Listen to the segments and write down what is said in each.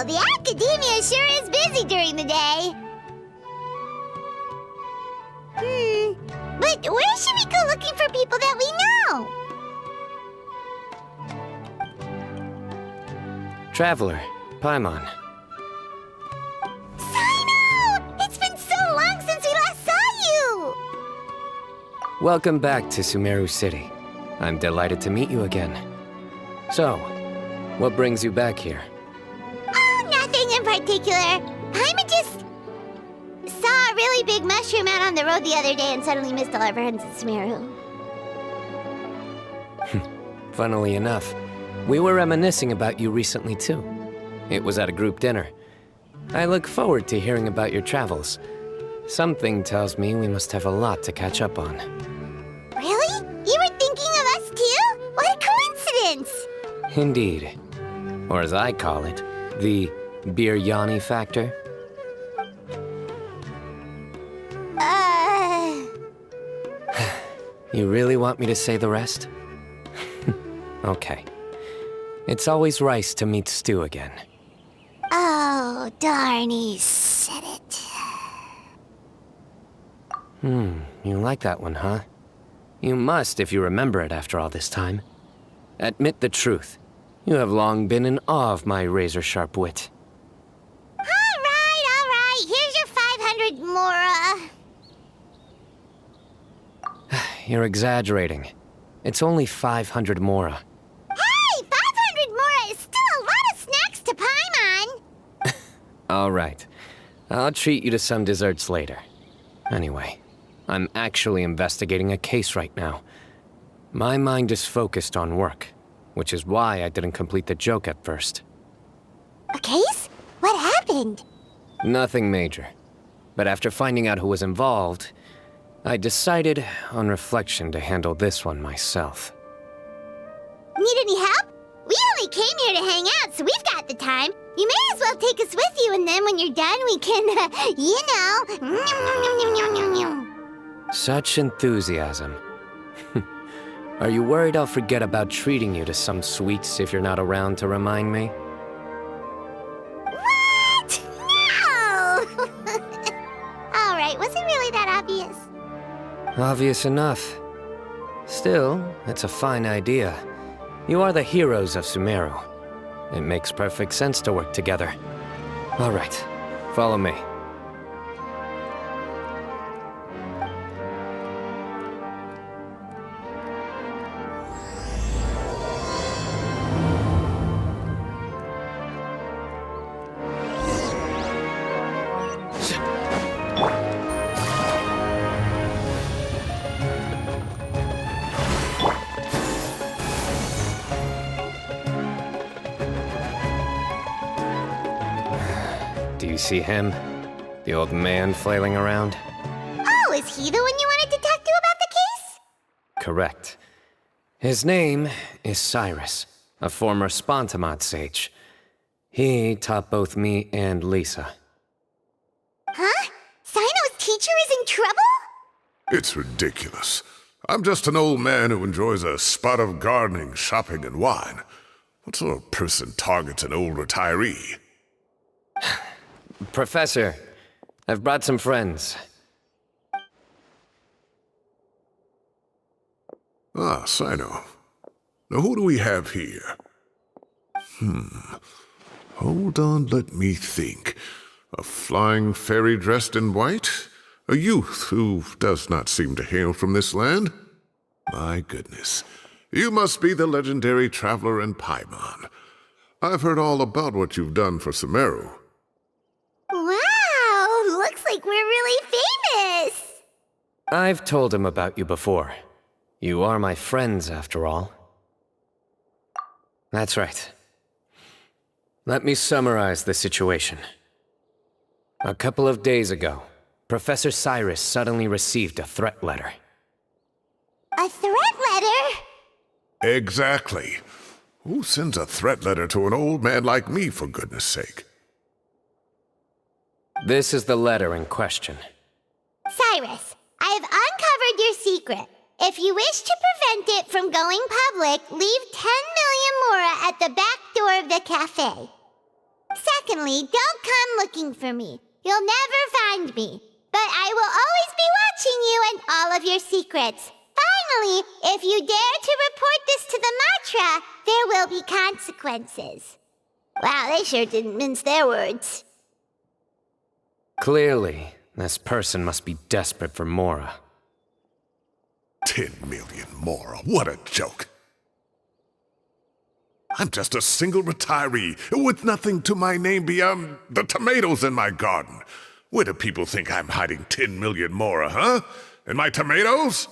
Wow, the academia sure is busy during the day. But where should we go looking for people that we know? Traveler, Paimon. Cyno! It's been so long since we last saw you! Welcome back to Sumeru City. I'm delighted to meet you again. So, what brings you back here? Oh, nothing in particular. Paimon just saw a really big mushroom out on the road the other day and suddenly missed all our friends in Sumeru. Funnily enough, we were reminiscing about you recently too. It was at a group dinner. I look forward to hearing about your travels. Something tells me we must have a lot to catch up on. Really? You were thinking of us too? What a coincidence! Indeed. Or as I call it, the biryani factor. You really want me to say the rest? Okay. It's always rice to meet stew again. Oh, darn, he said it. You like that one, huh? You must if you remember it after all this time. Admit the truth. You have long been in awe of my razor-sharp wit. All right. Here's your 500 mora. You're exaggerating. It's only 500 mora. Hey, 500 mora is still a lot of snacks to Paimon. All right. I'll treat you to some desserts later. Anyway, I'm actually investigating a case right now. My mind is focused on work, which is why I didn't complete the joke at first. A case? What happened? Nothing major. But after finding out who was involved, I decided, on reflection, to handle this one myself. Need any help? We only came here to hang out, so we've got the time. You may as well take us with you, and then when you're done, we can, Such enthusiasm. Are you worried I'll forget about treating you to some sweets if you're not around to remind me? What? No! All right, was it really that obvious? Obvious enough. Still, it's a fine idea. You are the heroes of Sumeru. It makes perfect sense to work together. All right, follow me. Do you see him? The old man flailing around? Oh, is he the one you wanted to talk to about the case? Correct. His name is Cyrus, a former Spontamod sage. He taught both me and Lisa. Huh? Cyno's teacher is in trouble? It's ridiculous. I'm just an old man who enjoys a spot of gardening, shopping, and wine. What sort of person targets an old retiree? Professor, I've brought some friends. Ah, Cyno. Now who do we have here? Hold on, let me think. A flying fairy dressed in white? A youth who does not seem to hail from this land? My goodness. You must be the legendary traveler in Paimon. I've heard all about what you've done for Sumeru. Wow, looks like we're really famous. I've told him about you before. You are my friends, after all. That's right. Let me summarize the situation. A couple of days ago, Professor Cyrus suddenly received a threat letter. A threat letter? Exactly. Who sends a threat letter to an old man like me, for goodness sake? This is the letter in question. Cyrus, I have uncovered your secret. If you wish to prevent it from going public, leave 10 million mora at the back door of the cafe. Secondly, don't come looking for me. You'll never find me. But I will always be watching you and all of your secrets. Finally, if you dare to report this to the Matra, there will be consequences. Wow, they sure didn't mince their words. Clearly, this person must be desperate for Mora. 10 million Mora, what a joke. I'm just a single retiree with nothing to my name beyond the tomatoes in my garden. Where do people think I'm hiding 10 million Mora, huh? In my tomatoes?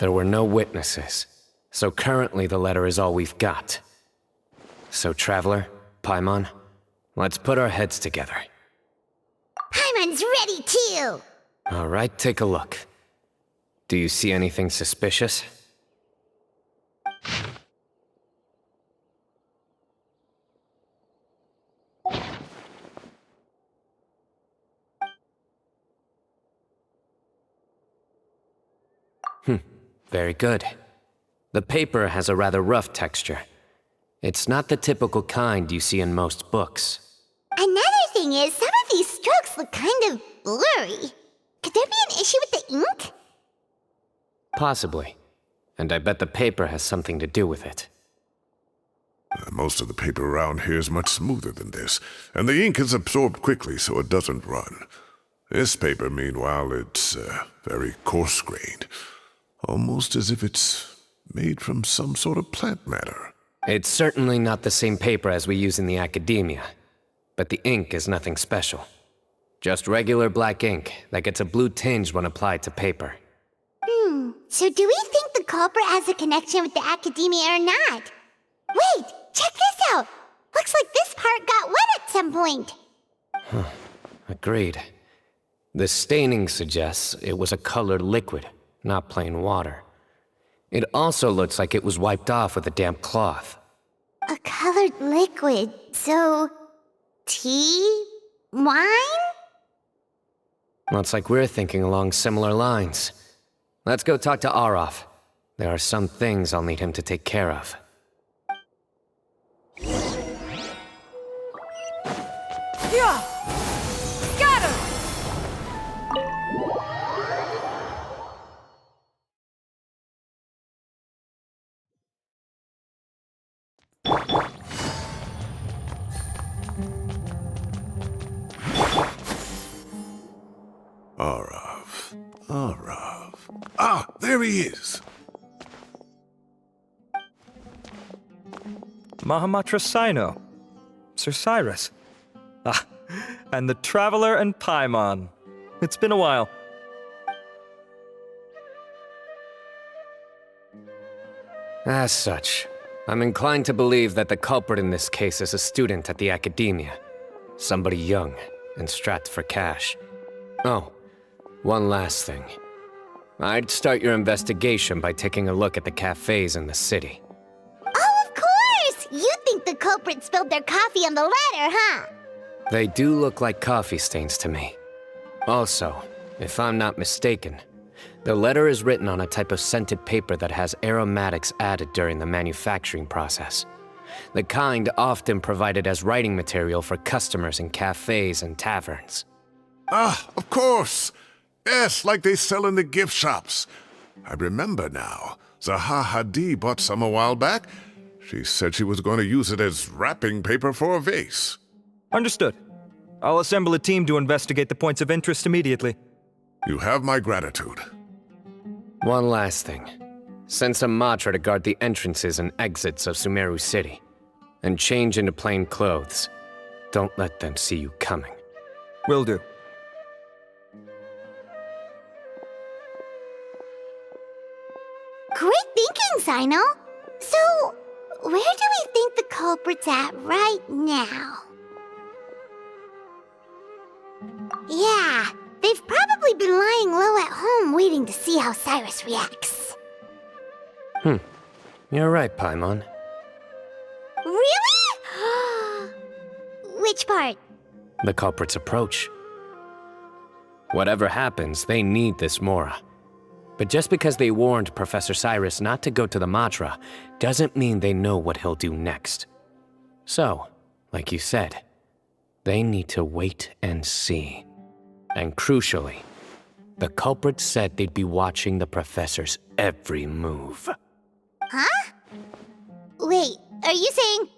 There were no witnesses, so currently the letter is all we've got. So, Traveler, Paimon, let's put our heads together. Paimon's ready too! All right, take a look. Do you see anything suspicious? Very good. The paper has a rather rough texture. It's not the typical kind you see in most books. Another thing is, some of these strokes look kind of blurry. Could there be an issue with the ink? Possibly. And I bet the paper has something to do with it. Most of the paper around here is much smoother than this, and the ink is absorbed quickly so it doesn't run. This paper, meanwhile, it's very coarse-grained. Almost as if it's made from some sort of plant matter. It's certainly not the same paper as we use in the academia, but the ink is nothing special. Just regular black ink that gets a blue tinge when applied to paper. So do we think the culprit has a connection with the academia or not? Wait, check this out! Looks like this part got wet at some point. Agreed. The staining suggests it was a colored liquid, not plain water. It also looks like it was wiped off with a damp cloth. A colored liquid, so... tea? Wine? Looks like we're thinking along similar lines. Let's go talk to Arof. There are some things I'll need him to take care of. Yeah! Scatter! Arav. Ah, there he is. Mahamatra Cyno. Sir Cyrus. Ah, and the Traveler and Paimon. It's been a while. As such, I'm inclined to believe that the culprit in this case is a student at the academia. Somebody young and strapped for cash. Oh, one last thing. I'd start your investigation by taking a look at the cafes in the city. Oh, of course! You think the culprit spilled their coffee on the ladder, huh? They do look like coffee stains to me. Also, if I'm not mistaken, the letter is written on a type of scented paper that has aromatics added during the manufacturing process. The kind often provided as writing material for customers in cafes and taverns. Ah, of course. Yes, like they sell in the gift shops. I remember now. Zaha Hadi bought some a while back. She said she was going to use it as wrapping paper for a vase. Understood. I'll assemble a team to investigate the points of interest immediately. You have my gratitude. One last thing. Send some Matra to guard the entrances and exits of Sumeru City. And change into plain clothes. Don't let them see you coming. Will do. Great thinking, Cyno. So, where do we think the culprit's at right now? Yeah, they've probably been lying low at home waiting to see how Cyrus reacts. You're right, Paimon. Really? Which part? The culprit's approach. Whatever happens, they need this Mora. But just because they warned Professor Cyrus not to go to the Matra, doesn't mean they know what he'll do next. So, Like you said, they need to wait and see. And crucially, the culprit said they'd be watching the professor's every move. Huh? Wait, are you saying...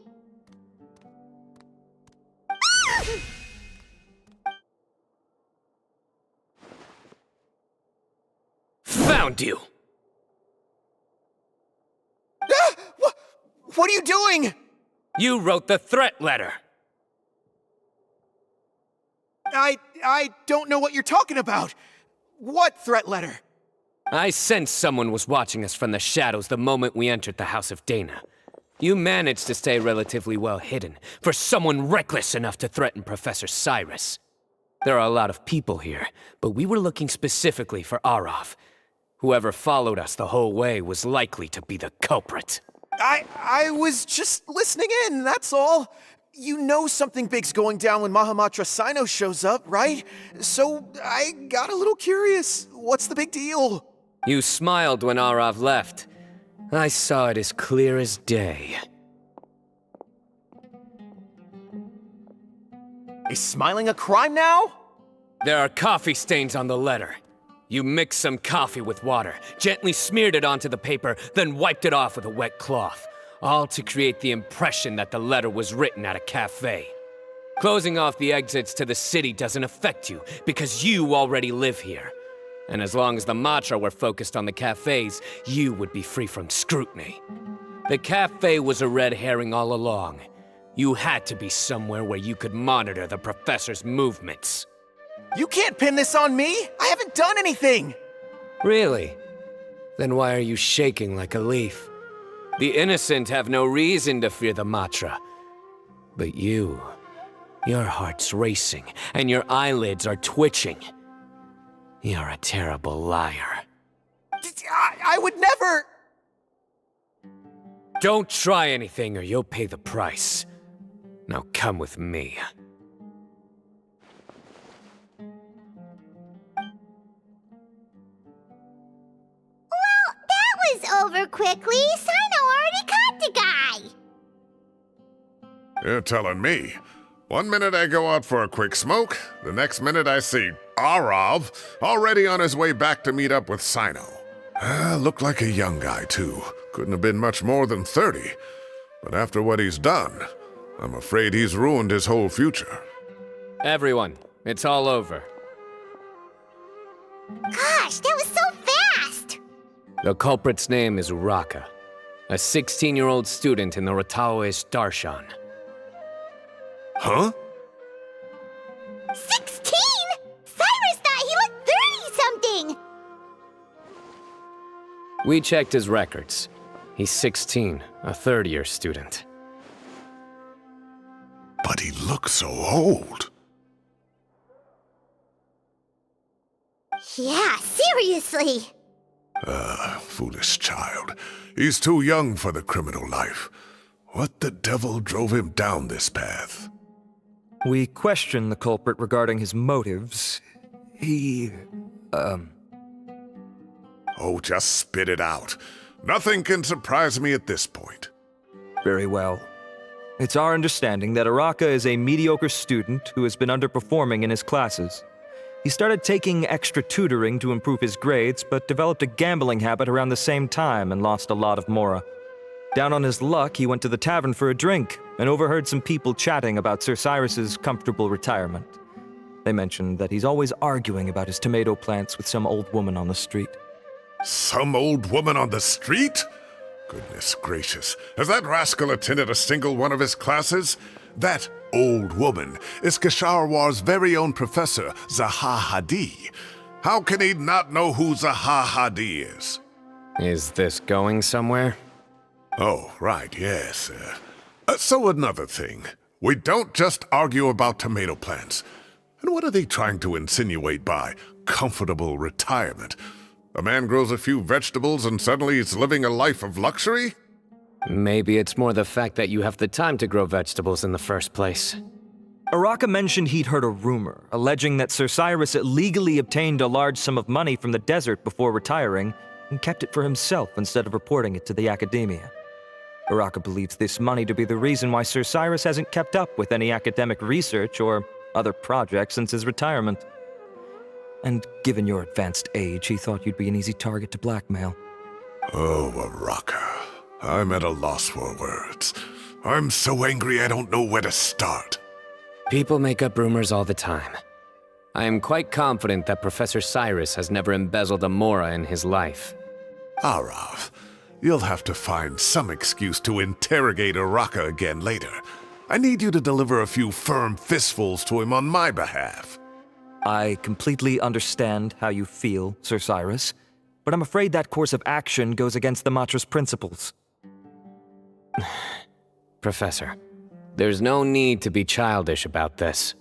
Found you! What are you doing? You wrote the threat letter! I don't know what you're talking about. What threat letter? I sensed someone was watching us from the shadows the moment we entered the House of Dana. You managed to stay relatively well hidden for someone reckless enough to threaten Professor Cyrus. There are a lot of people here, but we were looking specifically for Arav. Whoever followed us the whole way was likely to be the culprit. I was just listening in, that's all. You know something big's going down when Mahamatra Cyno shows up, right? So I got a little curious. What's the big deal? You smiled when Arav left. I saw it as clear as day. Is smiling a crime now? There are coffee stains on the letter. You mixed some coffee with water, gently smeared it onto the paper, then wiped it off with a wet cloth. All to create the impression that the letter was written at a cafe. Closing off the exits to the city doesn't affect you, because you already live here. And as long as the Matra were focused on the cafes, you would be free from scrutiny. The cafe was a red herring all along. You had to be somewhere where you could monitor the professor's movements. You can't pin this on me! I haven't done anything! Really? Then why are you shaking like a leaf? The innocent have no reason to fear the Matra. But you, your heart's racing, and your eyelids are twitching. You're a terrible liar. I would never... Don't try anything or you'll pay the price. Now come with me. Over quickly, Cyno already caught the guy! You're telling me. One minute I go out for a quick smoke, the next minute I see Arav already on his way back to meet up with Cyno. Looked like a young guy, too. Couldn't have been much more than 30. But after what he's done, I'm afraid he's ruined his whole future. Everyone, it's all over. Gosh, that was so fast! The culprit's name is Uraka, a 16-year-old student in the Rataoish Darshan. Huh? 16?! Cyrus thought he looked 30-something! We checked his records. He's 16, a third-year student. But he looks so old. Yeah, seriously! Foolish child. He's too young for the criminal life. What the devil drove him down this path? We questioned the culprit regarding his motives. Oh, just spit it out. Nothing can surprise me at this point. Very well. It's our understanding that Uraka is a mediocre student who has been underperforming in his classes. He started taking extra tutoring to improve his grades, but developed a gambling habit around the same time and lost a lot of mora. Down on his luck, he went to the tavern for a drink and overheard some people chatting about Sir Cyrus's comfortable retirement. They mentioned that he's always arguing about his tomato plants with some old woman on the street. Some old woman on the street? Goodness gracious, has that rascal attended a single one of his classes? That old woman is Kasharwar's very own professor, Zaha Hadi. How can he not know who Zaha Hadi is? Is this going somewhere? Oh, right, yes. So another thing. We don't just argue about tomato plants. And what are they trying to insinuate by comfortable retirement? A man grows a few vegetables and suddenly he's living a life of luxury? Maybe it's more the fact that you have the time to grow vegetables in the first place. Uraka mentioned he'd heard a rumor, alleging that Sir Cyrus illegally obtained a large sum of money from the desert before retiring, and kept it for himself instead of reporting it to the academia. Araka believes this money to be the reason why Sir Cyrus hasn't kept up with any academic research or other projects since his retirement. And given your advanced age, he thought you'd be an easy target to blackmail. Oh, Araka. I'm at a loss for words. I'm so angry I don't know where to start. People make up rumors all the time. I am quite confident that Professor Cyrus has never embezzled a mora in his life. Arav, you'll have to find some excuse to interrogate Araka again later. I need you to deliver a few firm fistfuls to him on my behalf. I completely understand how you feel, Sir Cyrus, but I'm afraid that course of action goes against the Matra's principles. Professor, there's no need to be childish about this.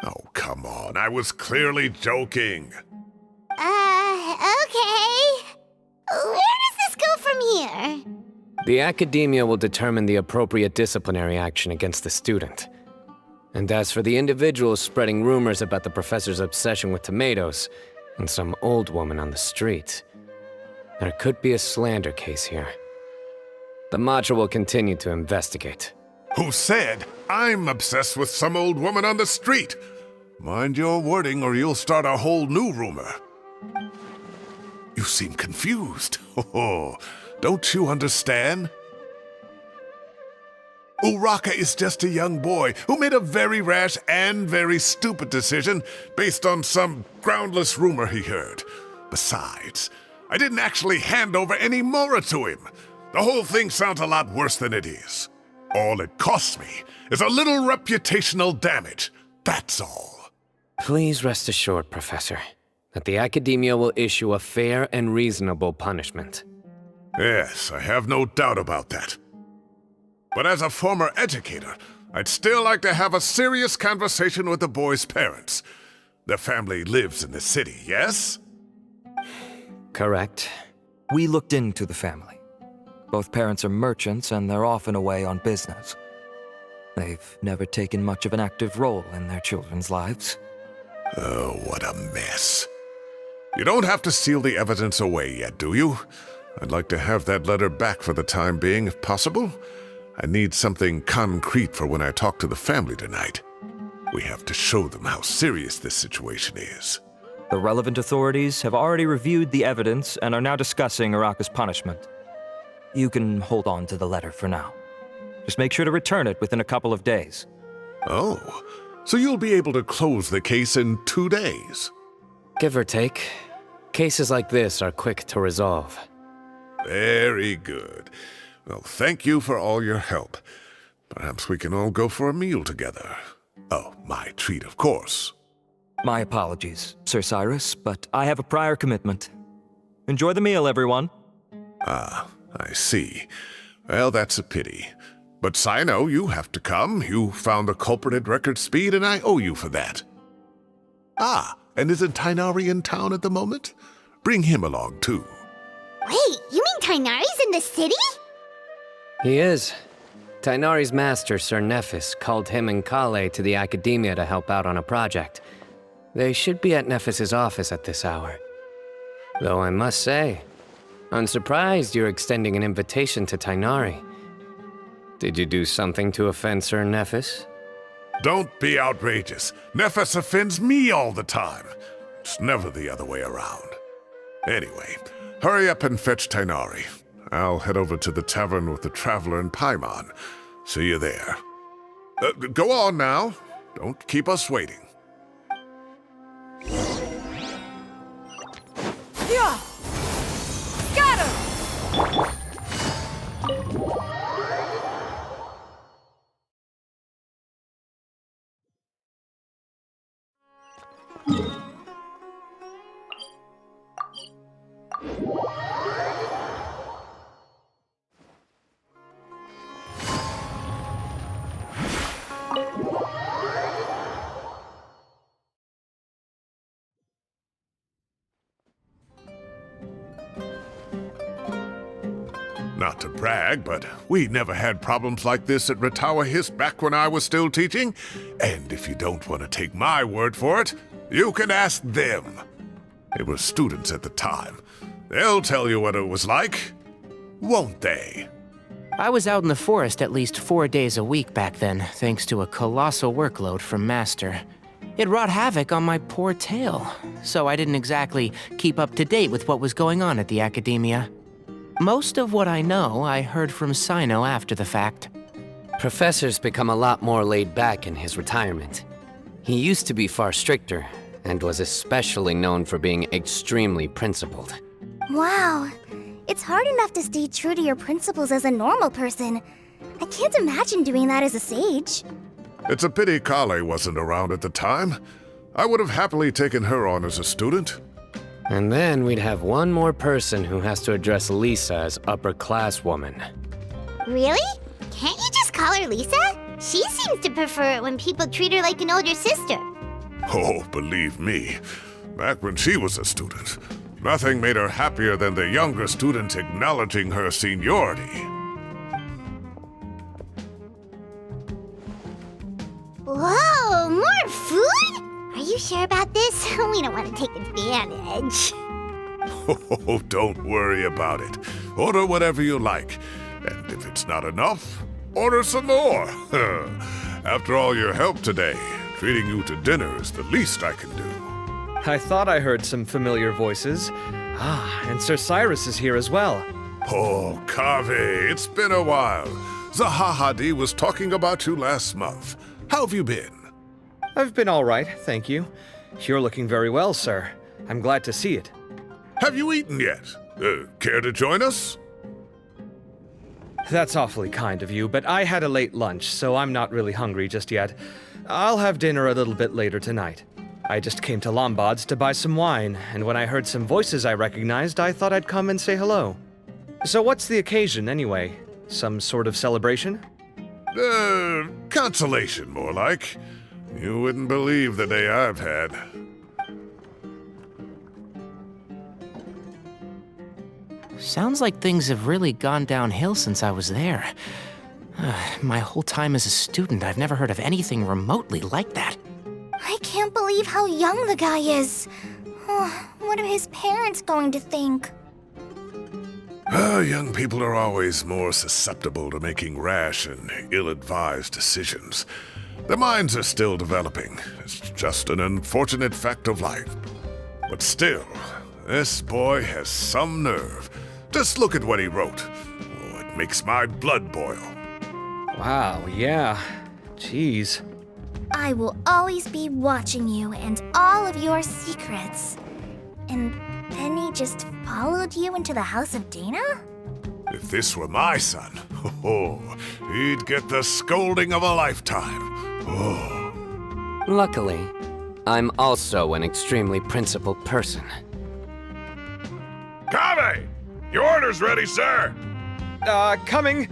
Oh, come on. I was clearly joking. Okay. Where does this go from here? The Academia will determine the appropriate disciplinary action against the student. And as for the individuals spreading rumors about the professor's obsession with tomatoes and some old woman on the street, there could be a slander case here. The Matra will continue to investigate. Who said I'm obsessed with some old woman on the street? Mind your wording or you'll start a whole new rumor. You seem confused. Oh, don't you understand? Uraka is just a young boy who made a very rash and very stupid decision based on some groundless rumor he heard. Besides, I didn't actually hand over any mora to him. The whole thing sounds a lot worse than it is. All it costs me is a little reputational damage. That's all. Please rest assured, Professor, that the Academia will issue a fair and reasonable punishment. Yes, I have no doubt about that. But as a former educator, I'd still like to have a serious conversation with the boy's parents. Their family lives in the city, yes? Correct. We looked into the family. Both parents are merchants and they're often away on business. They've never taken much of an active role in their children's lives. Oh, what a mess. You don't have to seal the evidence away yet, do you? I'd like to have that letter back for the time being, if possible. I need something concrete for when I talk to the family tonight. We have to show them how serious this situation is. The relevant authorities have already reviewed the evidence and are now discussing Araka's punishment. You can hold on to the letter for now. Just make sure to return it within a couple of days. Oh, so you'll be able to close the case in 2 days? Give or take. Cases like this are quick to resolve. Very good. Well, thank you for all your help. Perhaps we can all go for a meal together. Oh, my treat, of course. My apologies, Sir Cyrus, but I have a prior commitment. Enjoy the meal, everyone. Ah, I see. Well, that's a pity. But Cyno, you have to come. You found the culprit at record speed, and I owe you for that. Ah, and isn't Tighnari in town at the moment? Bring him along, too. Wait, you mean Tighnari's in the city? He is. Tighnari's master, Sir Nephis, called him and Kale to the Academia to help out on a project. They should be at Nephis's office at this hour. Though I must say, I'm surprised you're extending an invitation to Tighnari. Did you do something to offend Sir Nephis? Don't be outrageous. Nephis offends me all the time. It's never the other way around. Anyway, hurry up and fetch Tighnari. I'll head over to the tavern with the Traveler and Paimon. See you there. Go on now. Don't keep us waiting. Yeah! Scatter! Not to brag, but we never had problems like this at Ratawa Hiss back when I was still teaching. And if you don't want to take my word for it, you can ask them. They were students at the time. They'll tell you what it was like, won't they? I was out in the forest at least 4 days a week back then, thanks to a colossal workload from Master. It wrought havoc on my poor tail, so I didn't exactly keep up to date with what was going on at the Academia. Most of what I know, I heard from Cyno after the fact. Professor's become a lot more laid back in his retirement. He used to be far stricter, and was especially known for being extremely principled. Wow. It's hard enough to stay true to your principles as a normal person. I can't imagine doing that as a sage. It's a pity Kale wasn't around at the time. I would have happily taken her on as a student. And then we'd have one more person who has to address Lisa as upper-class woman. Really? Can't you just call her Lisa? She seems to prefer it when people treat her like an older sister. Oh, believe me, back when she was a student, nothing made her happier than the younger students acknowledging her seniority. Whoa, more food? Are you sure about this? We don't want to take advantage. Oh, don't worry about it. Order whatever you like. And if it's not enough, order some more. After all your help today, treating you to dinner is the least I can do. I thought I heard some familiar voices. Ah, and Sir Cyrus is here as well. Oh, Kave, it's been a while. Zahahadi was talking about you last month. How have you been? I've been all right, thank you. You're looking very well, sir. I'm glad to see it. Have you eaten yet? Care to join us? That's awfully kind of you, but I had a late lunch, so I'm not really hungry just yet. I'll have dinner a little bit later tonight. I just came to Lombard's to buy some wine, and when I heard some voices I recognized, I thought I'd come and say hello. So what's the occasion, anyway? Some sort of celebration? Consolation, more like. You wouldn't believe the day I've had. Sounds like things have really gone downhill since I was there. My whole time as a student, I've never heard of anything remotely like that. I can't believe how young the guy is. What are his parents going to think? Young people are always more susceptible to making rash and ill-advised decisions. Their minds are still developing. It's just an unfortunate fact of life. But still, this boy has some nerve. Just look at what he wrote. Oh, it makes my blood boil. Wow, yeah. Jeez. I will always be watching you and all of your secrets. And then he just followed you into the house of Dana? If this were my son, he'd get the scolding of a lifetime. Oh. Luckily, I'm also an extremely principled person. Kave! Your order's ready, sir! Coming.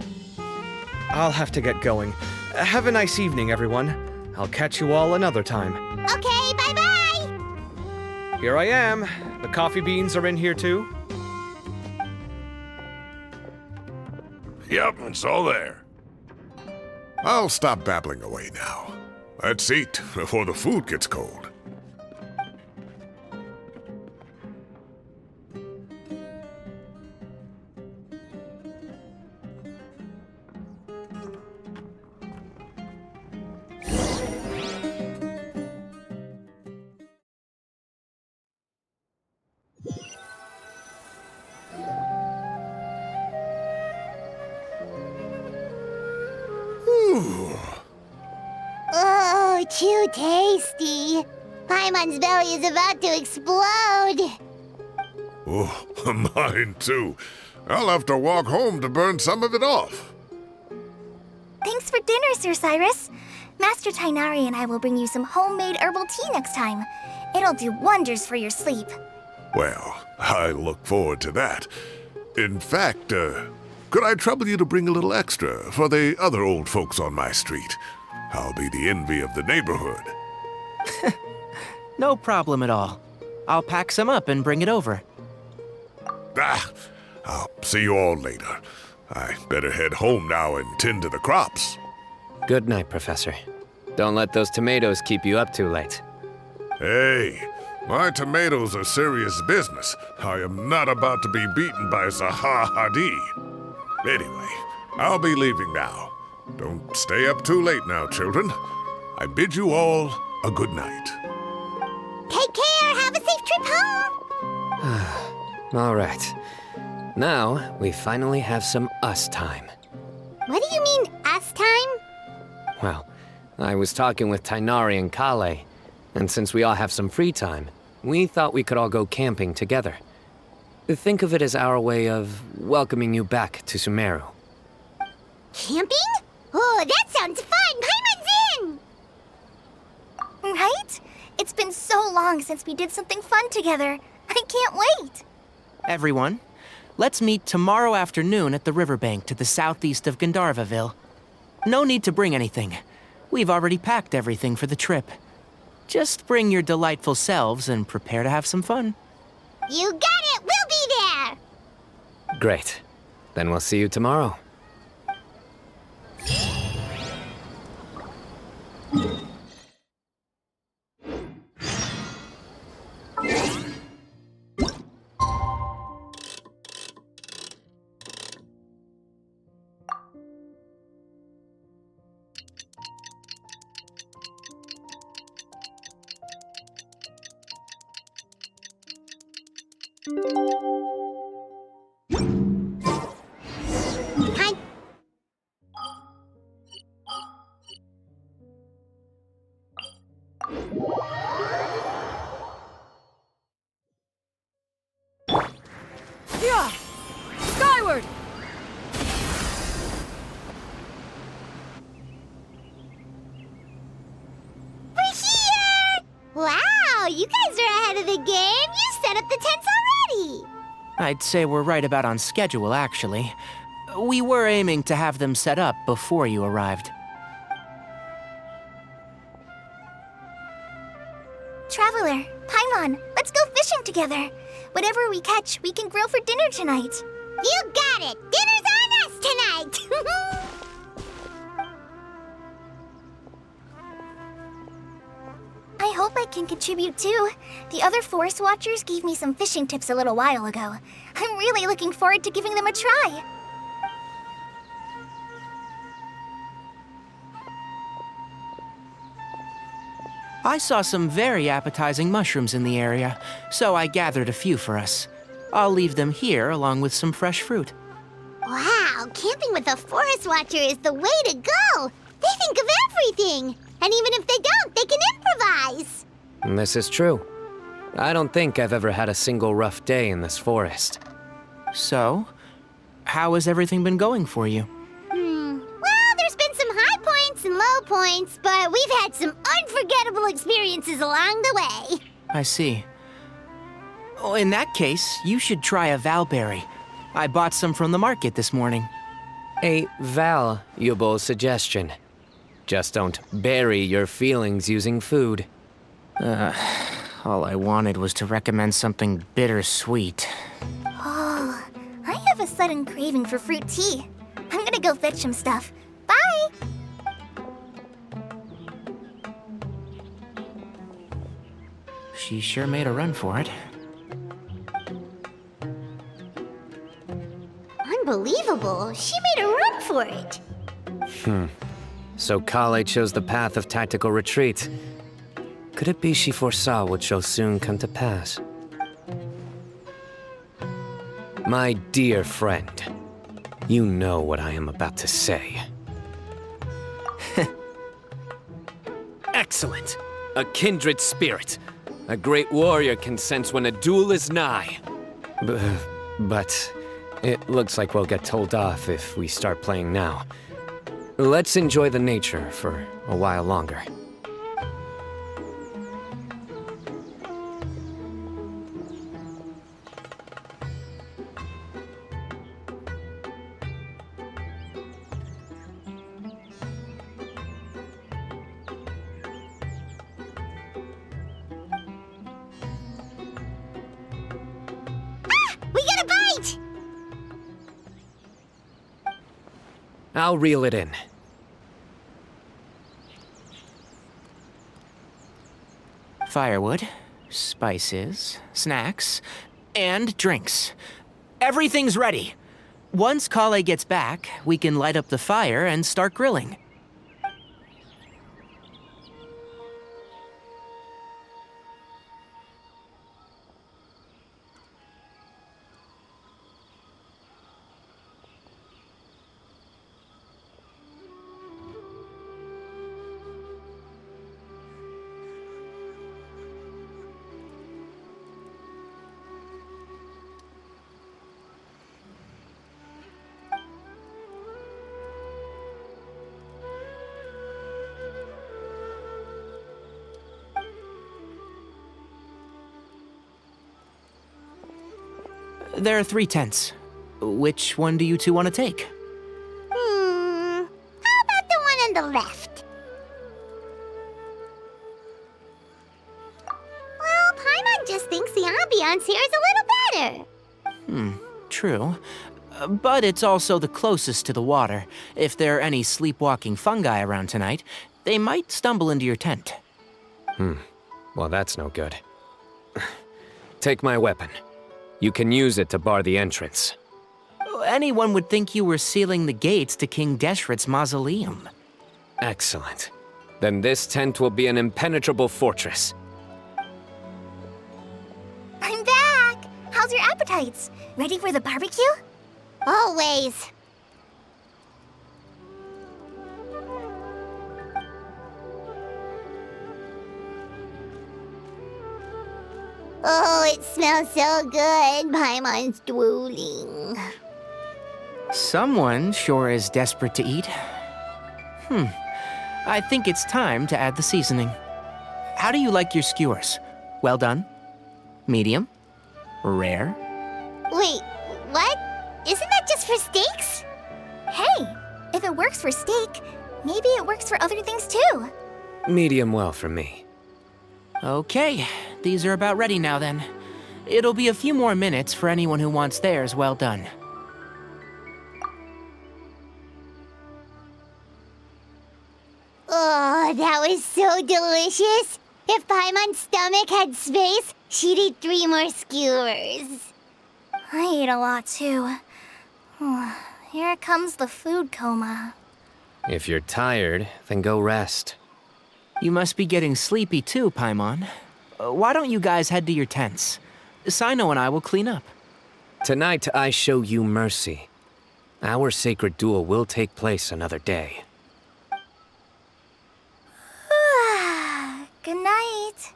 I'll have to get going. Have a nice evening, everyone. I'll catch you all another time. Okay, bye-bye! Here I am. The coffee beans are in here too. Yep, it's all there. I'll stop babbling away now. Let's eat before the food gets cold. Oh, too tasty. Paimon's belly is about to explode. Oh, mine too. I'll have to walk home to burn some of it off. Thanks for dinner, Sir Cyrus. Master Tainari and I will bring you some homemade herbal tea next time. It'll do wonders for your sleep. Well, I look forward to that. In fact, could I trouble you to bring a little extra for the other old folks on my street? I'll be the envy of the neighborhood. No problem at all. I'll pack some up and bring it over. I'll see you all later. I better head home now and tend to the crops. Good night, Professor. Don't let those tomatoes keep you up too late. Hey, my tomatoes are serious business. I am not about to be beaten by Zaha Hadi. Anyway, I'll be leaving now. Don't stay up too late now, children. I bid you all a good night. Take care. Have a safe trip home. All right. Now, we finally have some us time. What do you mean, us time? Well, I was talking with Tighnari and Kale, and since we all have some free time, we thought we could all go camping together. Think of it as our way of welcoming you back to Sumeru. Camping? Oh, that sounds fun! Paimon's in! Right? It's been so long since we did something fun together. I can't wait! Everyone, let's meet tomorrow afternoon at the riverbank to the southeast of Gandharvaville. No need to bring anything. We've already packed everything for the trip. Just bring your delightful selves and prepare to have some fun. You got it! We'll be there! Great. Then we'll see you tomorrow. Hi. Yeah! Skyward! We're here! Wow, you guys are ahead of the game. You set up the tents already. I'd say we're right about on schedule, actually. We were aiming to have them set up before you arrived. Traveler, Paimon, let's go fishing together. Whatever we catch, we can grill for dinner tonight. You got it! Dinner's on us tonight! I hope I can contribute too. The other Forest Watchers gave me some fishing tips a little while ago. I'm really looking forward to giving them a try. I saw some very appetizing mushrooms in the area, so I gathered a few for us. I'll leave them here along with some fresh fruit. Wow, camping with a Forest Watcher is the way to go! They think of everything! And even if they don't, they can improvise! This is true. I don't think I've ever had a single rough day in this forest. So, how has everything been going for you? Well, there's been some high points and low points, but we've had some unforgettable experiences along the way. I see. Oh, in that case, you should try a Valberry. I bought some from the market this morning. A valuable suggestion. Just don't bury your feelings using food. All I wanted was to recommend something bittersweet. Oh, I have a sudden craving for fruit tea. I'm gonna go fetch some stuff. Bye! She sure made a run for it. Unbelievable. She made a run for it. So Kale chose the path of tactical retreat. Could it be she foresaw what shall soon come to pass? My dear friend, you know what I am about to say. Excellent! A kindred spirit. A great warrior can sense when a duel is nigh. But it looks like we'll get told off if we start playing now. Let's enjoy the nature for a while longer. We got a bite! I'll reel it in. Firewood, spices, snacks, and drinks. Everything's ready. Once Kale gets back, we can light up the fire and start grilling. There are 3 tents. Which one do you two want to take? How about the one on the left? Well, Paimon just thinks the ambiance here is a little better. True. But it's also the closest to the water. If there are any sleepwalking fungi around tonight, they might stumble into your tent. Well, that's no good. Take my weapon. You can use it to bar the entrance. Anyone would think you were sealing the gates to King Deshret's mausoleum. Excellent. Then this tent will be an impenetrable fortress. I'm back! How's your appetites? Ready for the barbecue? Always. Oh, it smells so good. Paimon's dueling. Someone sure is desperate to eat. I think it's time to add the seasoning. How do you like your skewers? Well done? Medium? Rare? Wait, what? Isn't that just for steaks? Hey, if it works for steak, maybe it works for other things too. Medium well for me. Okay, these are about ready now then. It'll be a few more minutes for anyone who wants theirs well done. Oh, that was so delicious. If Paimon's stomach had space, she'd eat 3 more skewers. I ate a lot too. Here comes the food coma. If you're tired, then go rest. You must be getting sleepy too, Paimon. Why don't you guys head to your tents? Cyno and I will clean up. Tonight I show you mercy. Our sacred duel will take place another day. Good night.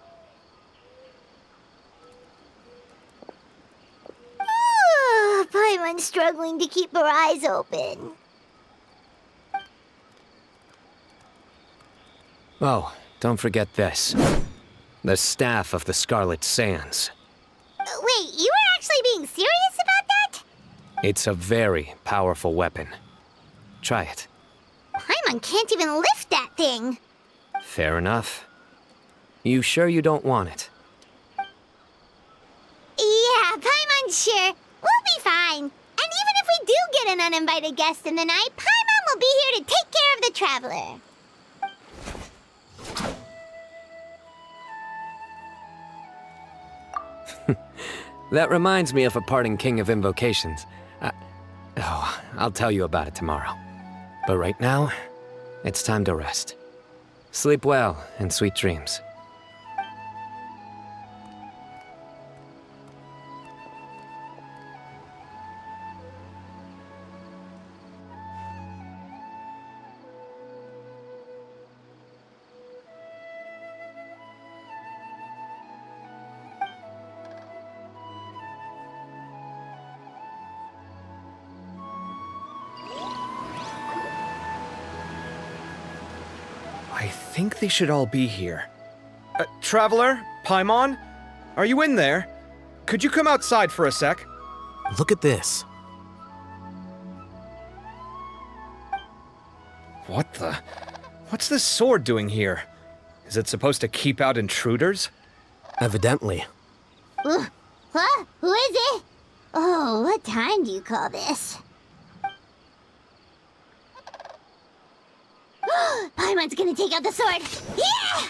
Paimon's struggling to keep her eyes open. Oh, don't forget this. The Staff of the Scarlet Sands. Wait, you were actually being serious about that? It's a very powerful weapon. Try it. Paimon can't even lift that thing. Fair enough. You sure you don't want it? Yeah, Paimon's sure. We'll be fine. And even if we do get an uninvited guest in the night, Paimon will be here to take care of the traveler. That reminds me of a parting king of invocations. I'll tell you about it tomorrow. But right now, it's time to rest. Sleep well and sweet dreams. I think they should all be here. Traveler? Paimon? Are you in there? Could you come outside for a sec? Look at this. What the? What's this sword doing here? Is it supposed to keep out intruders? Evidently. Huh? Who is it? Oh, what time do you call this? Paimon's gonna take out the sword. Yeah!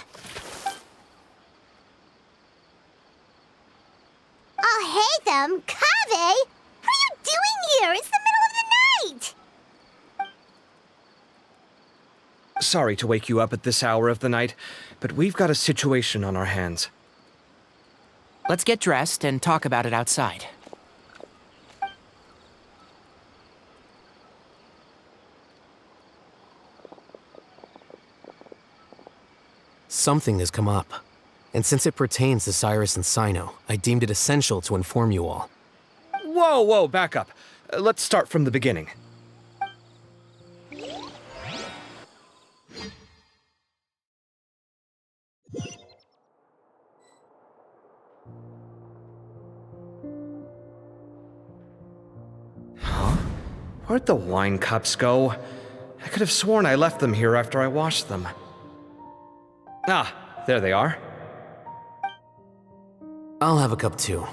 Oh, hey them, Kave! What are you doing here? It's the middle of the Sorry to wake you up at this hour of the night, but we've got a situation on our hands. Let's get dressed and talk about it outside. Something has come up. And since it pertains to Cyrus and Cyno, I deemed it essential to inform you all. Whoa, back up. Let's start from the beginning. Huh? Where'd the wine cups go? I could have sworn I left them here after I washed them. Ah, there they are. I'll have a cup too.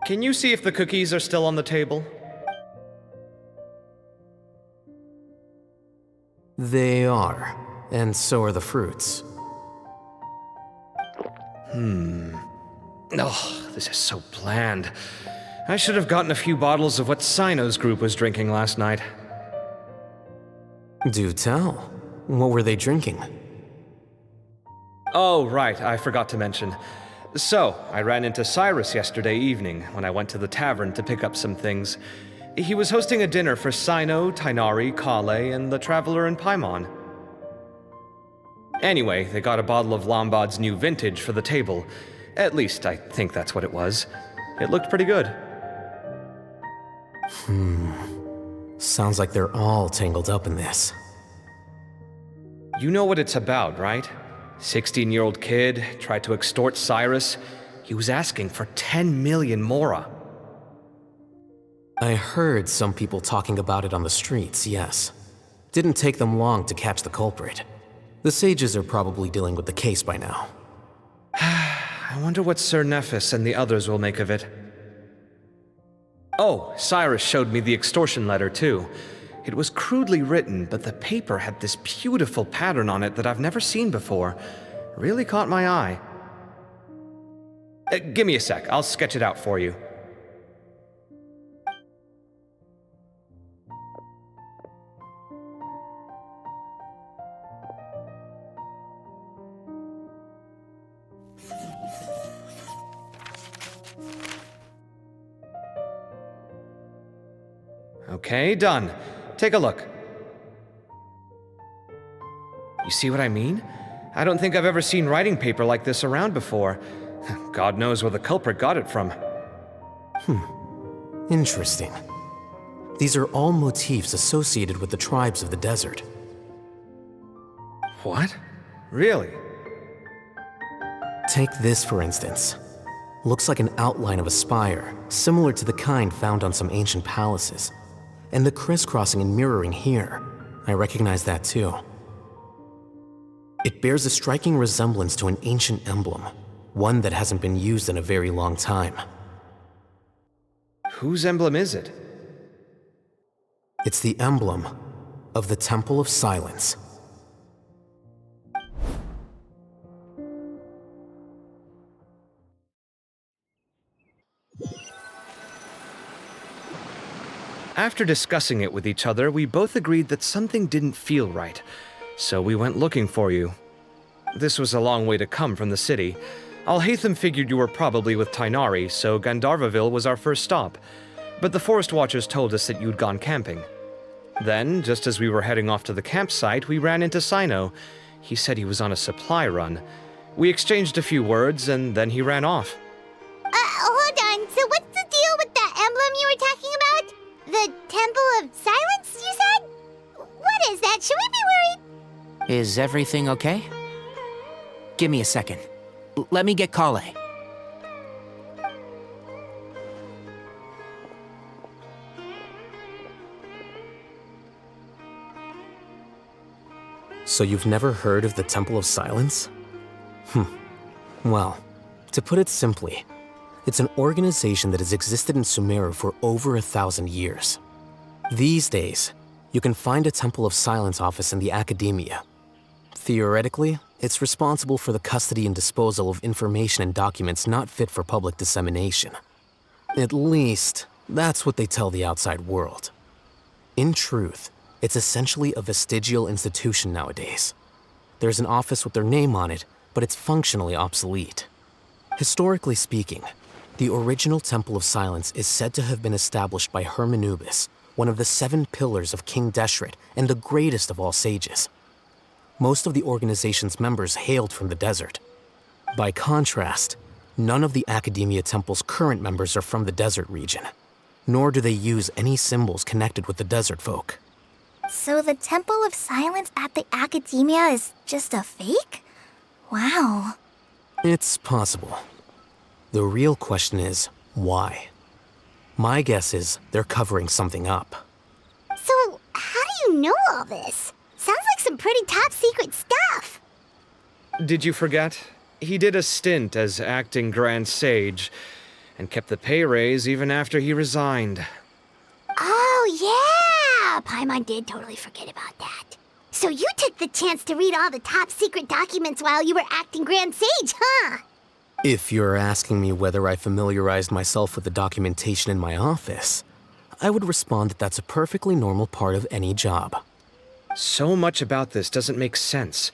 Can you see if the cookies are still on the table? They are, and so are the fruits. Oh, this is so bland. I should have gotten a few bottles of what Cyno's group was drinking last night. Do tell. What were they drinking? Oh, right, I forgot to mention. So, I ran into Cyrus yesterday evening when I went to the tavern to pick up some things. He was hosting a dinner for Cyno, Tighnari, Kale, and the Traveler and Paimon. Anyway, they got a bottle of Lombard's new vintage for the table. At least, I think that's what it was. It looked pretty good. Sounds like they're all tangled up in this. You know what it's about, right? 16-year-old kid tried to extort Cyrus. He was asking for 10 million mora. I heard some people talking about it on the streets, yes. Didn't take them long to catch the culprit. The sages are probably dealing with the case by now. I wonder what Sir Nephis and the others will make of it. Oh, Cyrus showed me the extortion letter too. It was crudely written, but the paper had this beautiful pattern on it that I've never seen before. Really caught my eye. Give me a sec, I'll sketch it out for you. Okay, done. Take a look. You see what I mean? I don't think I've ever seen writing paper like this around before. God knows where the culprit got it from. Interesting. These are all motifs associated with the tribes of the desert. What? Really? Take this, for instance. Looks like an outline of a spire, similar to the kind found on some ancient palaces. And the crisscrossing and mirroring here, I recognize that too. It bears a striking resemblance to an ancient emblem, one that hasn't been used in a very long time. Whose emblem is it? It's the emblem of the Temple of Silence. After discussing it with each other, we both agreed that something didn't feel right, so we went looking for you. This was a long way to come from the city. Alhaitham figured you were probably with Tighnari, so Gandharvaville was our first stop, but the Forest Watchers told us that you'd gone camping. Then, just as we were heading off to the campsite, we ran into Cyno. He said he was on a supply run. We exchanged a few words, and then he ran off. Hold on, so what's the deal with that emblem you were talking about? The Temple of Silence, you said? What is that? Should we be worried? Is everything okay? Give me a second. Let me get Kale. So you've never heard of the Temple of Silence? Well, to put it simply, it's an organization that has existed in Sumeru for over 1,000 years. These days, you can find a Temple of Silence office in the academia. Theoretically, it's responsible for the custody and disposal of information and documents not fit for public dissemination. At least, that's what they tell the outside world. In truth, It's essentially a vestigial institution nowadays. There's an office with their name on it, but it's functionally obsolete. Historically speaking, the original Temple of Silence is said to have been established by Hermanubis, one of the 7 pillars of King Deshret and the greatest of all sages. Most of the organization's members hailed from the desert. By contrast, none of the Academia Temple's current members are from the desert region, nor do they use any symbols connected with the desert folk. So the Temple of Silence at the Academia is just a fake? Wow. It's possible. The real question is, why? My guess is they're covering something up. So, how do you know all this? Sounds like some pretty top secret stuff. Did you forget? He did a stint as acting Grand Sage, and kept the pay raise even after he resigned. Oh, yeah! Paimon did totally forget about that. So you took the chance to read all the top secret documents while you were acting Grand Sage, huh? If you're asking me whether I familiarized myself with the documentation in my office, I would respond that that's a perfectly normal part of any job. So much about this doesn't make sense.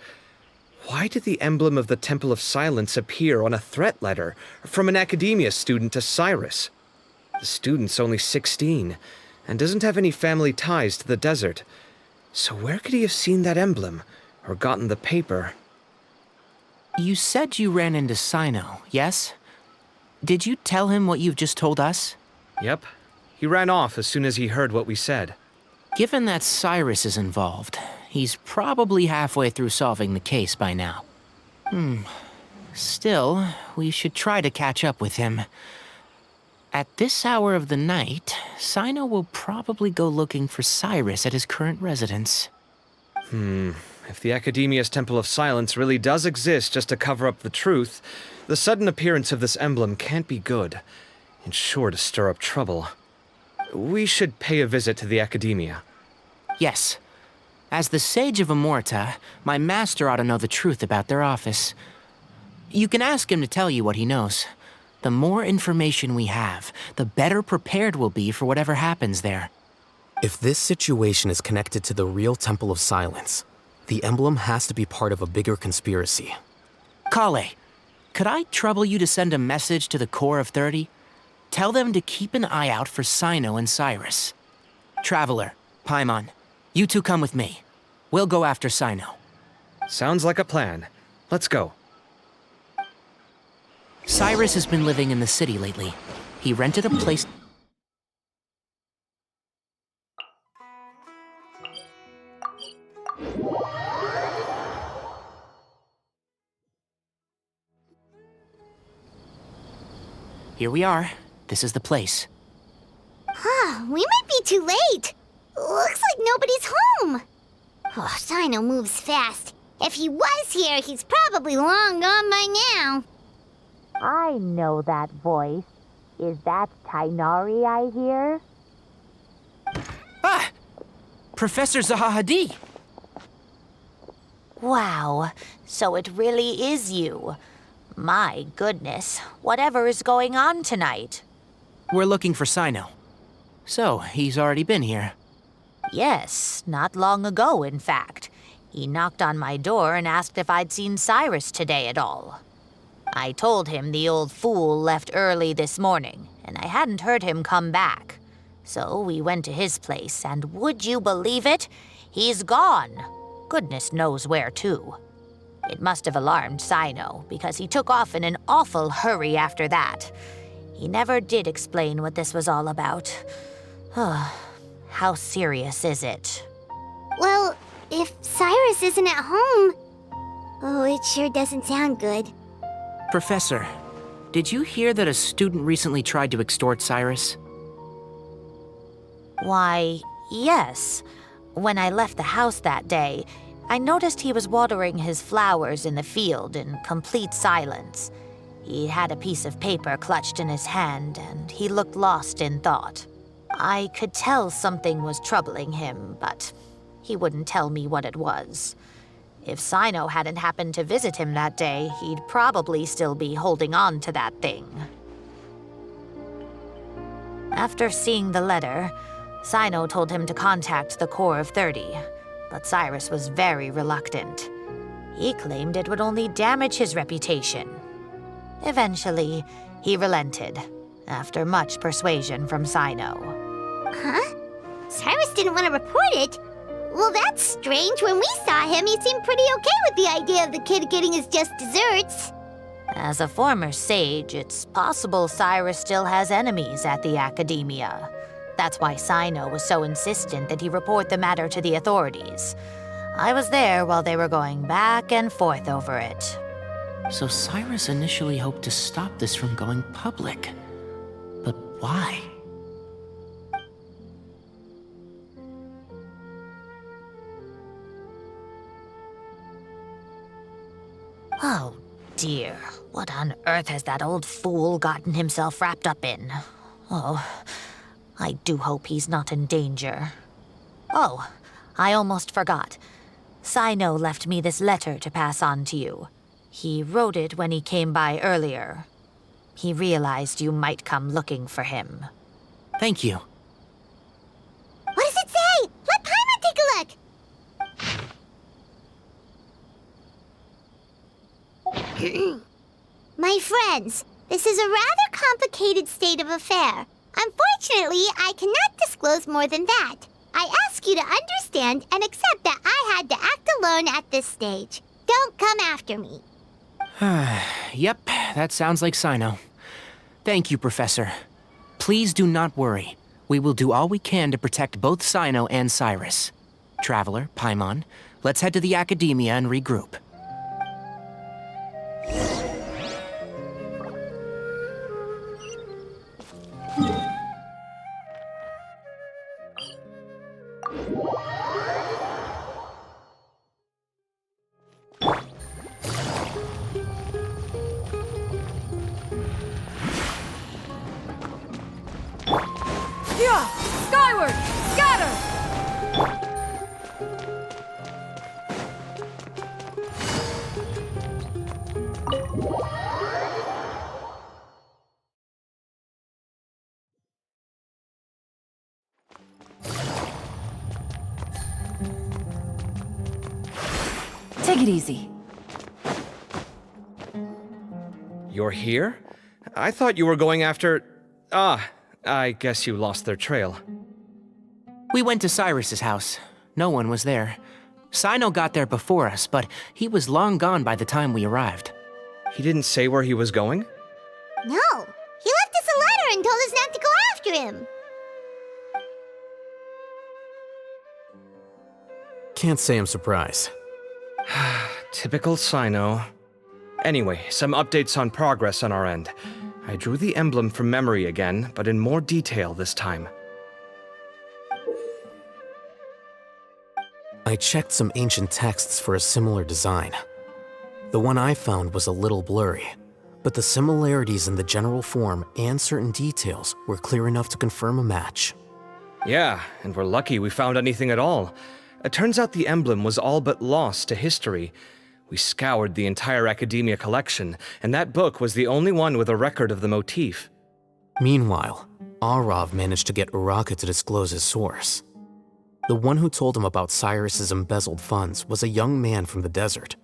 Why did the emblem of the Temple of Silence appear on a threat letter from an Academia student to Cyrus? The student's only 16, and doesn't have any family ties to the desert. So where could he have seen that emblem, or gotten the paper? You said you ran into Cyno, yes? Did you tell him what you've just told us? Yep. He ran off as soon as he heard what we said. Given that Cyrus is involved, he's probably halfway through solving the case by now. Still, we should try to catch up with him. At this hour of the night, Cyno will probably go looking for Cyrus at his current residence. If the Academia's Temple of Silence really does exist just to cover up the truth, the sudden appearance of this emblem can't be good. It's sure to stir up trouble. We should pay a visit to the Academia. Yes. As the Sage of Amorta, my master ought to know the truth about their office. You can ask him to tell you what he knows. The more information we have, the better prepared we'll be for whatever happens there. If this situation is connected to the real Temple of Silence, the emblem has to be part of a bigger conspiracy. Kale, could I trouble you to send a message to the Core of 30? Tell them to keep an eye out for Cyno and Cyrus. Traveler, Paimon, you two come with me. We'll go after Cyno. Sounds like a plan. Let's go. Cyrus has been living in the city lately. He rented a place... Here we are. This is the place. We might be too late. Looks like nobody's home. Oh, Cyno moves fast. If he was here, he's probably long gone by now. I know that voice. Is that Tainari I hear? Ah! Professor Zahahadi! Wow, so it really is you. My goodness, whatever is going on tonight? We're looking for Cyno. So, he's already been here. Yes, not long ago, in fact. He knocked on my door and asked if I'd seen Cyrus today at all. I told him the old fool left early this morning, and I hadn't heard him come back. So we went to his place, and would you believe it? He's gone. Goodness knows where to. It must have alarmed Cyno, because he took off in an awful hurry after that. He never did explain what this was all about. How serious is it? Well, if Cyrus isn't at home... Oh, it sure doesn't sound good. Professor, did you hear that a student recently tried to extort Cyrus? Why, yes. When I left the house that day, I noticed he was watering his flowers in the field in complete silence. He had a piece of paper clutched in his hand, and he looked lost in thought. I could tell something was troubling him, but he wouldn't tell me what it was. If Cyno hadn't happened to visit him that day, he'd probably still be holding on to that thing. After seeing the letter, Cyno told him to contact the Core of 30, but Cyrus was very reluctant. He claimed it would only damage his reputation. Eventually, he relented, after much persuasion from Cyno. Huh? Cyrus didn't want to report it? Well, that's strange. When we saw him, he seemed pretty okay with the idea of the kid getting his just desserts. As a former sage, it's possible Cyrus still has enemies at the Academia. That's why Cyno was so insistent that he report the matter to the authorities. I was there while they were going back and forth over it. So Cyrus initially hoped to stop this from going public. But why? Oh dear, what on earth has that old fool gotten himself wrapped up in? Oh, I do hope he's not in danger. Oh, I almost forgot. Cyno left me this letter to pass on to you. He wrote it when he came by earlier. He realized you might come looking for him. Thank you. What does it say? Let Paimon take a look. My friends, this is a rather complicated state of affair. Unfortunately, I cannot disclose more than that. I ask you to understand and accept that I had to act alone at this stage. Don't come after me. Yep, that sounds like Cyno. Thank you, Professor. Please do not worry. We will do all we can to protect both Cyno and Cyrus. Traveler, Paimon, let's head to the Academia and regroup. Yeah! Skyward! Scatter! Take it easy. You're here? I thought you were going after... I guess you lost their trail. We went to Cyrus's house. No one was there. Cyno got there before us, but he was long gone by the time we arrived. He didn't say where he was going? No, he left us a letter and told us not to go after him. Can't say I'm surprised. Typical Cyno. Anyway, some updates on progress on our end. I drew the emblem from memory again, but in more detail this time. I checked some ancient texts for a similar design. The one I found was a little blurry, but the similarities in the general form and certain details were clear enough to confirm a match. Yeah, and we're lucky we found anything at all. It turns out the emblem was all but lost to history. We scoured the entire Academia collection, and that book was the only one with a record of the motif. Meanwhile, Arav managed to get Uraka to disclose his source. The one who told him about Cyrus's embezzled funds was a young man from the desert.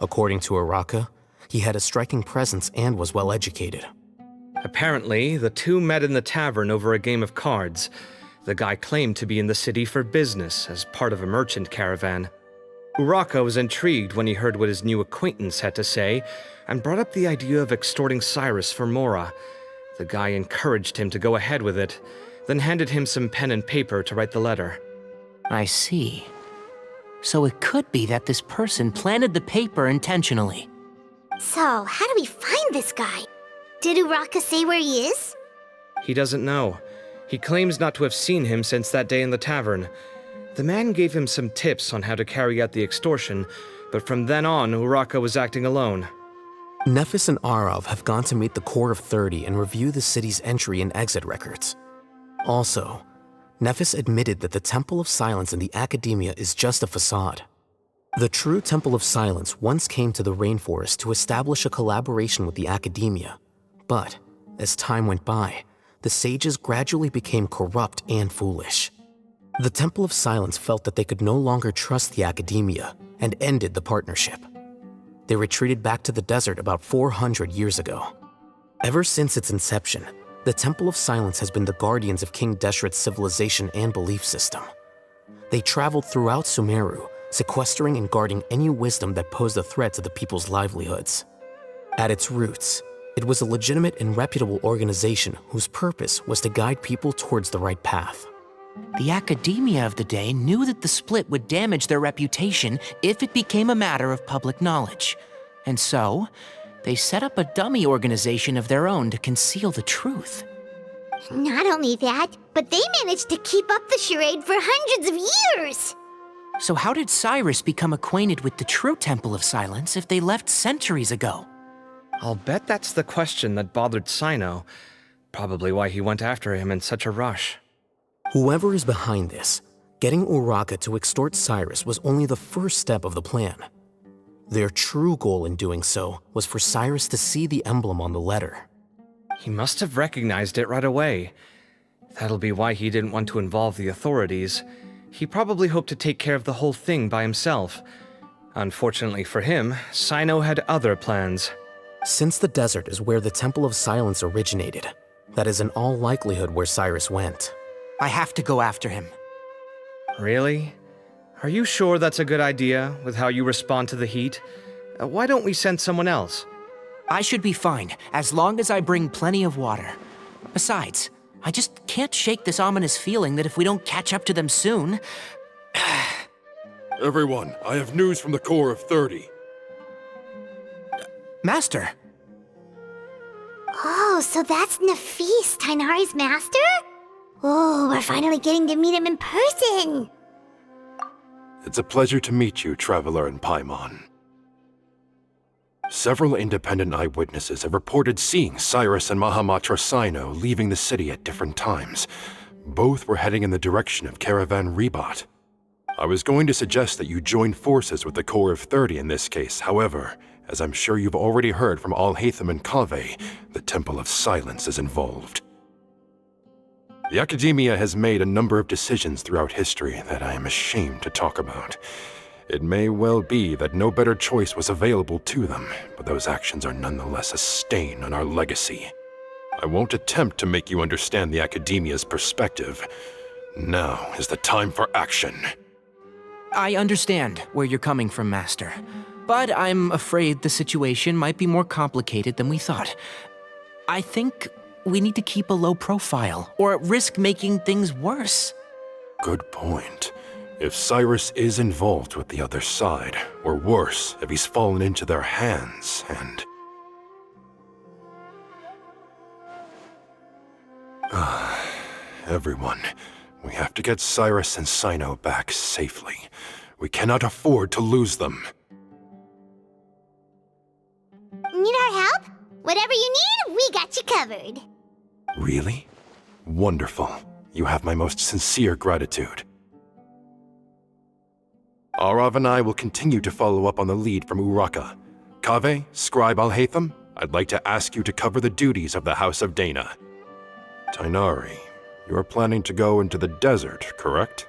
According to Uraka, he had a striking presence and was well educated. Apparently, the two met in the tavern over a game of cards. The guy claimed to be in the city for business as part of a merchant caravan. Uraka was intrigued when he heard what his new acquaintance had to say, and brought up the idea of extorting Cyrus for Mora. The guy encouraged him to go ahead with it, then handed him some pen and paper to write the letter. I see. So it could be that this person planted the paper intentionally. So, how do we find this guy? Did Uraka say where he is? He doesn't know. He claims not to have seen him since that day in the tavern. The man gave him some tips on how to carry out the extortion, but from then on, Uraka was acting alone. Nephis and Arav have gone to meet the Core of 30 and review the city's entry and exit records. Also, Nephis admitted that the Temple of Silence in the Academia is just a facade. The true Temple of Silence once came to the rainforest to establish a collaboration with the Academia, but as time went by, the sages gradually became corrupt and foolish. The Temple of Silence felt that they could no longer trust the academia and ended the partnership. They retreated back to the desert about 400 years ago. Ever since its inception, the Temple of Silence has been the guardians of King Deshret's civilization and belief system. They traveled throughout Sumeru, sequestering and guarding any wisdom that posed a threat to the people's livelihoods. At its roots, it was a legitimate and reputable organization whose purpose was to guide people towards the right path. The academia of the day knew that the split would damage their reputation if it became a matter of public knowledge. And so, they set up a dummy organization of their own to conceal the truth. Not only that, but they managed to keep up the charade for hundreds of years! So how did Cyrus become acquainted with the true Temple of Silence if they left centuries ago? I'll bet that's the question that bothered Cyno. Probably why he went after him in such a rush. Whoever is behind this, getting Uraka to extort Cyrus was only the first step of the plan. Their true goal in doing so was for Cyrus to see the emblem on the letter. He must have recognized it right away. That'll be why he didn't want to involve the authorities. He probably hoped to take care of the whole thing by himself. Unfortunately for him, Cyno had other plans. Since the desert is where the Temple of Silence originated, that is in all likelihood where Cyrus went. I have to go after him. Really? Are you sure that's a good idea, with how you respond to the heat? Why don't we send someone else? I should be fine, as long as I bring plenty of water. Besides, I just can't shake this ominous feeling that if we don't catch up to them soon... Everyone, I have news from the Core of 30. Master! Oh, so that's Nafis, Tighnari's master? Oh, we're finally getting to meet him in person! It's a pleasure to meet you, Traveler in Paimon. Several independent eyewitnesses have reported seeing Cyrus and Mahamatra Cyno leaving the city at different times. Both were heading in the direction of Caravan Ribat. I was going to suggest that you join forces with the Core of 30 in this case. However, as I'm sure you've already heard from Alhaitham and Kaveh, the Temple of Silence is involved. The Academia has made a number of decisions throughout history that I am ashamed to talk about. It may well be that no better choice was available to them, but those actions are nonetheless a stain on our legacy. I won't attempt to make you understand the Academia's perspective. Now is the time for action. I understand where you're coming from, Master. But I'm afraid the situation might be more complicated than we thought. I think we need to keep a low profile, or risk making things worse. Good point. If Cyrus is involved with the other side, or worse, if he's fallen into their hands, and... Everyone, we have to get Cyrus and Cyno back safely. We cannot afford to lose them. Need our help? Whatever you need, we got you covered. Really? Wonderful. You have my most sincere gratitude. Arav and I will continue to follow up on the lead from Uraka. Kaveh, Scribe Alhaitham, I'd like to ask you to cover the duties of the House of Dana. Tighnari, you are planning to go into the desert, correct?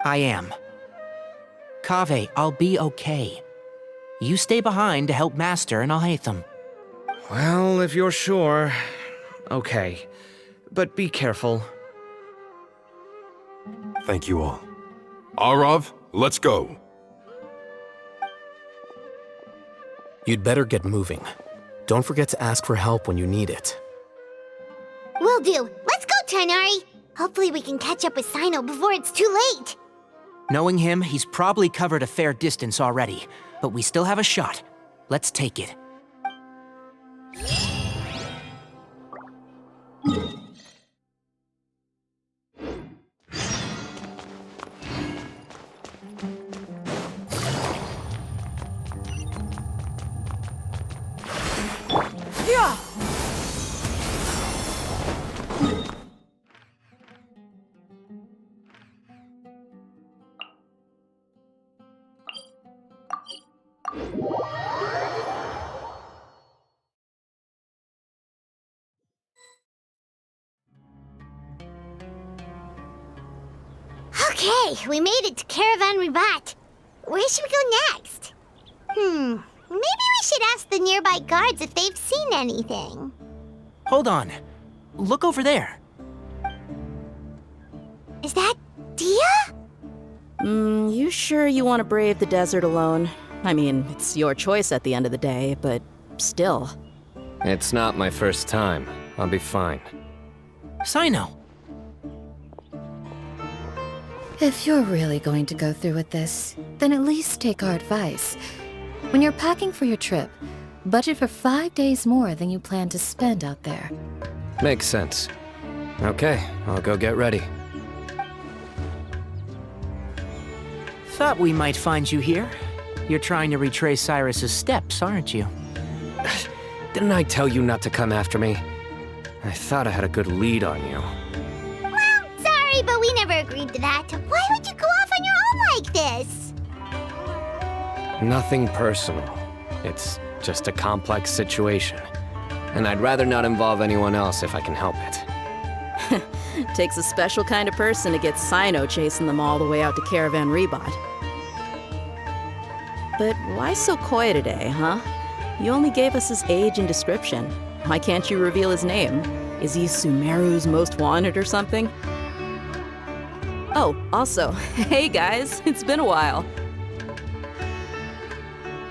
I am. Kaveh, I'll be okay. You stay behind to help Master and Alhaitham. Well, if you're sure... Okay. But be careful. Thank you all. Arav, let's go. You'd better get moving. Don't forget to ask for help when you need it. Will do. Let's go, Tighnari. Hopefully we can catch up with Cyno before it's too late. Knowing him, he's probably covered a fair distance already. But we still have a shot. Let's take it. Yeah! we made it to Caravan Ribat. Where should we go next? Maybe we should ask the nearby guards if they've seen anything. Hold on. Look over there. Is that Dia? You sure you want to brave the desert alone? I mean, it's your choice at the end of the day, but still. It's not my first time. I'll be fine. Cyno. If you're really going to go through with this, then at least take our advice. When you're packing for your trip, budget for 5 days more than you plan to spend out there. Makes sense. Okay, I'll go get ready. Thought we might find you here. You're trying to retrace Cyrus's steps, aren't you? Didn't I tell you not to come after me? I thought I had a good lead on you. Well, sorry, but we never agreed to that. Why would you go off on your own like this? Nothing personal. It's just a complex situation. And I'd rather not involve anyone else if I can help it. Takes a special kind of person to get Cyno chasing them all the way out to Caravan Ribat. But why so coy today, huh? You only gave us his age and description. Why can't you reveal his name? Is he Sumeru's most wanted or something? Oh, also, hey guys, it's been a while.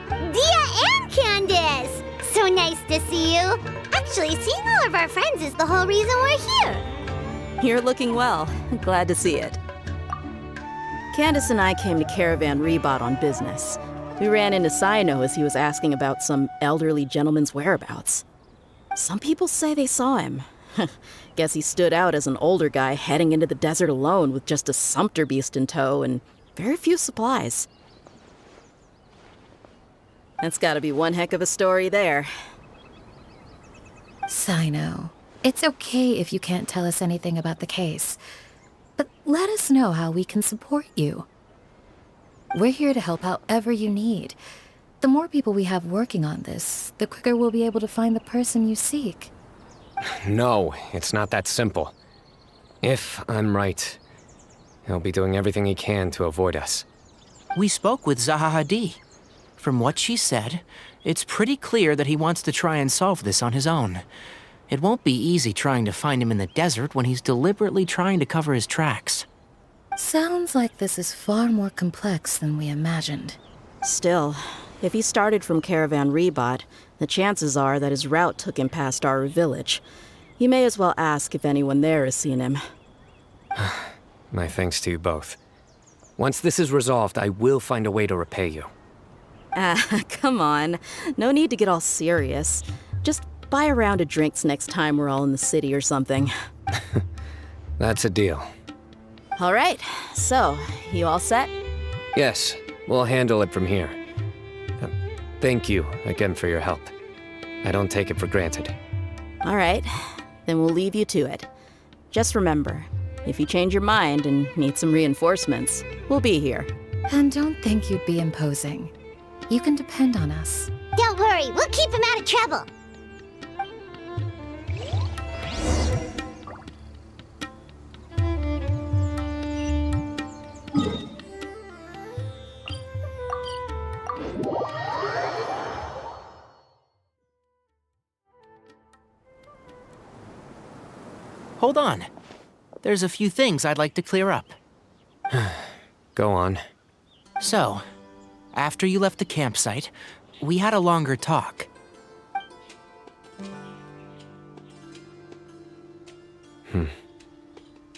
Dia and Candace! So nice to see you. Actually, seeing all of our friends is the whole reason we're here. You're looking well. Glad to see it. Candace and I came to Caravan Ribat on business. We ran into Cyno as he was asking about some elderly gentleman's whereabouts. Some people say they saw him. Guess he stood out as an older guy heading into the desert alone with just a sumpter beast in tow and very few supplies. That's gotta be one heck of a story there. Cyno, it's okay if you can't tell us anything about the case, but let us know how we can support you. We're here to help however you need. The more people we have working on this, the quicker we'll be able to find the person you seek. No, it's not that simple. If I'm right, he'll be doing everything he can to avoid us. We spoke with Zahahadi. From what she said, it's pretty clear that he wants to try and solve this on his own. It won't be easy trying to find him in the desert when he's deliberately trying to cover his tracks. Sounds like this is far more complex than we imagined. Still, if he started from Caravan Ribat, the chances are that his route took him past our village. You may as well ask if anyone there has seen him. My thanks to you both. Once this is resolved, I will find a way to repay you. Come on. No need to get all serious. Just buy a round of drinks next time we're all in the city or something. That's a deal. All right, so, you all set? Yes, we'll handle it from here. Thank you again for your help. I don't take it for granted. All right, then we'll leave you to it. Just remember, if you change your mind and need some reinforcements, we'll be here. And don't think you'd be imposing. You can depend on us. Don't worry, we'll keep him out of trouble. Hold on. There's a few things I'd like to clear up. Go on. So, after you left the campsite, we had a longer talk.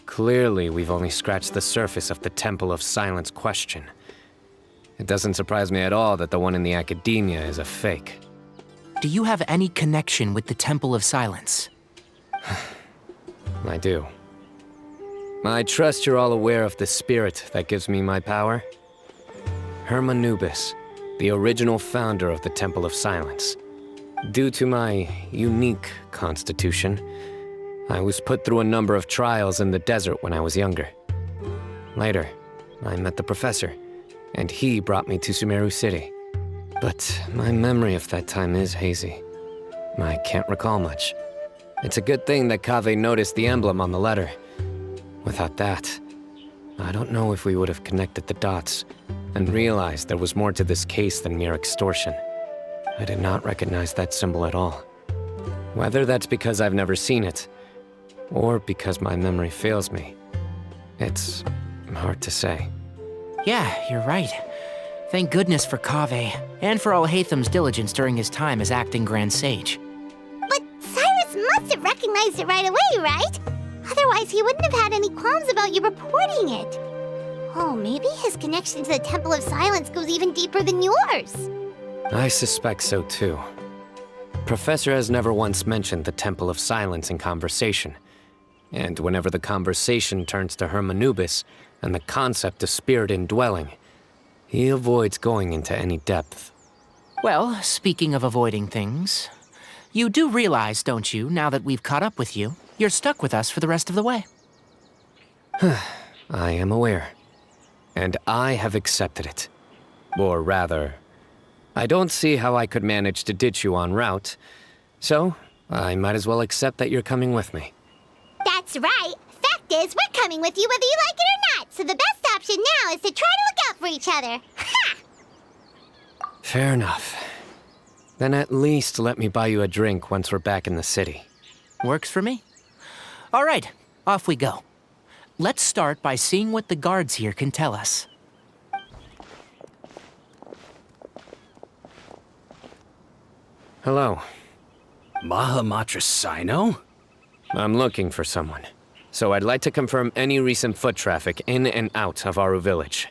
Clearly, we've only scratched the surface of the Temple of Silence question. It doesn't surprise me at all that the one in the academia is a fake. Do you have any connection with the Temple of Silence? I do. I trust you're all aware of the spirit that gives me my power. Hermanubis, the original founder of the Temple of Silence. Due to my unique constitution, I was put through a number of trials in the desert when I was younger. Later, I met the professor, and he brought me to Sumeru City. But my memory of that time is hazy. I can't recall much. It's a good thing that Kaveh noticed the emblem on the letter. Without that, I don't know if we would have connected the dots and realized there was more to this case than mere extortion. I did not recognize that symbol at all. Whether that's because I've never seen it, or because my memory fails me, it's hard to say. Yeah, you're right. Thank goodness for Kaveh, and for Alhaitham's diligence during his time as acting Grand Sage. But Cyrus must have recognized it right away, right? Otherwise, he wouldn't have had any qualms about you reporting it. Oh, maybe his connection to the Temple of Silence goes even deeper than yours. I suspect so too. Professor has never once mentioned the Temple of Silence in conversation. And whenever the conversation turns to Hermanubis and the concept of spirit indwelling, he avoids going into any depth. Well, speaking of avoiding things, you do realize, don't you, now that we've caught up with you, you're stuck with us for the rest of the way. I am aware. And I have accepted it. Or rather, I don't see how I could manage to ditch you en route, so I might as well accept that you're coming with me. That's right. Fact is, we're coming with you whether you like it or not, so the best option now is to try to look out for each other. Ha! Fair enough. Then at least let me buy you a drink once we're back in the city. Works for me. All right, off we go. Let's start by seeing what the guards here can tell us. Hello. Mahamatra Cyno? I'm looking for someone, so I'd like to confirm any recent foot traffic in and out of Aru Village.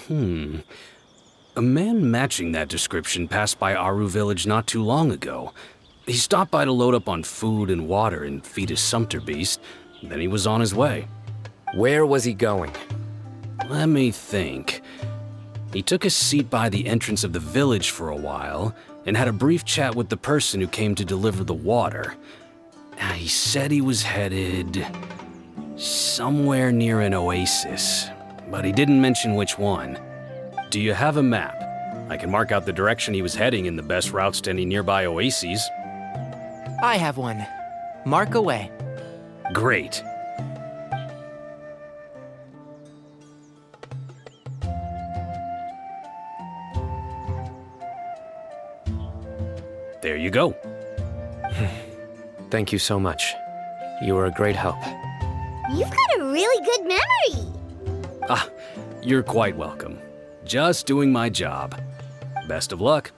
A man matching that description passed by Aru Village not too long ago. He stopped by to load up on food and water and feed his sumpter beast, then he was on his way. Where was he going? Let me think. He took a seat by the entrance of the village for a while, and had a brief chat with the person who came to deliver the water. He said he was headed somewhere near an oasis, but he didn't mention which one. Do you have a map? I can mark out the direction he was heading and the best routes to any nearby oases. I have one. Mark away. Great. There you go. Thank you so much. You were a great help. You've got a really good memory. You're quite welcome. Just doing my job. Best of luck.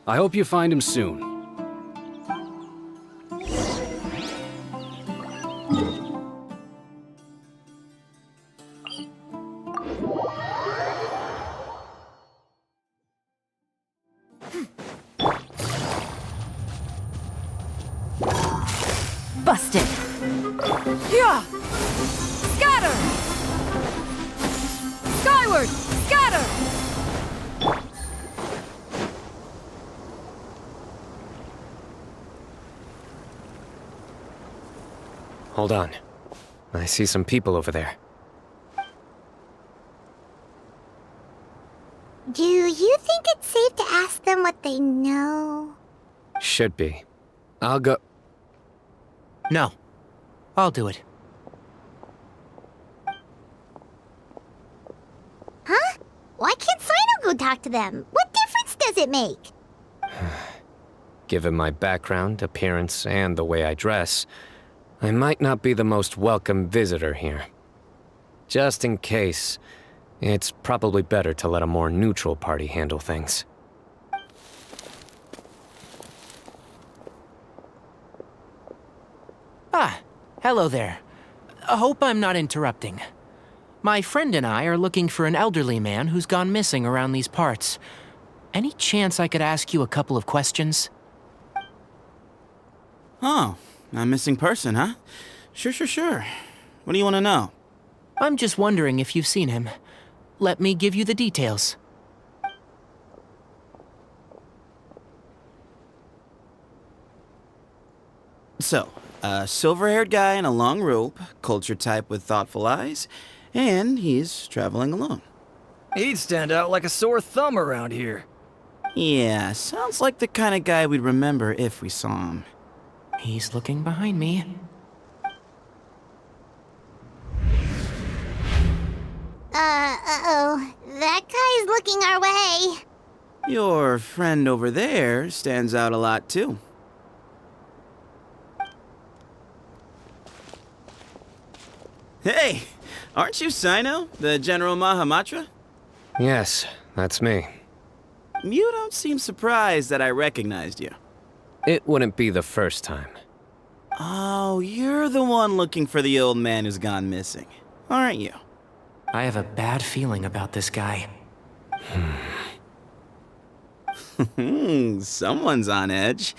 I hope you find him soon. Busted. Yeah. Scatter. Skyward. Scatter. Hold on. I see some people over there. Do you think it's safe to ask them what they know? Should be. I'll go. No. I'll do it. Huh? Why can't Cyno go talk to them? What difference does it make? Given my background, appearance, and the way I dress, I might not be the most welcome visitor here. Just in case, it's probably better to let a more neutral party handle things. Hello there. I hope I'm not interrupting. My friend and I are looking for an elderly man who's gone missing around these parts. Any chance I could ask you a couple of questions? Oh, a missing person, huh? Sure. What do you want to know? I'm just wondering if you've seen him. Let me give you the details. So, a silver-haired guy in a long robe, culture type with thoughtful eyes, and he's traveling alone. He'd stand out like a sore thumb around here. Yeah, sounds like the kind of guy we'd remember if we saw him. He's looking behind me. Uh-oh, that guy's looking our way. Your friend over there stands out a lot, too. Hey, aren't you Cyno, the General Mahamatra? Yes, that's me. You don't seem surprised that I recognized you. It wouldn't be the first time. Oh, you're the one looking for the old man who's gone missing, aren't you? I have a bad feeling about this guy. Someone's on edge.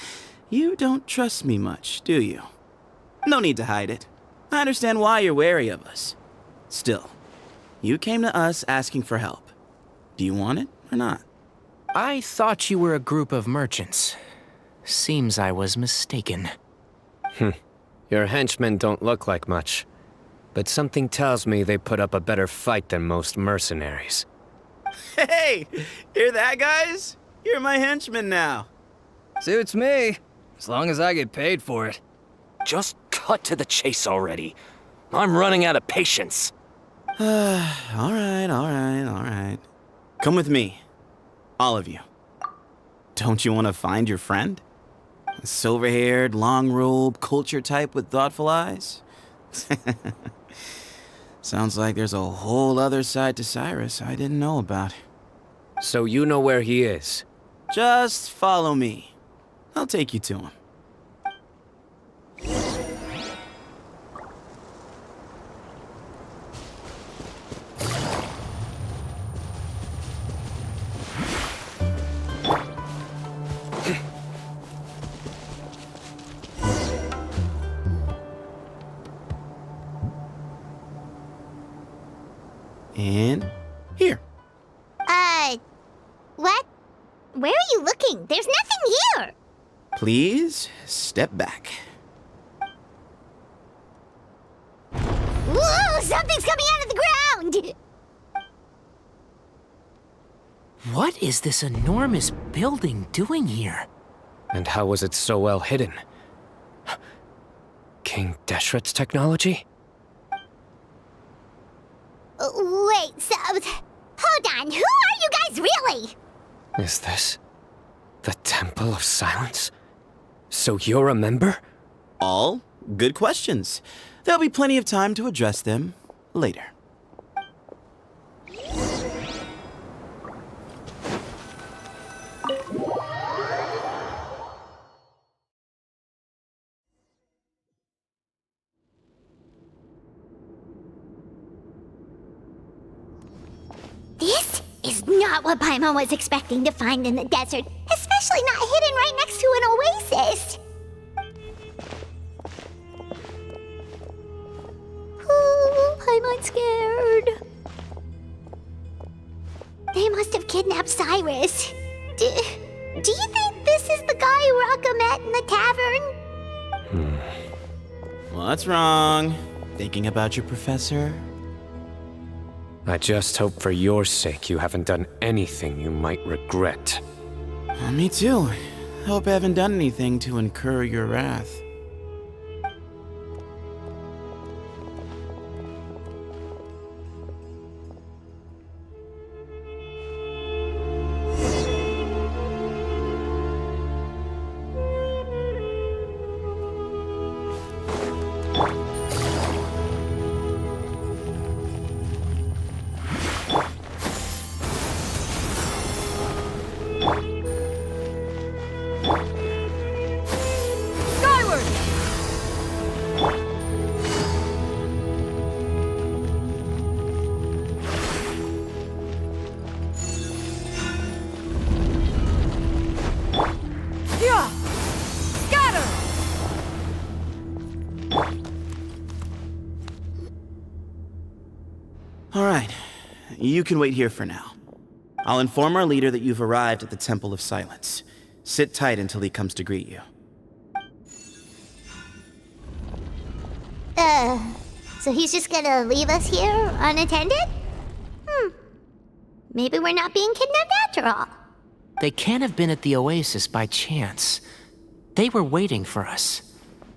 You don't trust me much, do you? No need to hide it. I understand why you're wary of us. Still, you came to us asking for help. Do you want it or not? I thought you were a group of merchants. Seems I was mistaken. Your henchmen don't look like much, but something tells me they put up a better fight than most mercenaries. Hey, hear that, guys? You're my henchman now. Suits me, as long as I get paid for it. Just cut to the chase already. I'm running out of patience. All right. Come with me. All of you. Don't you want to find your friend? A silver-haired, long-robed, culture type with thoughtful eyes? Sounds like there's a whole other side to Cyrus I didn't know about. So you know where he is? Just follow me. I'll take you to him. And here. What? Where are you looking? There's nothing here! Please, step back. Whoa! Something's coming out of the ground! What is this enormous building doing here? And how was it so well hidden? King Deshret's technology? Wait, so... Hold on, who are you guys really? Is this the Temple of Silence? So you're a member? All good questions. There'll be plenty of time to address them later. This is not what Paimon was expecting to find in the desert, especially not hidden right next to an oasis. Oh, Paimon's scared. They must have kidnapped Cyrus. Do you think this is the guy Raka met in the tavern? What's wrong? Thinking about your professor? I just hope for your sake you haven't done anything you might regret. Me too. Hope I haven't done anything to incur your wrath. All right, you can wait here for now. I'll inform our leader that you've arrived at the Temple of Silence. Sit tight until he comes to greet you. So he's just gonna leave us here unattended? Maybe we're not being kidnapped after all. They can't have been at the oasis by chance. They were waiting for us.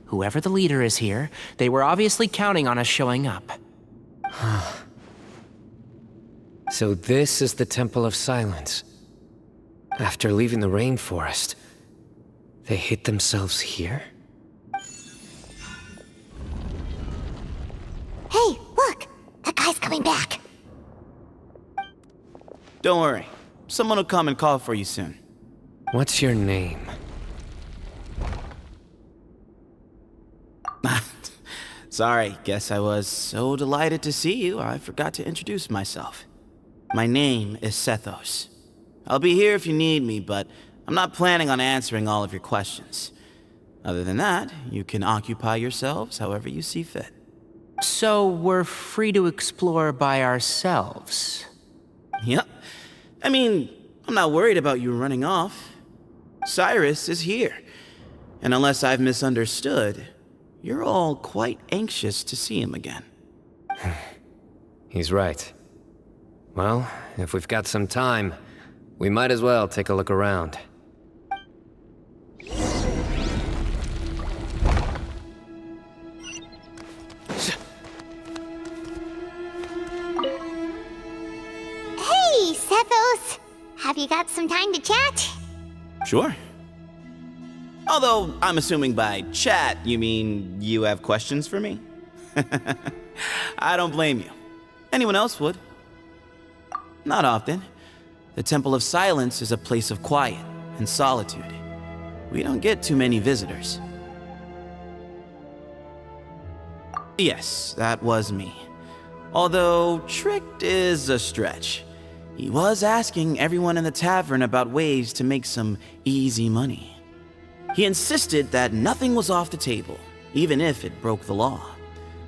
Whoever the leader is here, they were obviously counting on us showing up. So this is the Temple of Silence. After leaving the rainforest, they hid themselves here? Hey, look! That guy's coming back. Don't worry. Someone will come and call for you soon. What's your name? Sorry, guess I was so delighted to see you, I forgot to introduce myself. My name is Sethos. I'll be here if you need me, but I'm not planning on answering all of your questions. Other than that, you can occupy yourselves however you see fit. So we're free to explore by ourselves? Yep. I mean, I'm not worried about you running off. Cyrus is here. And unless I've misunderstood, you're all quite anxious to see him again. He's right. Well, if we've got some time, we might as well take a look around. Hey, Sethos! Have you got some time to chat? Sure. Although, I'm assuming by chat, you mean you have questions for me? I don't blame you. Anyone else would. Not often. The Temple of Silence is a place of quiet and solitude. We don't get too many visitors. Yes, that was me. Although, tricked is a stretch. He was asking everyone in the tavern about ways to make some easy money. He insisted that nothing was off the table, even if it broke the law.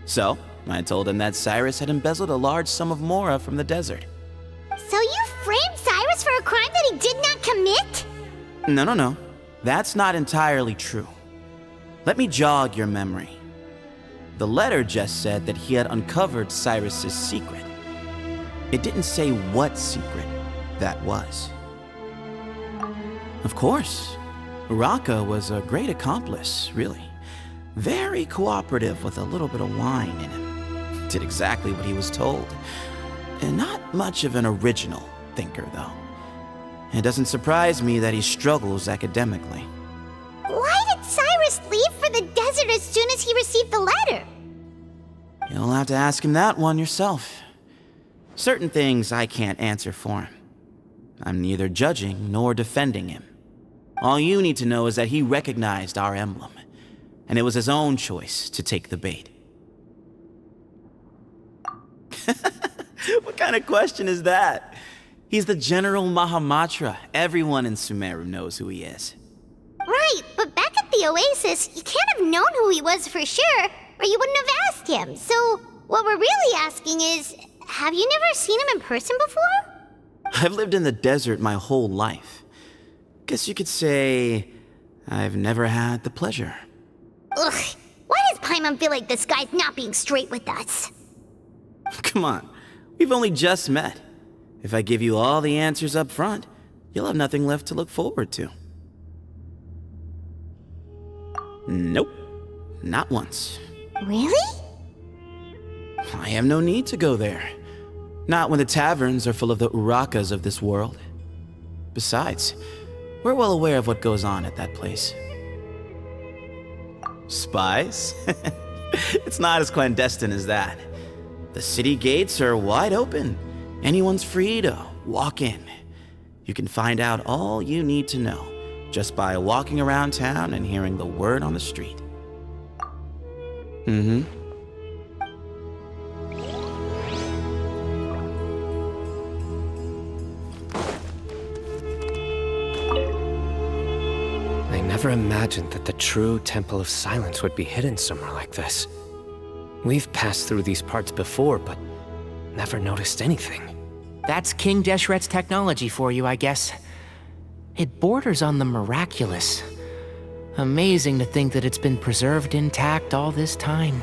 So, I told him that Cyrus had embezzled a large sum of mora from the desert. So you framed Cyrus for a crime that he did not commit? No. That's not entirely true. Let me jog your memory. The letter just said that he had uncovered Cyrus's secret. It didn't say what secret that was. Of course. Uraka was a great accomplice, really. Very cooperative with a little bit of wine in him. Did exactly what he was told. And not much of an original thinker, though. It doesn't surprise me that he struggles academically. Why did Cyrus leave for the desert as soon as he received the letter? You'll have to ask him that one yourself. Certain things I can't answer for him. I'm neither judging nor defending him. All you need to know is that he recognized our emblem, and it was his own choice to take the bait. What kind of question is that? He's the General Mahamatra. Everyone in Sumeru knows who he is. Right, but back at the Oasis, you can't have known who he was for sure, or you wouldn't have asked him. So, what we're really asking is, have you never seen him in person before? I've lived in the desert my whole life. Guess you could say I've never had the pleasure. Ugh, why does Paimon feel like this guy's not being straight with us? Come on, we've only just met. If I give you all the answers up front, you'll have nothing left to look forward to. Nope, not once. Really? I have no need to go there. Not when the taverns are full of the Urakas of this world. Besides, we're well aware of what goes on at that place. Spies? It's not as clandestine as that. The city gates are wide open. Anyone's free to walk in. You can find out all you need to know just by walking around town and hearing the word on the street. Mm-hmm. I never imagined that the true Temple of Silence would be hidden somewhere like this. We've passed through these parts before, but never noticed anything. That's King Deshret's technology for you, I guess. It borders on the miraculous. Amazing to think that it's been preserved intact all this time.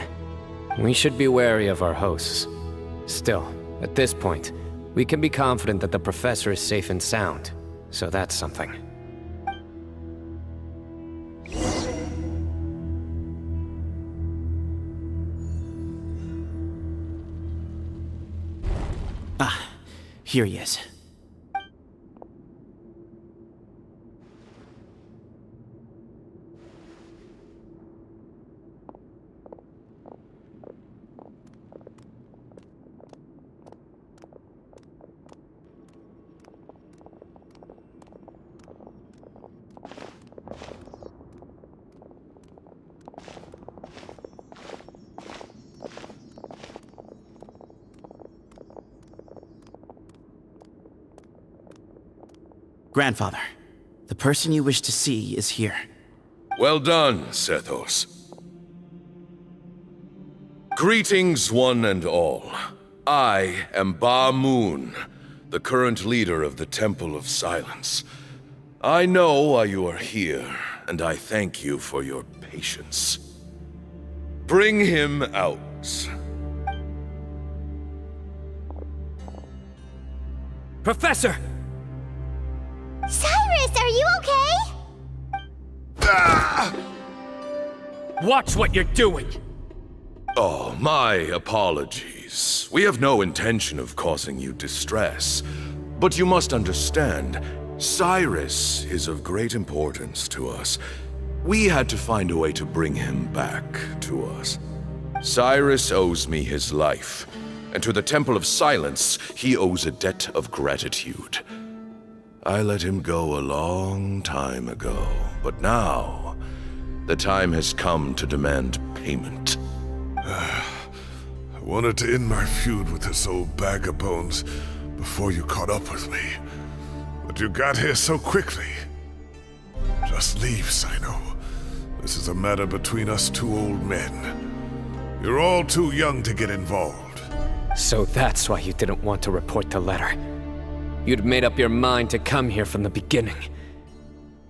We should be wary of our hosts. Still, at this point, we can be confident that the professor is safe and sound, so that's something. Here he is. Grandfather, the person you wish to see is here. Well done, Sethos. Greetings, one and all. I am Bamoun, the current leader of the Temple of Silence. I know why you are here, and I thank you for your patience. Bring him out. Professor! Cyrus, are you okay? Watch what you're doing! Oh, my apologies. We have no intention of causing you distress. But you must understand, Cyrus is of great importance to us. We had to find a way to bring him back to us. Cyrus owes me his life, and to the Temple of Silence, he owes a debt of gratitude. I let him go a long time ago, but now, the time has come to demand payment. I wanted to end my feud with this old bag of bones before you caught up with me. But you got here so quickly. Just leave, Cyno. This is a matter between us two old men. You're all too young to get involved. So that's why you didn't want to report the letter. You'd made up your mind to come here from the beginning.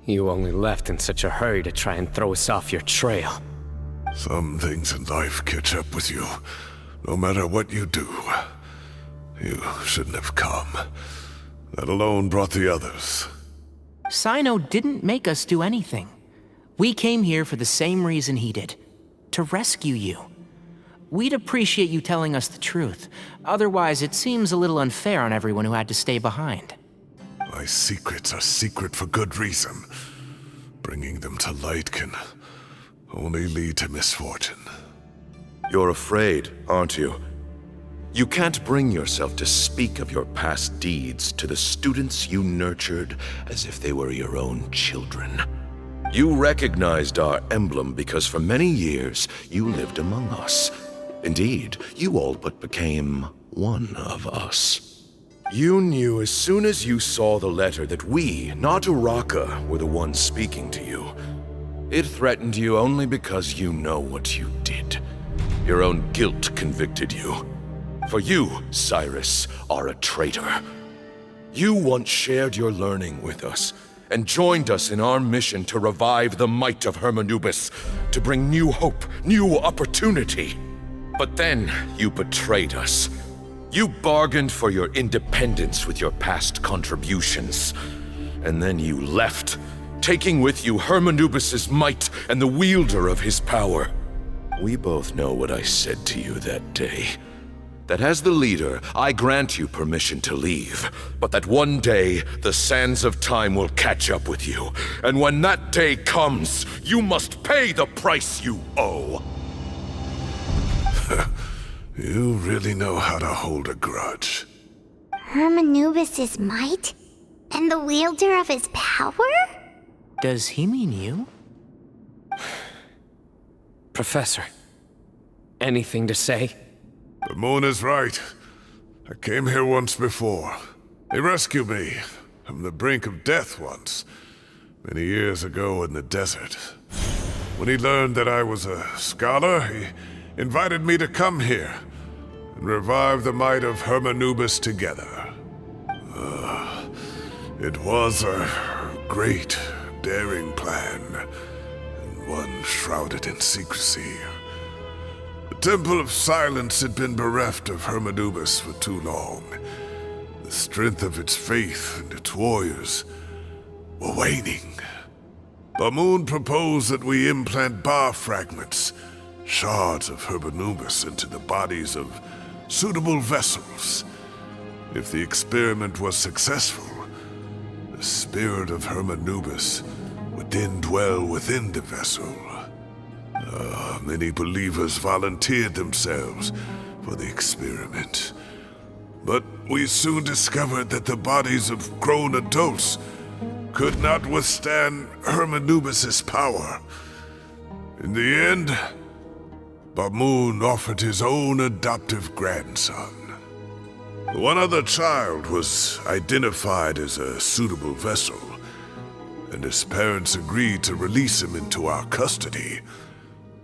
You only left in such a hurry to try and throw us off your trail. Some things in life catch up with you, no matter what you do. You shouldn't have come. That alone brought the others. Cyno didn't make us do anything. We came here for the same reason he did. To rescue you. We'd appreciate you telling us the truth. Otherwise, it seems a little unfair on everyone who had to stay behind. My secrets are secret for good reason. Bringing them to light can only lead to misfortune. You're afraid, aren't you? You can't bring yourself to speak of your past deeds to the students you nurtured as if they were your own children. You recognized our emblem because for many years you lived among us. Indeed, you all but became one of us. You knew as soon as you saw the letter that we, not Uraka, were the ones speaking to you. It threatened you only because you know what you did. Your own guilt convicted you. For you, Cyrus, are a traitor. You once shared your learning with us, and joined us in our mission to revive the might of Hermanubis, to bring new hope, new opportunity. But then you betrayed us. You bargained for your independence with your past contributions. And then you left, taking with you Hermanubis' might and the wielder of his power. We both know what I said to you that day. That as the leader, I grant you permission to leave, but that one day, the sands of time will catch up with you. And when that day comes, you must pay the price you owe. You really know how to hold a grudge. Hermanubis' might? And the wielder of his power? Does he mean you? Professor, anything to say? Bamoun is right. I came here once before. He rescued me from the brink of death once, many years ago in the desert. When he learned that I was a scholar, he invited me to come here and revive the might of Hermanubis together. It was a great, daring plan, and one shrouded in secrecy. The Temple of Silence had been bereft of Hermanubis for too long. The strength of its faith and its warriors were waning. Bamoun proposed that we implant bar fragments, shards of Hermanubis, into the bodies of suitable vessels. If the experiment was successful, the spirit of Hermanubis would then dwell within the vessel. Many believers volunteered themselves for the experiment. But we soon discovered that the bodies of grown adults could not withstand Hermanubis' power. In the end, Bamoun offered his own adoptive grandson. One other child was identified as a suitable vessel, and his parents agreed to release him into our custody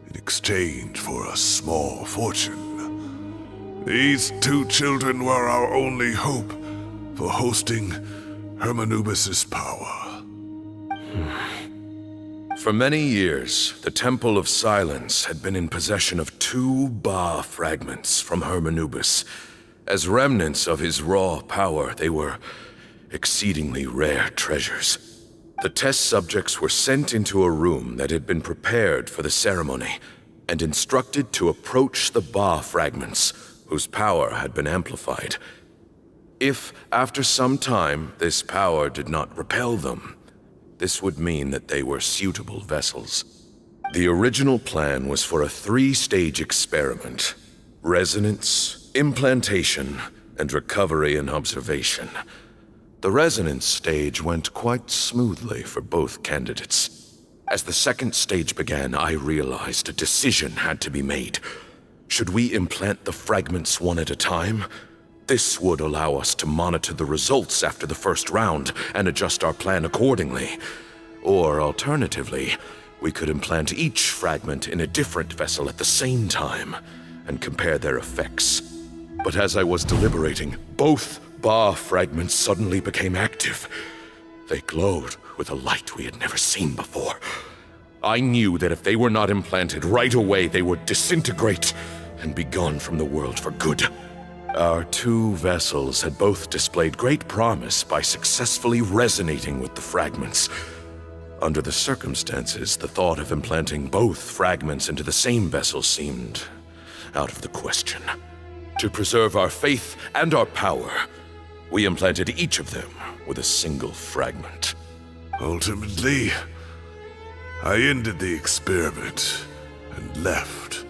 in exchange for a small fortune. These two children were our only hope for hosting Hermanubis' power. For many years, the Temple of Silence had been in possession of 2 Ba fragments from Hermanubis. As remnants of his raw power, they were exceedingly rare treasures. The test subjects were sent into a room that had been prepared for the ceremony and instructed to approach the Ba fragments, whose power had been amplified. If, after some time, this power did not repel them, this would mean that they were suitable vessels. The original plan was for a 3-stage experiment: resonance, implantation, and recovery and observation. The resonance stage went quite smoothly for both candidates. As the 2nd stage began, I realized a decision had to be made. Should we implant the fragments one at a time? This would allow us to monitor the results after the first round and adjust our plan accordingly. Or alternatively, we could implant each fragment in a different vessel at the same time and compare their effects. But as I was deliberating, both Ba fragments suddenly became active. They glowed with a light we had never seen before. I knew that if they were not implanted right away, they would disintegrate and be gone from the world for good. Our 2 vessels had both displayed great promise by successfully resonating with the fragments. Under the circumstances, the thought of implanting both fragments into the same vessel seemed out of the question. To preserve our faith and our power, we implanted each of them with a single fragment. Ultimately, I ended the experiment and left,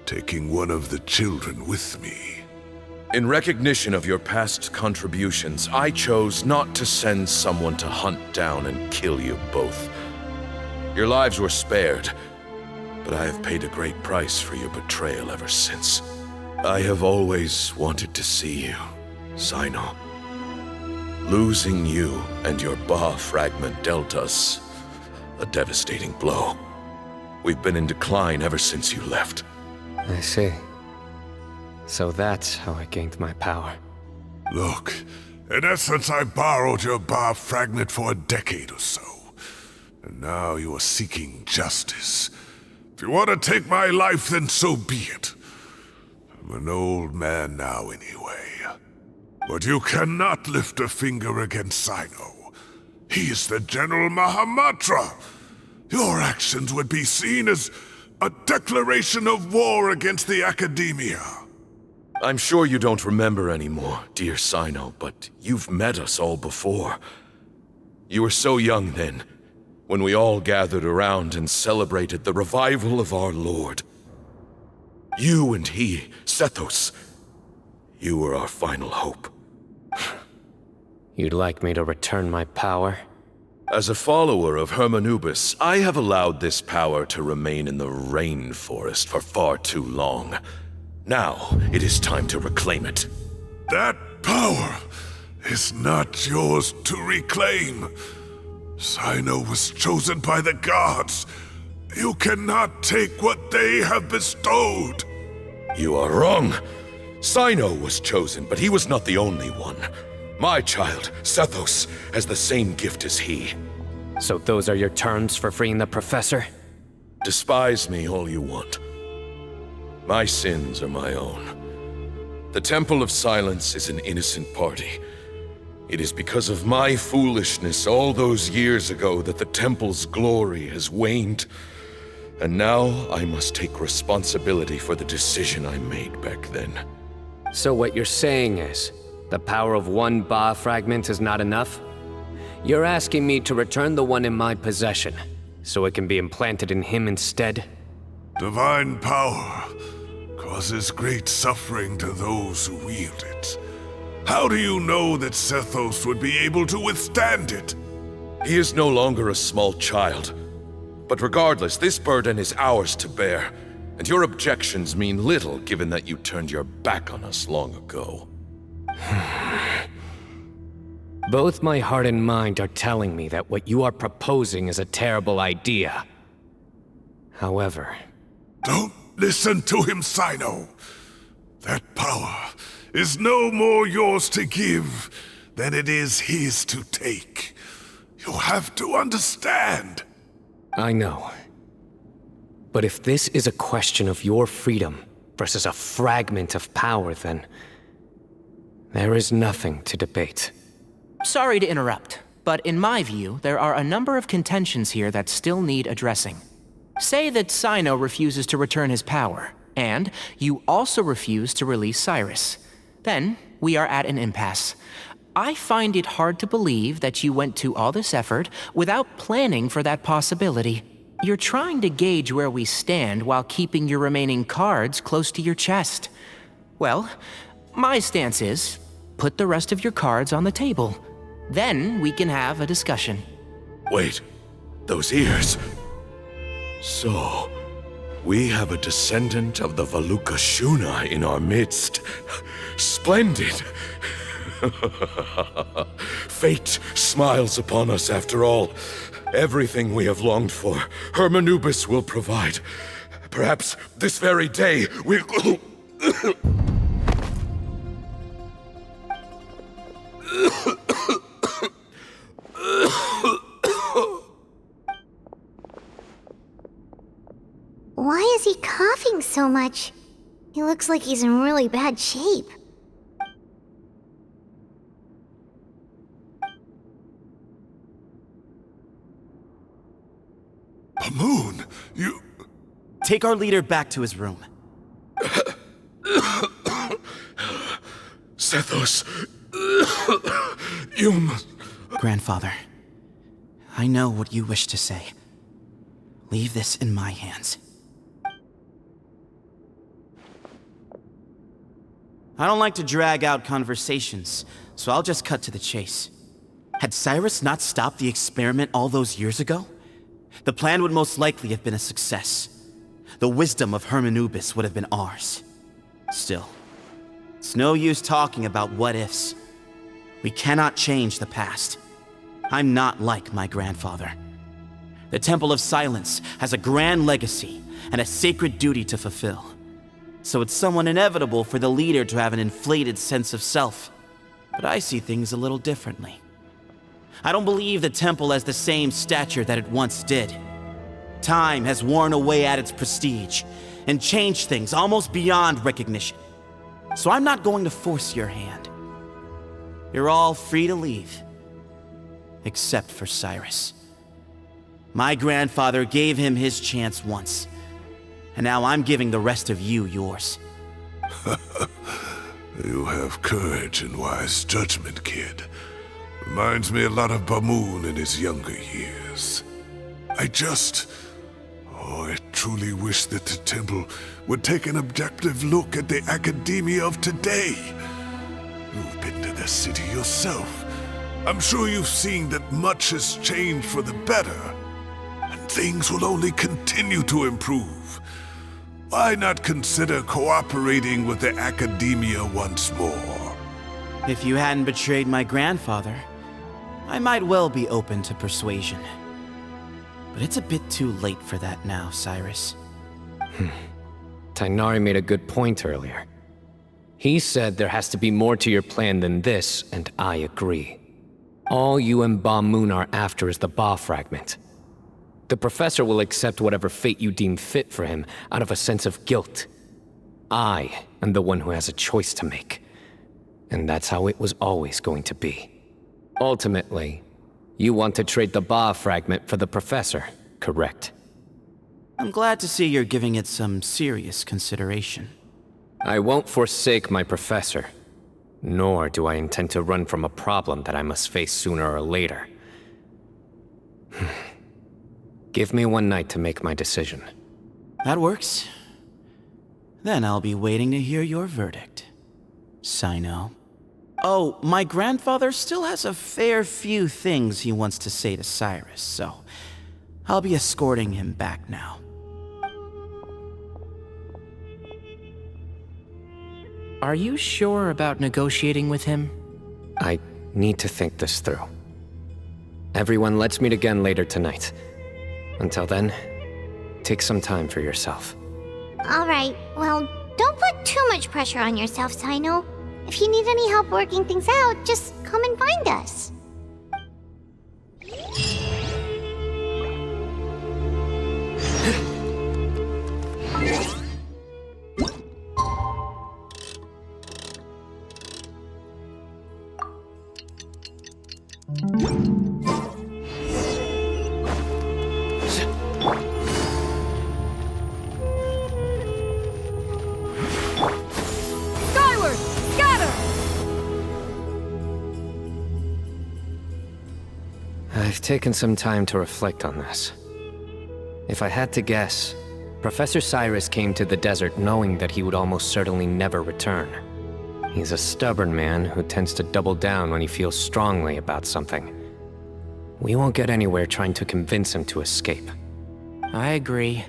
taking one of the children with me. In recognition of your past contributions, I chose not to send someone to hunt down and kill you both. Your lives were spared, but I have paid a great price for your betrayal ever since. I have always wanted to see you, Cyno. Losing you and your Ba fragment dealt us a devastating blow. We've been in decline ever since you left. I see. So that's how I gained my power. Look, in essence, I borrowed your Ba fragment for a decade or so. And now you are seeking justice. If you want to take my life, then so be it. I'm an old man now anyway. But you cannot lift a finger against Cyno. He is the General Mahamatra. Your actions would be seen as a declaration of war against the Academia. I'm sure you don't remember anymore, dear Cyno, but you've met us all before. You were so young then, when we all gathered around and celebrated the revival of our Lord. You and he, Sethos, you were our final hope. You'd like me to return my power? As a follower of Hermanubis, I have allowed this power to remain in the rainforest for far too long. Now, it is time to reclaim it. That power is not yours to reclaim. Cyno was chosen by the gods. You cannot take what they have bestowed. You are wrong. Cyno was chosen, but he was not the only one. My child, Sethos, has the same gift as he. So those are your terms for freeing the professor? Despise me all you want. My sins are my own. The Temple of Silence is an innocent party. It is because of my foolishness all those years ago that the Temple's glory has waned. And now I must take responsibility for the decision I made back then. So what you're saying is, The power of one Ba fragment is not enough? You're asking me to return the one in my possession, so it can be implanted in him instead? Divine power causes great suffering to those who wield it. How do you know that Sethos would be able to withstand it? He is no longer a small child. But regardless, this burden is ours to bear, and your objections mean little given that you turned your back on us long ago. Both my heart and mind are telling me that what you are proposing is a terrible idea. However... Don't listen to him, Cyno. That power is no more yours to give than it is his to take. You have to understand. I know. But if this is a question of your freedom versus a fragment of power, then... there is nothing to debate. Sorry to interrupt, but in my view, there are a number of contentions here that still need addressing. Say that Cyno refuses to return his power, and you also refuse to release Cyrus. Then, we are at an impasse. I find it hard to believe that you went to all this effort without planning for that possibility. You're trying to gauge where we stand while keeping your remaining cards close to your chest. Well, my stance is, put the rest of your cards on the table. Then we can have a discussion. Wait, those ears. So, we have a descendant of the Valukashuna in our midst. Splendid. Fate smiles upon us after all. Everything we have longed for, Hermanubis will provide. Perhaps this very day we'll... Why is he coughing so much? He looks like he's in really bad shape. Bamoun, you... Take our leader back to his room. Sethos, you must... Grandfather, I know what you wish to say. Leave this in my hands. I don't like to drag out conversations, so I'll just cut to the chase. Had Cyrus not stopped the experiment all those years ago, the plan would most likely have been a success. The wisdom of Hermanubis would have been ours. Still, it's no use talking about what-ifs. We cannot change the past. I'm not like my grandfather. The Temple of Silence has a grand legacy and a sacred duty to fulfill. So it's somewhat inevitable for the leader to have an inflated sense of self. But I see things a little differently. I don't believe the temple has the same stature that it once did. Time has worn away at its prestige and changed things almost beyond recognition. So I'm not going to force your hand. You're all free to leave. Except for Cyrus. My grandfather gave him his chance once. And now I'm giving the rest of you yours. You have courage and wise judgment, kid. Reminds me a lot of Bamoun in his younger years. I truly wish that the temple would take an objective look at the academia of today. You've been to the city yourself. I'm sure you've seen that much has changed for the better. And things will only continue to improve. Why not consider cooperating with the academia once more? If you hadn't betrayed my grandfather, I might well be open to persuasion. But it's a bit too late for that now, Cyrus. Tighnari made a good point earlier. He said there has to be more to your plan than this, and I agree. All you and Bamoun are after is the Ba fragment. The professor will accept whatever fate you deem fit for him out of a sense of guilt. I am the one who has a choice to make. And that's how it was always going to be. Ultimately, you want to trade the Ba fragment for the professor, correct? I'm glad to see you're giving it some serious consideration. I won't forsake my professor. nor do I intend to run from a problem that I must face sooner or later. Give me one night to make my decision. That works. Then I'll be waiting to hear your verdict, Cyno. Oh, my grandfather still has a fair few things he wants to say to Cyrus, so I'll be escorting him back now. Are you sure about negotiating with him? I need to think this through. Everyone, let's meet again later tonight. Until then, take some time for yourself. Alright, well, don't put too much pressure on yourself, Cyno. If you need any help working things out, just come and find us. Skyward! Scatter! I've taken some time to reflect on this. If I had to guess, Professor Cyrus came to the desert knowing that he would almost certainly never return. He's a stubborn man who tends to double down when he feels strongly about something. We won't get anywhere trying to convince him to escape. I agree.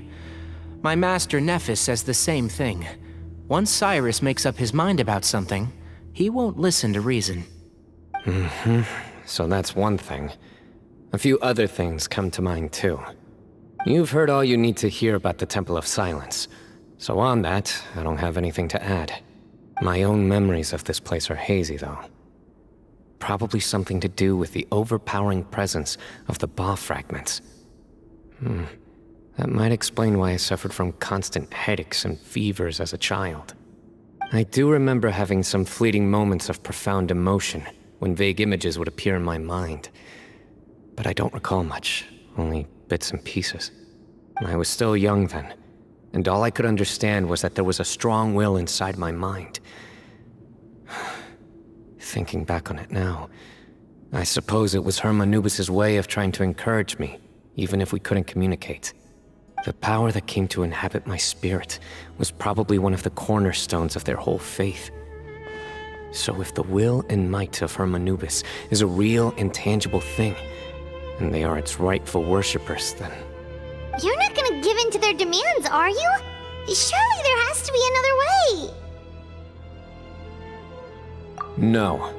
My master Nephis says the same thing. Once Cyrus makes up his mind about something, he won't listen to reason. So that's one thing. A few other things come to mind too. You've heard all you need to hear about the Temple of Silence, so on that, I don't have anything to add. My own memories of this place are hazy, though. Probably something to do with the overpowering presence of the Ba fragments. That might explain why I suffered from constant headaches and fevers as a child. I do remember having some fleeting moments of profound emotion when vague images would appear in my mind. But I don't recall much, only bits and pieces. I was still young then, and all I could understand was that there was a strong will inside my mind. Thinking back on it now, I suppose it was Hermanubis' way of trying to encourage me, even if we couldn't communicate. The power that came to inhabit my spirit was probably one of the cornerstones of their whole faith. So if the will and might of Hermanubis is a real, intangible thing, and they are its rightful worshippers, then... You're not gonna give in to their demands, are you? Surely there has to be another way! No.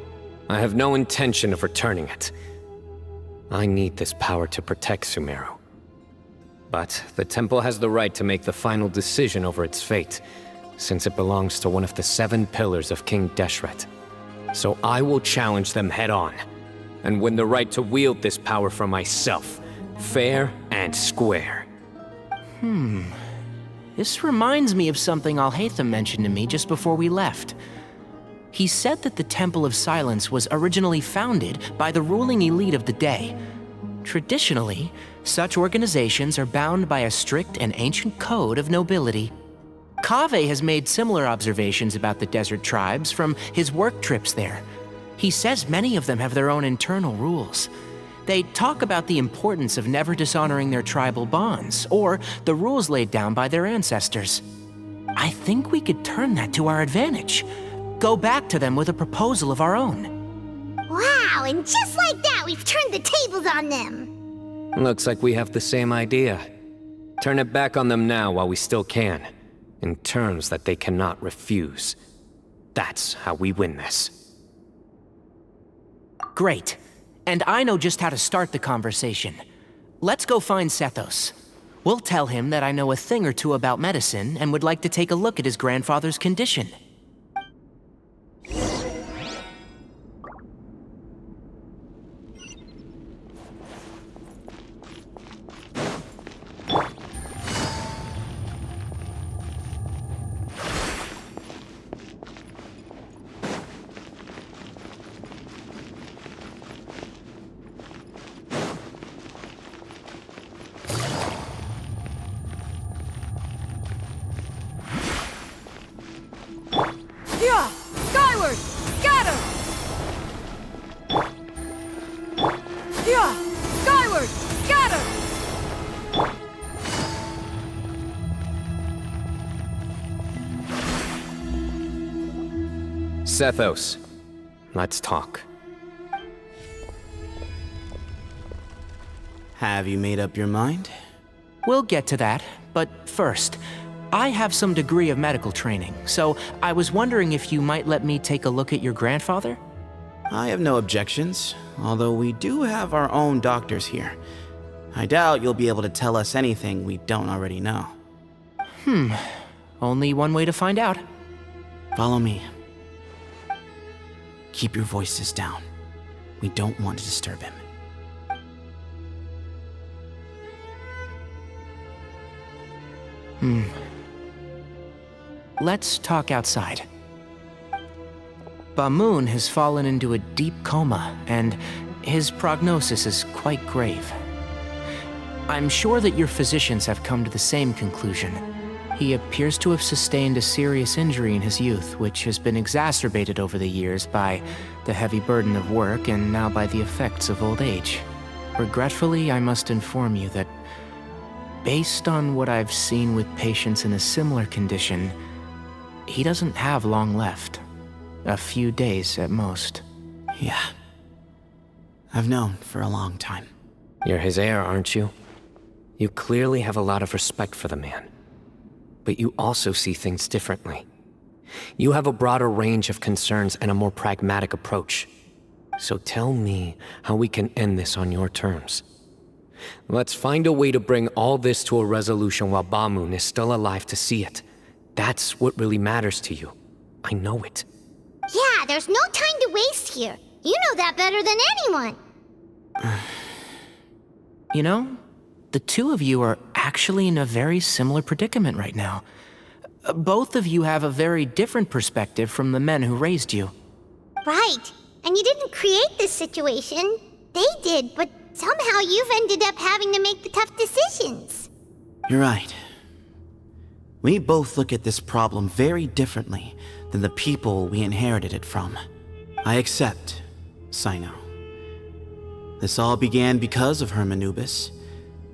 I have no intention of returning it. I need this power to protect Sumeru. But the temple has the right to make the final decision over its fate, since it belongs to one of the 7 pillars of King Deshret. So I will challenge them head-on, and win the right to wield this power for myself, fair and square. This reminds me of something Alhaitham mentioned to me just before we left. He said that the Temple of Silence was originally founded by the ruling elite of the day. Traditionally, such organizations are bound by a strict and ancient code of nobility. Kaveh has made similar observations about the desert tribes from his work trips there. He says many of them have their own internal rules. They talk about the importance of never dishonoring their tribal bonds, or the rules laid down by their ancestors. I think we could turn that to our advantage. Go back to them with a proposal of our own. Wow, and just like that, we've turned the tables on them! Looks like we have the same idea. Turn it back on them now while we still can, in terms that they cannot refuse. That's how we win this. Great. And I know just how to start the conversation. Let's go find Sethos. We'll tell him that I know a thing or two about medicine and would like to take a look at his grandfather's condition. Sethos, let's talk. Have you made up your mind? We'll get to that, but first, I have some degree of medical training, so I was wondering if you might let me take a look at your grandfather? I have no objections, although we do have our own doctors here. I doubt you'll be able to tell us anything we don't already know. Only one way to find out. Follow me. Keep your voices down. We don't want to disturb him. Let's talk outside. Bamoun has fallen into a deep coma, and his prognosis is quite grave. I'm sure that your physicians have come to the same conclusion. He appears to have sustained a serious injury in his youth, which has been exacerbated over the years by the heavy burden of work and now by the effects of old age. Regretfully, I must inform you that based on what I've seen with patients in a similar condition, he doesn't have long left. A few days at most. Yeah. I've known for a long time. You're his heir, aren't you? You clearly have a lot of respect for the man. But you also see things differently. You have a broader range of concerns and a more pragmatic approach. So tell me how we can end this on your terms. Let's find a way to bring all this to a resolution while Bamoun is still alive to see it. That's what really matters to you. I know it. Yeah, there's no time to waste here. You know that better than anyone. You know, the two of you are actually in a very similar predicament right now. Both of you have a very different perspective from the men who raised you. Right. And you didn't create this situation. They did, but somehow you've ended up having to make the tough decisions. You're right. We both look at this problem very differently than the people we inherited it from. I accept, Cyno. This all began because of Hermanubis,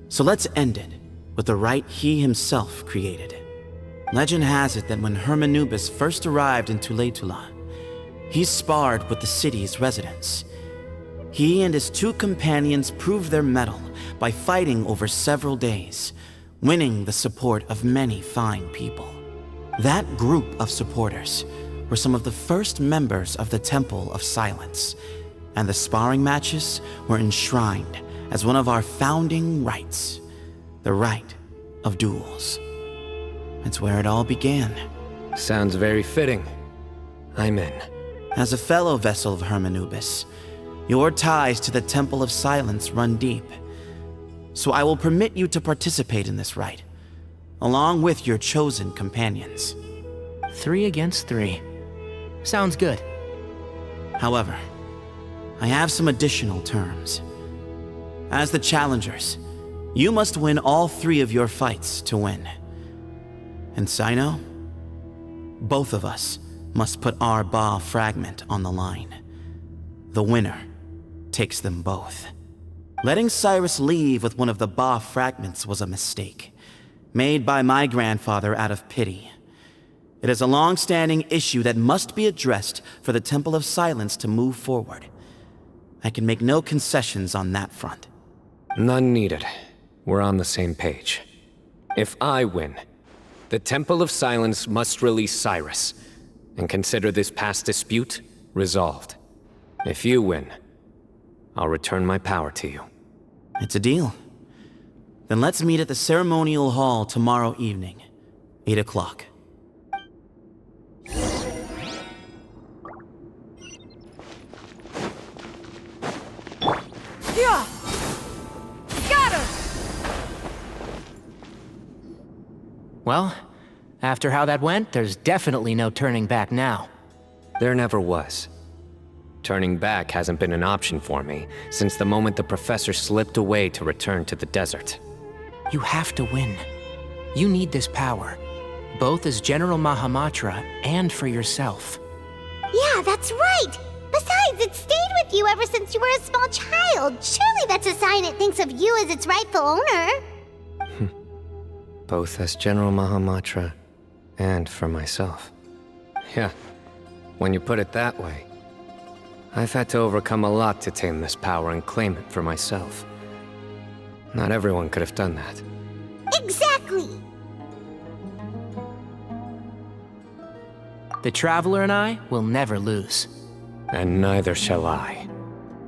so let's end it with the rite he himself created. Legend has it that when Hermanubis first arrived in Tuletula, he sparred with the city's residents. He and his two companions proved their mettle by fighting over several days, winning the support of many fine people. That group of supporters were some of the first members of the Temple of Silence, and the sparring matches were enshrined as one of our founding rites, the rite of duels. It's where it all began. Sounds very fitting. I'm in. As a fellow vessel of Hermanubis, your ties to the Temple of Silence run deep. So I will permit you to participate in this rite, along with your chosen companions. 3 against 3. Sounds good. However, I have some additional terms. As the challengers, you must win all 3 of your fights to win. And Cyno, both of us must put our Ba fragment on the line. The winner takes them both. Letting Cyrus leave with one of the Ba fragments was a mistake, made by my grandfather out of pity. It is a long-standing issue that must be addressed for the Temple of Silence to move forward. I can make no concessions on that front. None needed. We're on the same page. If I win, the Temple of Silence must release Cyrus, and consider this past dispute resolved. If you win, I'll return my power to you. It's a deal. Then let's meet at the ceremonial hall tomorrow evening, 8 o'clock. Yeah! Scatter! Well, after how that went, there's definitely no turning back now. There never was. Turning back hasn't been an option for me since the moment the professor slipped away to return to the desert. You have to win. You need this power, both as General Mahamatra and for yourself. Yeah, that's right! Besides, it stayed with you ever since you were a small child. Surely that's a sign it thinks of you as its rightful owner. Both as General Mahamatra and for myself. Yeah, When you put it that way, I've had to overcome a lot to tame this power and claim it for myself. Not everyone could have done that. Exactly! The Traveler and I will never lose. And neither shall I.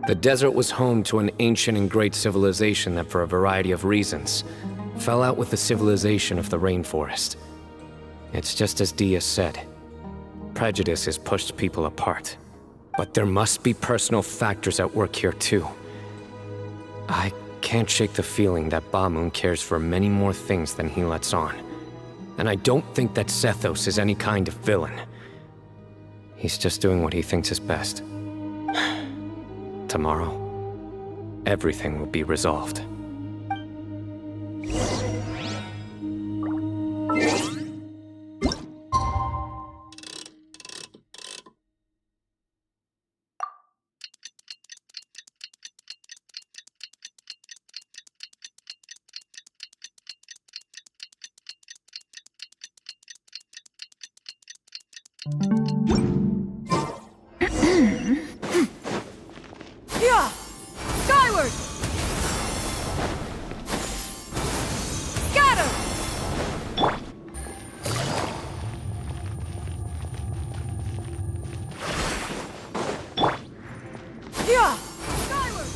The desert was home to an ancient and great civilization that, for a variety of reasons, fell out with the civilization of the rainforest. It's just as Dia said. Prejudice has pushed people apart. But there must be personal factors at work here too. I can't shake the feeling that Bamoun cares for many more things than he lets on. And I don't think that Sethos is any kind of villain. He's just doing what he thinks is best. Tomorrow, everything will be resolved. Yeah! Skyward! Scatter! Yeah! Skyward!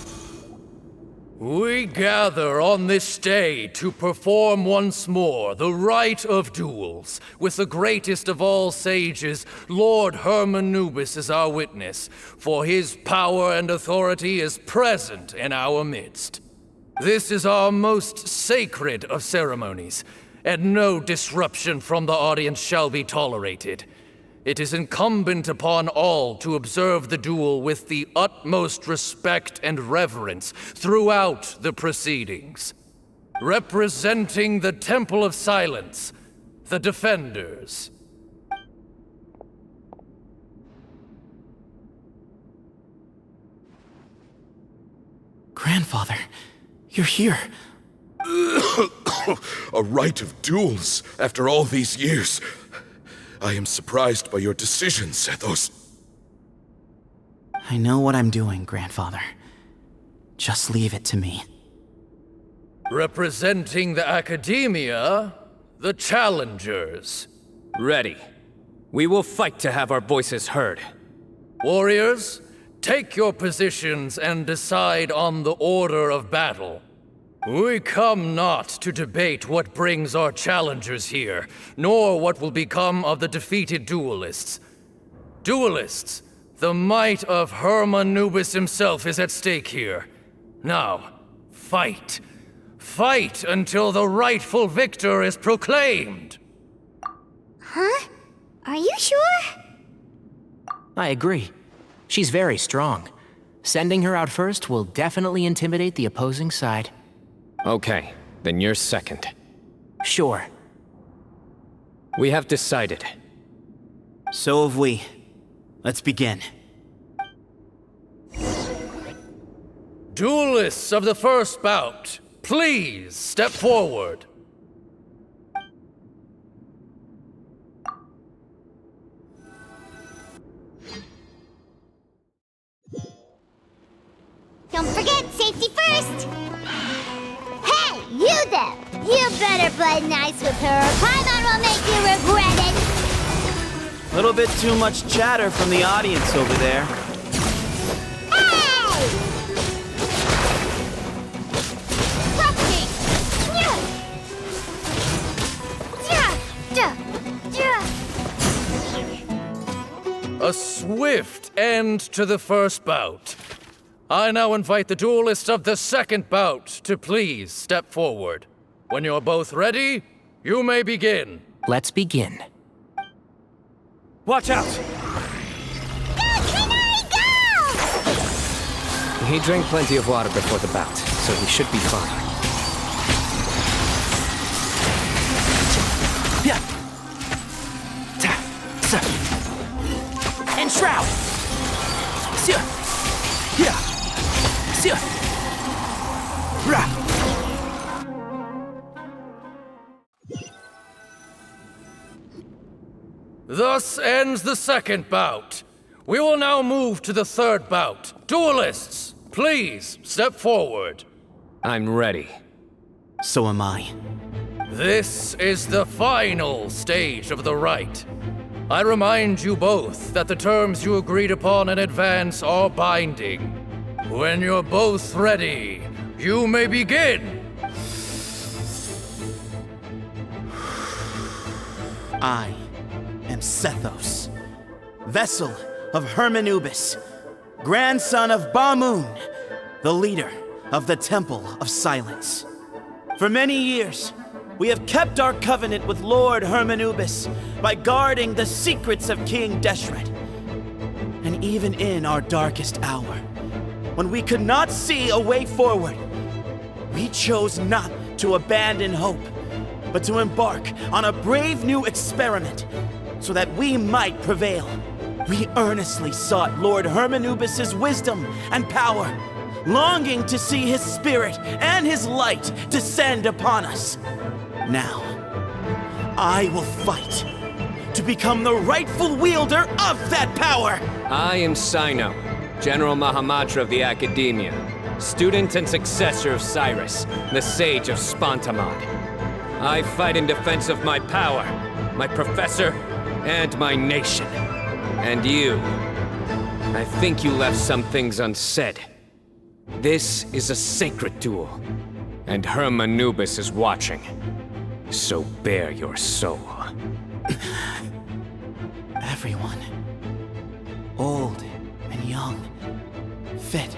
We gather on this day to perform once more the rite of duels, with the greatest of all sages, Lord Hermanubis, as our witness, for his power and authority is present in our midst. This is our most sacred of ceremonies, and no disruption from the audience shall be tolerated. It is incumbent upon all to observe the duel with the utmost respect and reverence throughout the proceedings. Representing the Temple of Silence, the Defenders. Grandfather, you're here. A rite of duels after all these years. I am surprised by your decision, Sethos. I know what I'm doing, Grandfather. Just leave it to me. Representing the Academia, the Challengers. Ready. We will fight to have our voices heard. Warriors, take your positions and decide on the order of battle. We come not to debate what brings our challengers here, nor what will become of the defeated duelists. Duelists, the might of Hermanubis himself is at stake here. Now, fight. Fight until the rightful victor is proclaimed. Huh? Are you sure? I agree. She's very strong. Sending her out first will definitely intimidate the opposing side. Okay, then you're second. Sure. We have decided. So have we. Let's begin. Duelists of the first bout, please step forward. Don't forget, safety first! Hey, you there! You better play nice with her, or Paimon will make you regret it! A little bit too much chatter from the audience over there. Hey! A swift end to the first bout. I now invite the duelists of the second bout to please step forward. When you're both ready, you may begin. Let's begin. Watch out! He drank plenty of water before the bout, so he should be fine. Yeah. Enshroud! Yeah. The Thus ends the second bout. We will now move to the third bout. Duelists, please step forward. I'm ready. So am I. This is the final stage of the rite. I remind you both that the terms you agreed upon in advance are binding. When you're both ready, you may begin. I am Sethos, vessel of Hermanubis, grandson of Bamoun, the leader of the Temple of Silence. For many years, we have kept our covenant with Lord Hermanubis by guarding the secrets of King Deshret. And even in our darkest hour, when we could not see a way forward, we chose not to abandon hope, but to embark on a brave new experiment so that we might prevail. We earnestly sought Lord Hermanubis' wisdom and power, longing to see his spirit and his light descend upon us. Now, I will fight to become the rightful wielder of that power! I am Cyno, General Mahamatra of the Academia, student and successor of Cyrus, the Sage of Spontamod. I fight in defense of my power, my professor, and my nation. And you, I think you left some things unsaid. This is a sacred duel, and Hermanubis is watching. So bare your soul. Everyone, old and young, fit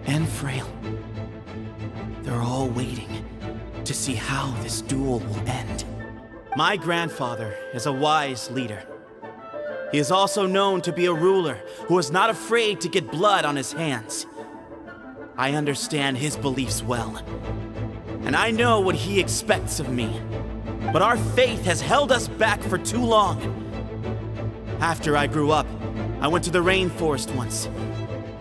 and frail, they're all waiting to see how this duel will end. My grandfather is a wise leader. He is also known to be a ruler who is not afraid to get blood on his hands. I understand his beliefs well, and I know what he expects of me. But our faith has held us back for too long. After I grew up, I went to the rainforest once,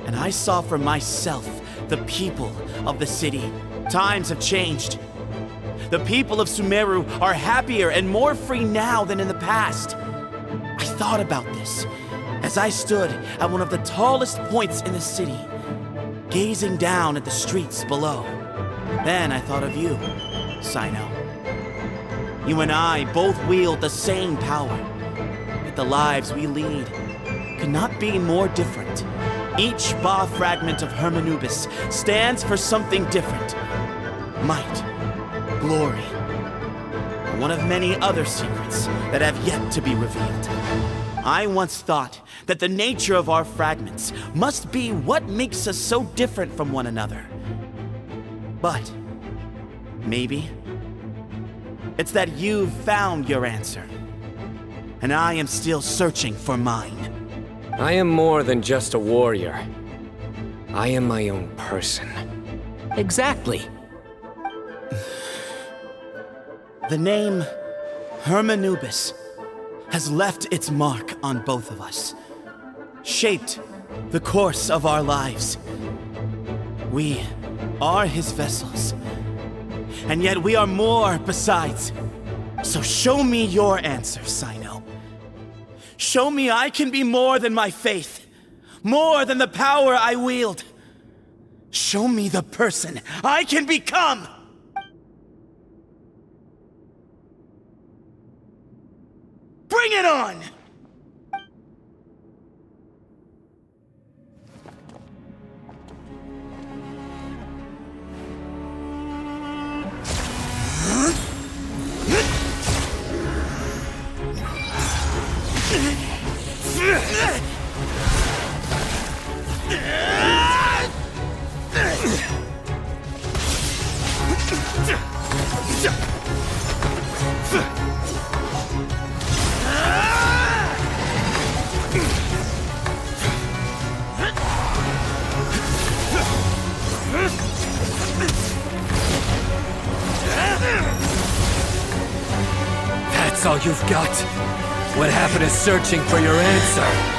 and I saw for myself the people of the city. Times have changed. The people of Sumeru are happier and more free now than in the past. I thought about this as I stood at one of the tallest points in the city, gazing down at the streets below. Then I thought of you, Cyno. You and I both wield the same power, yet the lives we lead could not be more different. Each Ba fragment of Hermanubis stands for something different. Might, glory, and one of many other secrets that have yet to be revealed. I once thought that the nature of our fragments must be what makes us so different from one another. But maybe it's that you've found your answer, and I am still searching for mine. I am more than just a warrior. I am my own person. Exactly. The name Hermanubis has left its mark on both of us, shaped the course of our lives. We are his vessels, and yet we are more besides. So show me your answer, Cyno. Show me I can be more than my faith, more than the power I wield. Show me the person I can become! Bring it on! That's all you've got? What happened to searching for your answer?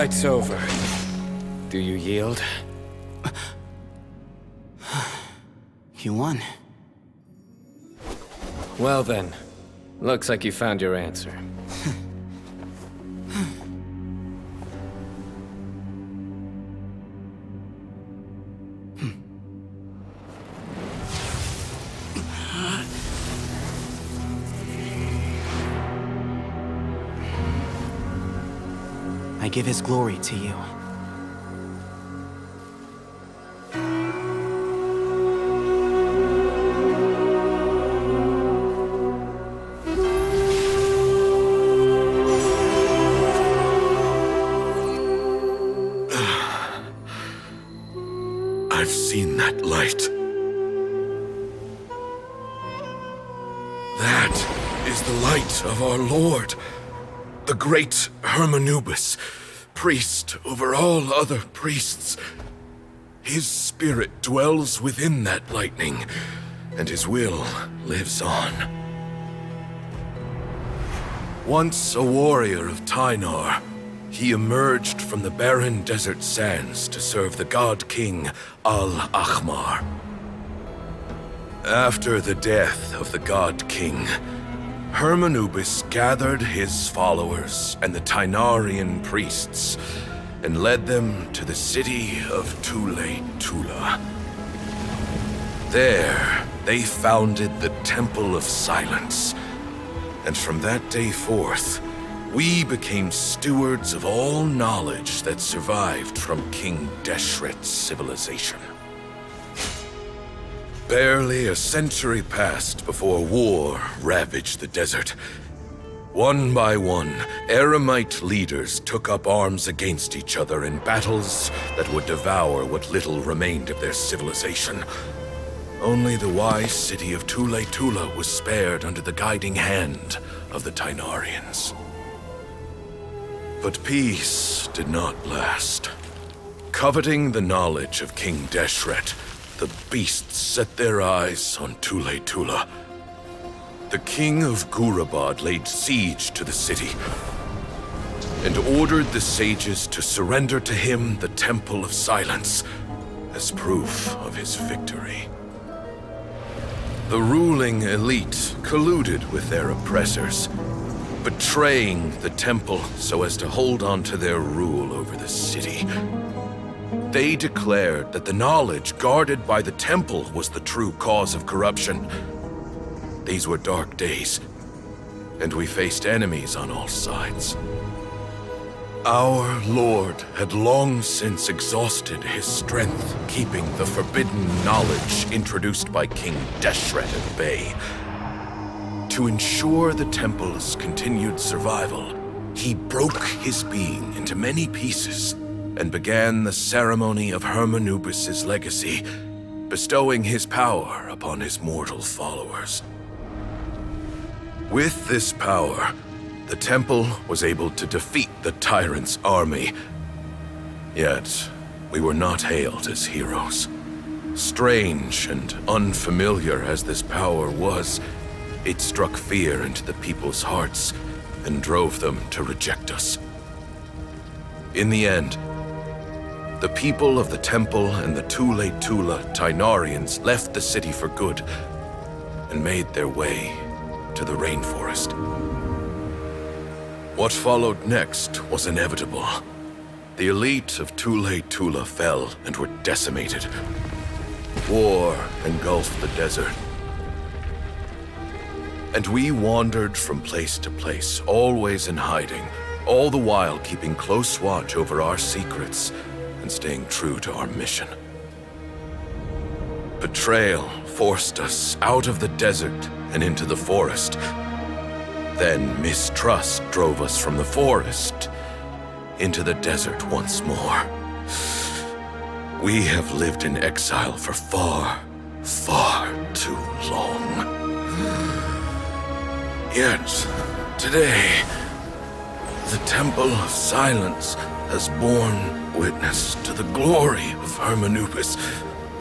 fight's over. Do you yield? You won. Well then, looks like you found your answer. I give his glory to you. I've seen that light. That is the light of our Lord, the great Hermanubis, priest over all other priests. His spirit dwells within that lightning, and his will lives on. Once a warrior of Tynar, he emerged from the barren desert sands to serve the god king Al-Ahmar. After the death of the god king, Hermanubis gathered his followers and the Tynarian priests and led them to the city of Tule-Tula. There, they founded the Temple of Silence, and from that day forth, we became stewards of all knowledge that survived from King Deshret's civilization. Barely a century passed before war ravaged the desert. One by one, Eremite leaders took up arms against each other in battles that would devour what little remained of their civilization. Only the wise city of Tule-Tula was spared under the guiding hand of the Tynarians. But peace did not last. Coveting the knowledge of King Deshret, the beasts set their eyes on Tule-Tula. The king of Gurabad laid siege to the city and ordered the sages to surrender to him the Temple of Silence as proof of his victory. The ruling elite colluded with their oppressors, betraying the temple so as to hold on to their rule over the city. They declared that the knowledge guarded by the temple was the true cause of corruption. These were dark days, and we faced enemies on all sides. Our Lord had long since exhausted his strength, keeping the forbidden knowledge introduced by King Deshret at bay. To ensure the temple's continued survival, he broke his being into many pieces and began the ceremony of Hermanubis' legacy, bestowing his power upon his mortal followers. With this power, the temple was able to defeat the tyrant's army. Yet, we were not hailed as heroes. Strange and unfamiliar as this power was, it struck fear into the people's hearts and drove them to reject us. In the end, the people of the temple and the Tule-Tula Tynarians left the city for good and made their way to the rainforest. What followed next was inevitable. The elite of Tule-Tula fell and were decimated. War engulfed the desert. And we wandered from place to place, always in hiding, all the while keeping close watch over our secrets and staying true to our mission. Betrayal forced us out of the desert and into the forest. Then mistrust drove us from the forest into the desert once more. We have lived in exile for far, far too long. Yet, today, the Temple of Silence has borne witness to the glory of Hermanubis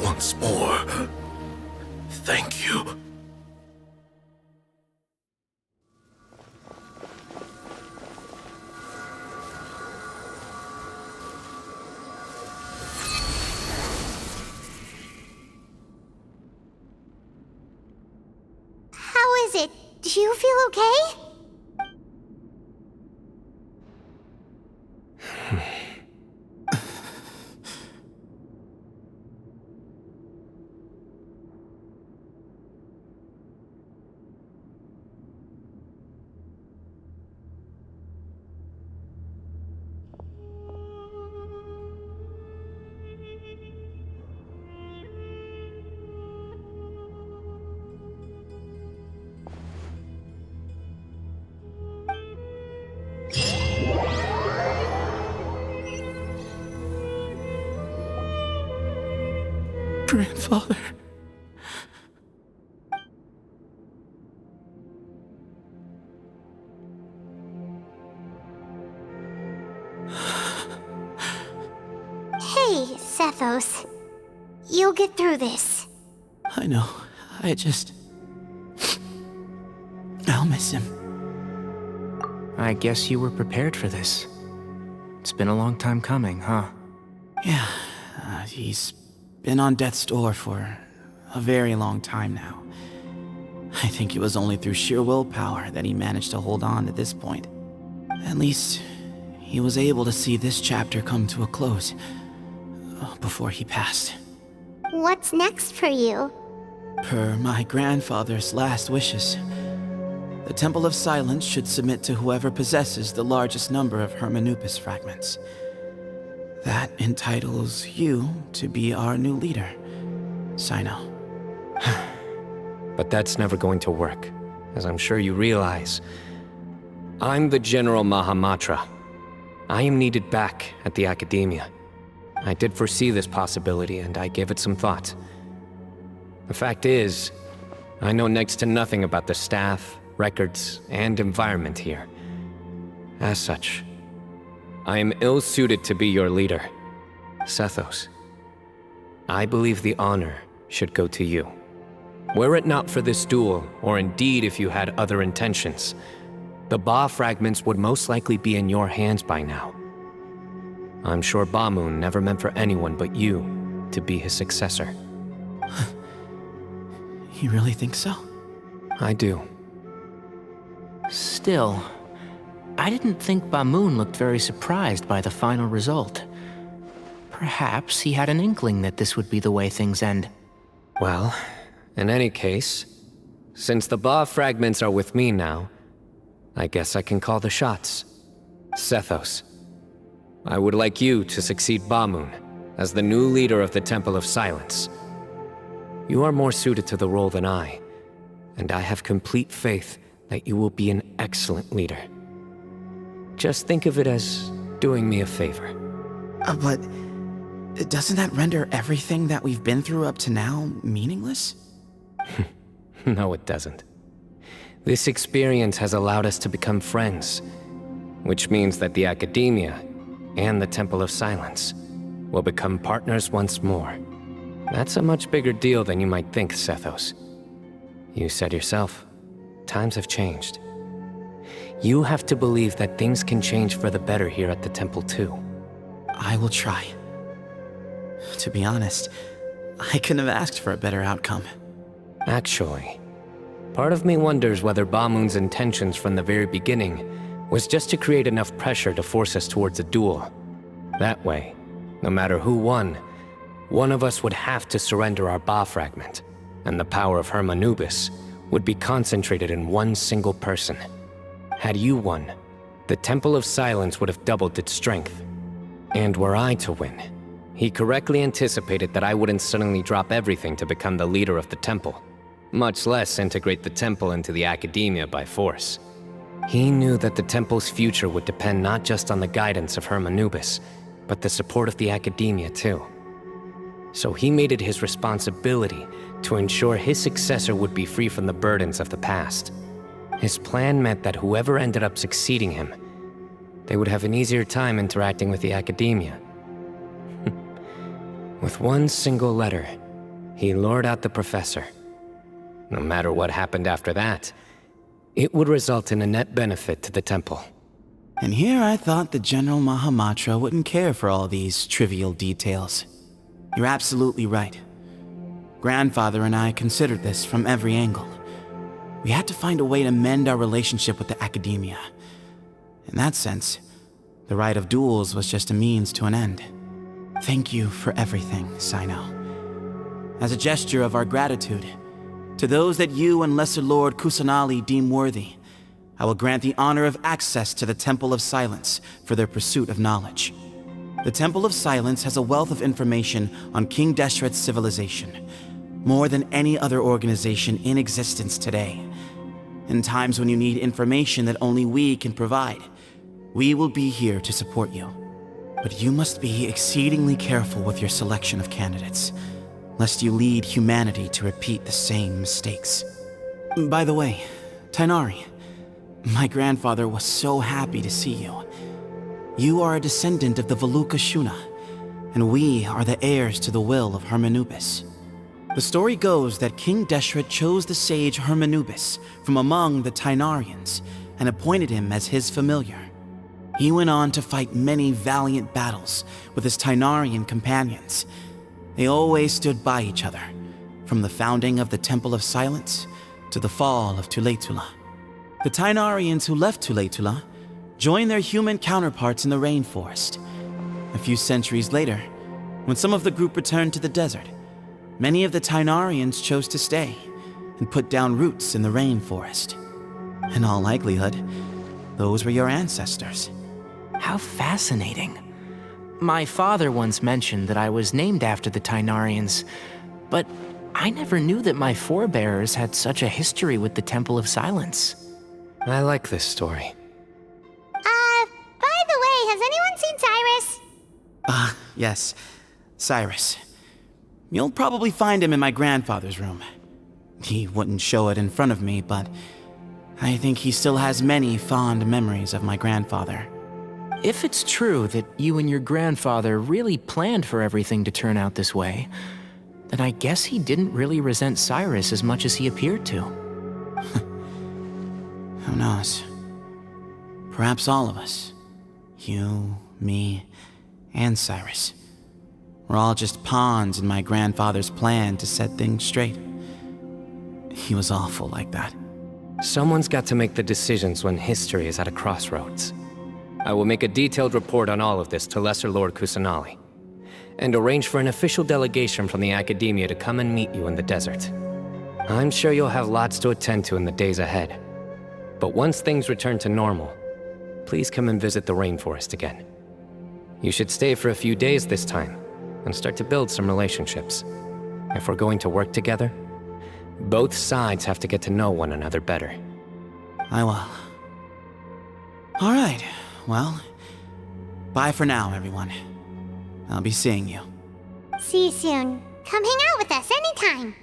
once more. Thank you. Do you feel okay? Grandfather. Hey, Sethos. You'll get through this. I know. I'll miss him. I guess you were prepared for this. It's been a long time coming, huh? Yeah, he's been on death's door for a very long time now. I think it was only through sheer willpower that he managed to hold on to this point. At least, he was able to see this chapter come to a close before he passed. What's next for you? Per my grandfather's last wishes, the Temple of Silence should submit to whoever possesses the largest number of Hermanubis fragments. That entitles you to be our new leader, Cyno. But that's never going to work, as I'm sure you realize. I'm the General Mahamatra. I am needed back at the Academia. I did foresee this possibility, and I gave it some thought. The fact is, I know next to nothing about the staff, records, and environment here. As such, I am ill-suited to be your leader, Sethos. I believe the honor should go to you. Were it not for this duel, or indeed if you had other intentions, the Ba fragments would most likely be in your hands by now. I'm sure Bamoun never meant for anyone but you to be his successor. You really think so? I do. Still, I didn't think Bamoun looked very surprised by the final result. Perhaps he had an inkling that this would be the way things end. Well, in any case, since the Ba fragments are with me now, I guess I can call the shots. Sethos, I would like you to succeed Bamoun as the new leader of the Temple of Silence. You are more suited to the role than I, and I have complete faith that you will be an excellent leader. Just think of it as doing me a favor. But doesn't that render everything that we've been through up to now meaningless? No, it doesn't. This experience has allowed us to become friends, which means that the Academia and the Temple of Silence will become partners once more. That's a much bigger deal than you might think, Sethos. You said yourself, times have changed. You have to believe that things can change for the better here at the temple too. I will try. To be honest, I couldn't have asked for a better outcome. Actually, part of me wonders whether Bamoun's intentions from the very beginning was just to create enough pressure to force us towards a duel. That way, no matter who won, one of us would have to surrender our Ba fragment, and the power of Hermanubis would be concentrated in one single person. Had you won, the Temple of Silence would have doubled its strength. And were I to win, he correctly anticipated that I wouldn't suddenly drop everything to become the leader of the temple, much less integrate the temple into the Academia by force. He knew that the temple's future would depend not just on the guidance of Hermanubis, but the support of the Academia too. So he made it his responsibility to ensure his successor would be free from the burdens of the past. His plan meant that whoever ended up succeeding him, they would have an easier time interacting with the Academia. With one single letter, he lured out the professor. No matter what happened after that, it would result in a net benefit to the temple. And here I thought the General Mahamatra wouldn't care for all these trivial details. You're absolutely right. Grandfather and I considered this from every angle. We had to find a way to mend our relationship with the academia. In that sense, the rite of duels was just a means to an end. Thank you for everything, Cyno. As a gesture of our gratitude, to those that you and Lesser Lord Kusanali deem worthy, I will grant the honor of access to the Temple of Silence for their pursuit of knowledge. The Temple of Silence has a wealth of information on King Deshret's civilization, more than any other organization in existence today. In times when you need information that only we can provide, we will be here to support you. But you must be exceedingly careful with your selection of candidates, lest you lead humanity to repeat the same mistakes. By the way, Tighnari, my grandfather was so happy to see you. You are a descendant of the Veluca Shuna, and we are the heirs to the will of Hermanubis. The story goes that King Deshret chose the sage Hermanubis from among the Tighnarians and appointed him as his familiar. He went on to fight many valiant battles with his Tighnarian companions. They always stood by each other, from the founding of the Temple of Silence to the fall of Tuletula. The Tighnarians who left Tuletula joined their human counterparts in the rainforest. A few centuries later, when some of the group returned to the desert, many of the Tighnarians chose to stay and put down roots in the rainforest. In all likelihood, those were your ancestors. How fascinating. My father once mentioned that I was named after the Tighnarians, but I never knew that my forebears had such a history with the Temple of Silence. I like this story. By the way, has anyone seen Cyrus? Yes, Cyrus. You'll probably find him in my grandfather's room. He wouldn't show it in front of me, but I think he still has many fond memories of my grandfather. If it's true that you and your grandfather really planned for everything to turn out this way, then I guess he didn't really resent Cyrus as much as he appeared to. Who knows? Perhaps all of us. You, me, and Cyrus. We're all just pawns in my grandfather's plan to set things straight. He was awful like that. Someone's got to make the decisions when history is at a crossroads. I will make a detailed report on all of this to Lesser Lord Kusanali, and arrange for an official delegation from the Academia to come and meet you in the desert. I'm sure you'll have lots to attend to in the days ahead. But once things return to normal, please come and visit the rainforest again. You should stay for a few days this time, and start to build some relationships. If we're going to work together, both sides have to get to know one another better. I will. All right, well, bye for now, everyone. I'll be seeing you. See you soon. Come hang out with us anytime.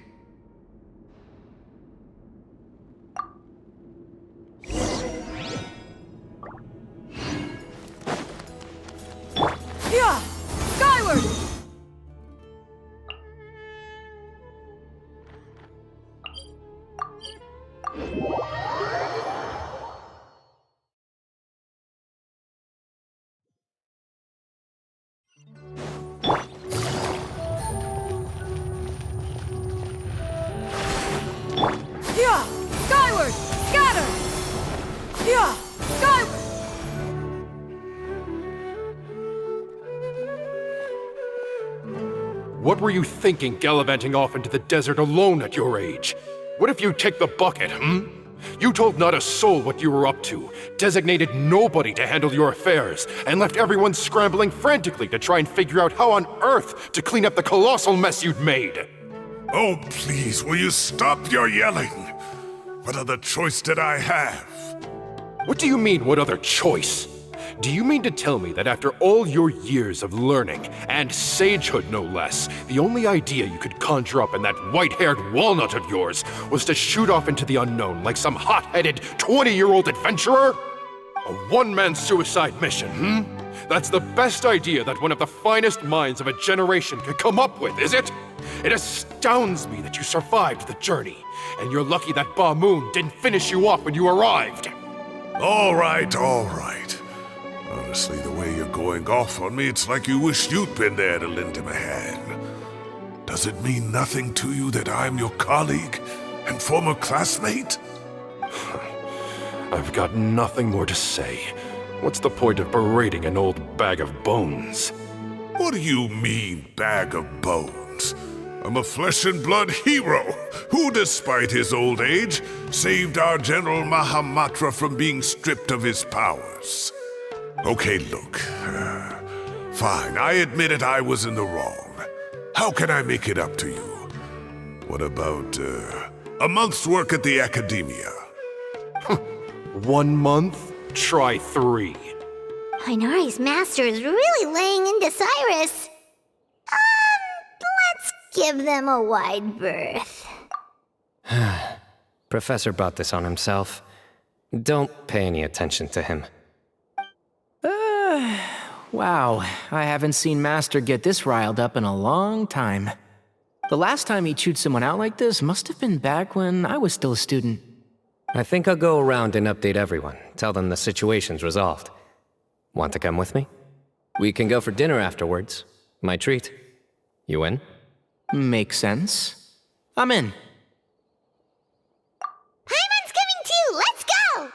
Yeah! Skyward! Yeah! Skyward! Scatter! Yeah! Skyward! What were you thinking gallivanting off into the desert alone at your age? What if you take the bucket, You told not a soul what you were up to, designated nobody to handle your affairs, and left everyone scrambling frantically to try and figure out how on earth to clean up the colossal mess you'd made. Oh, please, will you stop your yelling? What other choice did I have? What do you mean, what other choice? Do you mean to tell me that after all your years of learning, and sagehood no less, the only idea you could conjure up in that white-haired walnut of yours was to shoot off into the unknown like some hot-headed 20-year-old adventurer? A one-man suicide mission, That's the best idea that one of the finest minds of a generation could come up with, is it? It astounds me that you survived the journey, and you're lucky that Bamoun didn't finish you off when you arrived. All right, all right. Honestly, the way you're going off on me, it's like you wish you'd been there to lend him a hand. Does it mean nothing to you that I'm your colleague and former classmate? I've got nothing more to say. What's the point of berating an old bag of bones? What do you mean, bag of bones? I'm a flesh and blood hero who, despite his old age, saved our General Mahamatra from being stripped of his powers. Okay, look. Fine, I admit it, I was in the wrong. How can I make it up to you? What about, a month's work at the Academia? 1 month? Try 3. Inari's master is really laying into Cyrus. Let's give them a wide berth. Professor brought this on himself. Don't pay any attention to him. Wow, I haven't seen Master get this riled up in a long time. The last time he chewed someone out like this must have been back when I was still a student. I think I'll go around and update everyone, tell them the situation's resolved. Want to come with me? We can go for dinner afterwards. My treat. You in? Makes sense. I'm in. Paimon's coming too! Let's go!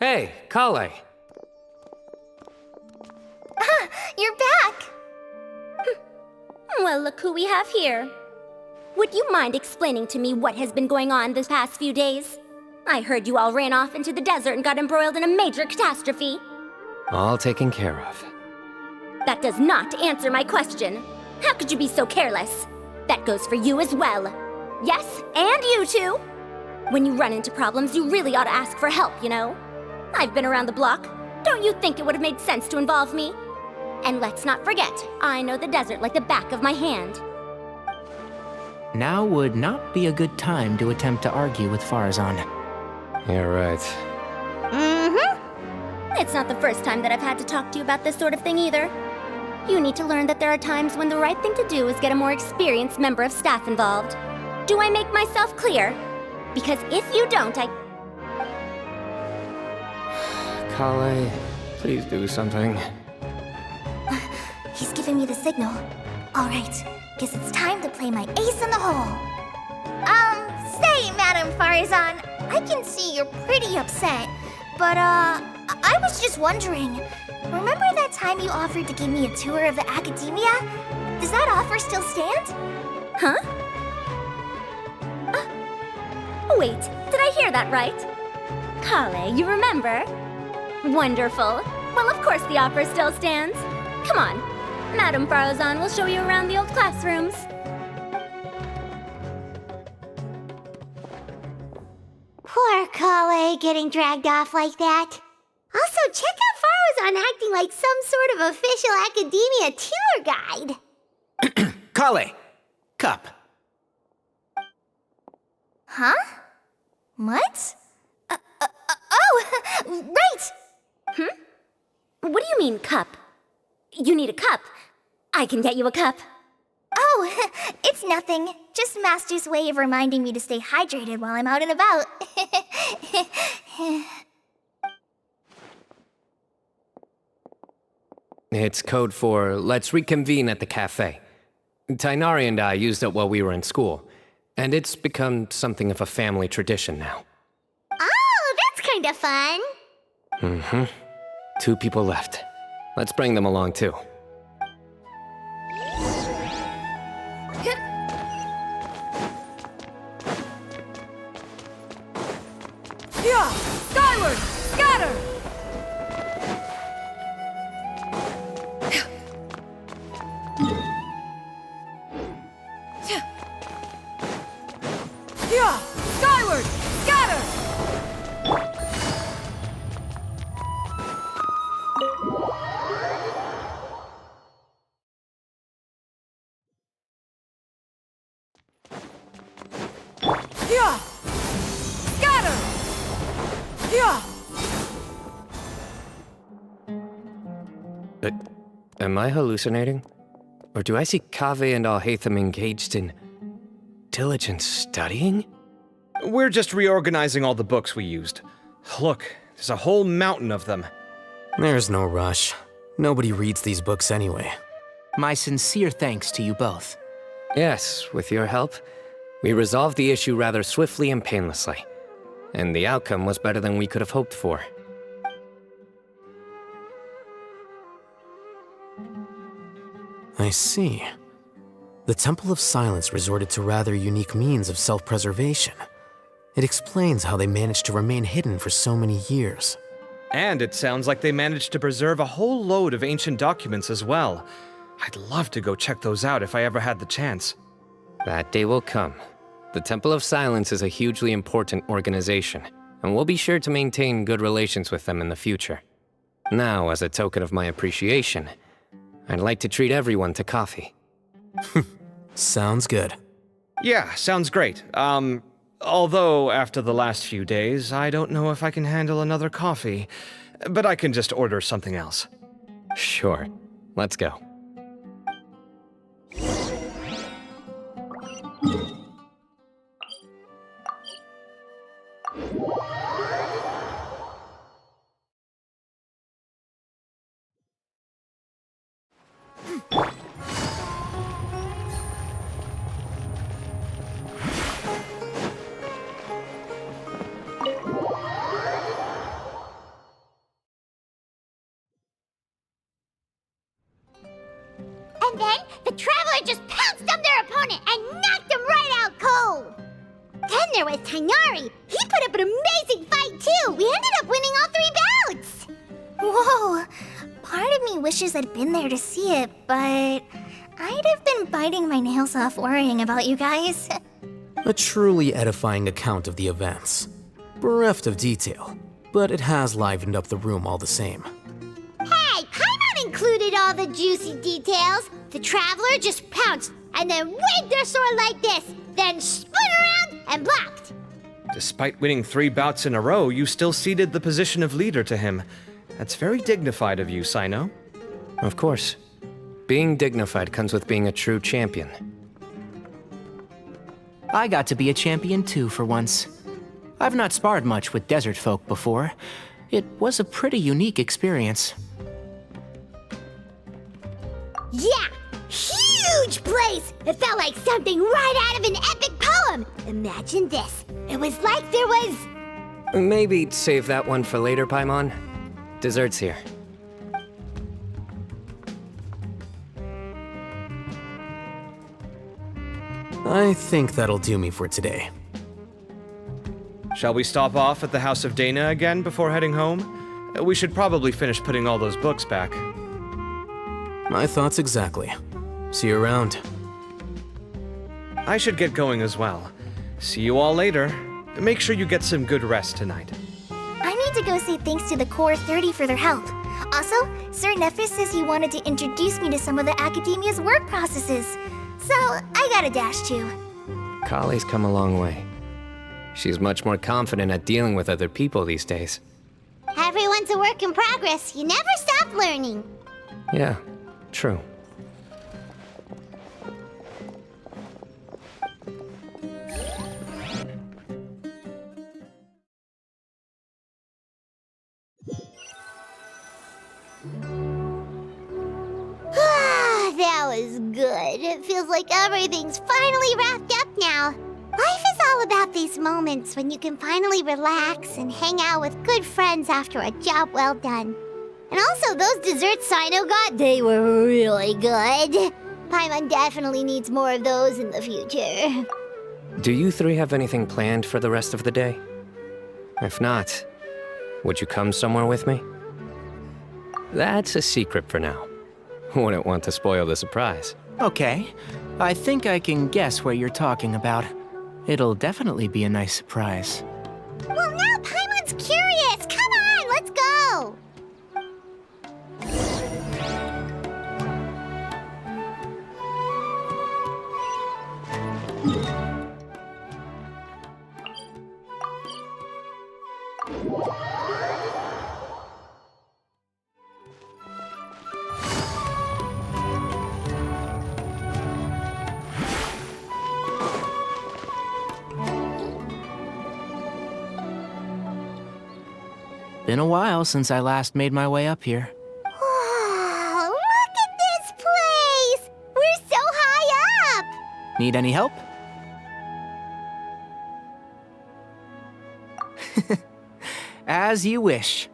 Hey, Kale. You're back! Well, look who we have here. Would you mind explaining to me what has been going on this past few days? I heard you all ran off into the desert and got embroiled in a major catastrophe. All taken care of. That does not answer my question. How could you be so careless? That goes for you as well. Yes, and you too. When you run into problems, you really ought to ask for help, you know? I've been around the block. Don't you think it would have made sense to involve me? And let's not forget, I know the desert like the back of my hand. Now would not be a good time to attempt to argue with Farazan. You're right. Mm-hmm. It's not the first time that I've had to talk to you about this sort of thing either. You need to learn that there are times when the right thing to do is get a more experienced member of staff involved. Do I make myself clear? Because if you don't, Kale, please do something. He's giving me the signal. Alright, guess it's time to play my ace in the hole. Say, Madam Farazan, I can see you're pretty upset, but, I was just wondering, remember that time you offered to give me a tour of the Academia? Does that offer still stand? Huh? Wait, did I hear that right? Kale, you remember? Wonderful. Well, of course the offer still stands. Come on. Madam Farazan will show you around the old classrooms. Poor Kale getting dragged off like that. Also, check out Farazan acting like some sort of official Academia tour guide. Kale! Cup. Huh? What? Oh, right! What do you mean, cup? You need a cup. I can get you a cup. Oh, it's nothing. Just Master's way of reminding me to stay hydrated while I'm out and about. It's code for let's reconvene at the cafe. Tighnari and I used it while we were in school, and it's become something of a family tradition now. Oh, that's kind of fun. Mm-hmm. 2 people left. Let's bring them along too. Yeah! Skyward! Scatter! Yeah! Skyward! Scatter! Yeah! Scatter! Yeah! Am I hallucinating? Or do I see Kaveh and Alhaitham engaged in diligent studying? We're just reorganizing all the books we used. Look, there's a whole mountain of them. There's no rush. Nobody reads these books anyway. My sincere thanks to you both. Yes, with your help, we resolved the issue rather swiftly and painlessly. And the outcome was better than we could have hoped for. I see. The Temple of Silence resorted to rather unique means of self-preservation. It explains how they managed to remain hidden for so many years. And it sounds like they managed to preserve a whole load of ancient documents as well. I'd love to go check those out if I ever had the chance. That day will come. The Temple of Silence is a hugely important organization, and we'll be sure to maintain good relations with them in the future. Now, as a token of my appreciation, I'd like to treat everyone to coffee. Sounds good. Yeah, sounds great. Although after the last few days, I don't know if I can handle another coffee, but I can just order something else. Sure. Let's go. And then the Traveler just pounced on their opponent and knocked him right out cold. Then there was Tighnari. He put up an amazing fight too. We ended up winning all 3 bouts. Whoa! Part of me wishes I'd been there to see it, but I'd have been biting my nails off worrying about you guys. A truly edifying account of the events. Bereft of detail, but it has livened up the room all the same. Hey, Paimon included all the juicy details. The Traveler just pounced and then waved their sword like this, then spun around and blocked. Despite winning 3 bouts in a row, you still ceded the position of leader to him. That's very dignified of you, Cyno. Of course. Being dignified comes with being a true champion. I got to be a champion too for once. I've not sparred much with desert folk before. It was a pretty unique experience. Yeah, huge place! It felt like something right out of an epic poem. Imagine this. It was like there was... Maybe save that one for later, Paimon. Dessert's here. I think that'll do me for today. Shall we stop off at the House of Dana again before heading home? We should probably finish putting all those books back. My thoughts exactly. See you around. I should get going as well. See you all later. Make sure you get some good rest tonight. I need to go say thanks to the Core 30 for their help. Also, Sir Nephis says he wanted to introduce me to some of the Academia's work processes. So, I gotta dash too. Kali's come a long way. She's much more confident at dealing with other people these days. Everyone's a work in progress. You never stop learning. Yeah, true. That was good. It feels like everything's finally wrapped up now. Life is all about these moments when you can finally relax and hang out with good friends after a job well done. And also, those desserts Cyno got, they were really good. Paimon definitely needs more of those in the future. Do you 3 have anything planned for the rest of the day? If not, would you come somewhere with me? That's a secret for now. Wouldn't want to spoil the surprise. Okay, I think I can guess what you're talking about. It'll definitely be a nice surprise. Well, now Paimon's curious. Come on, let's go. Been a while since I last made my way up here. Need any help? As you wish.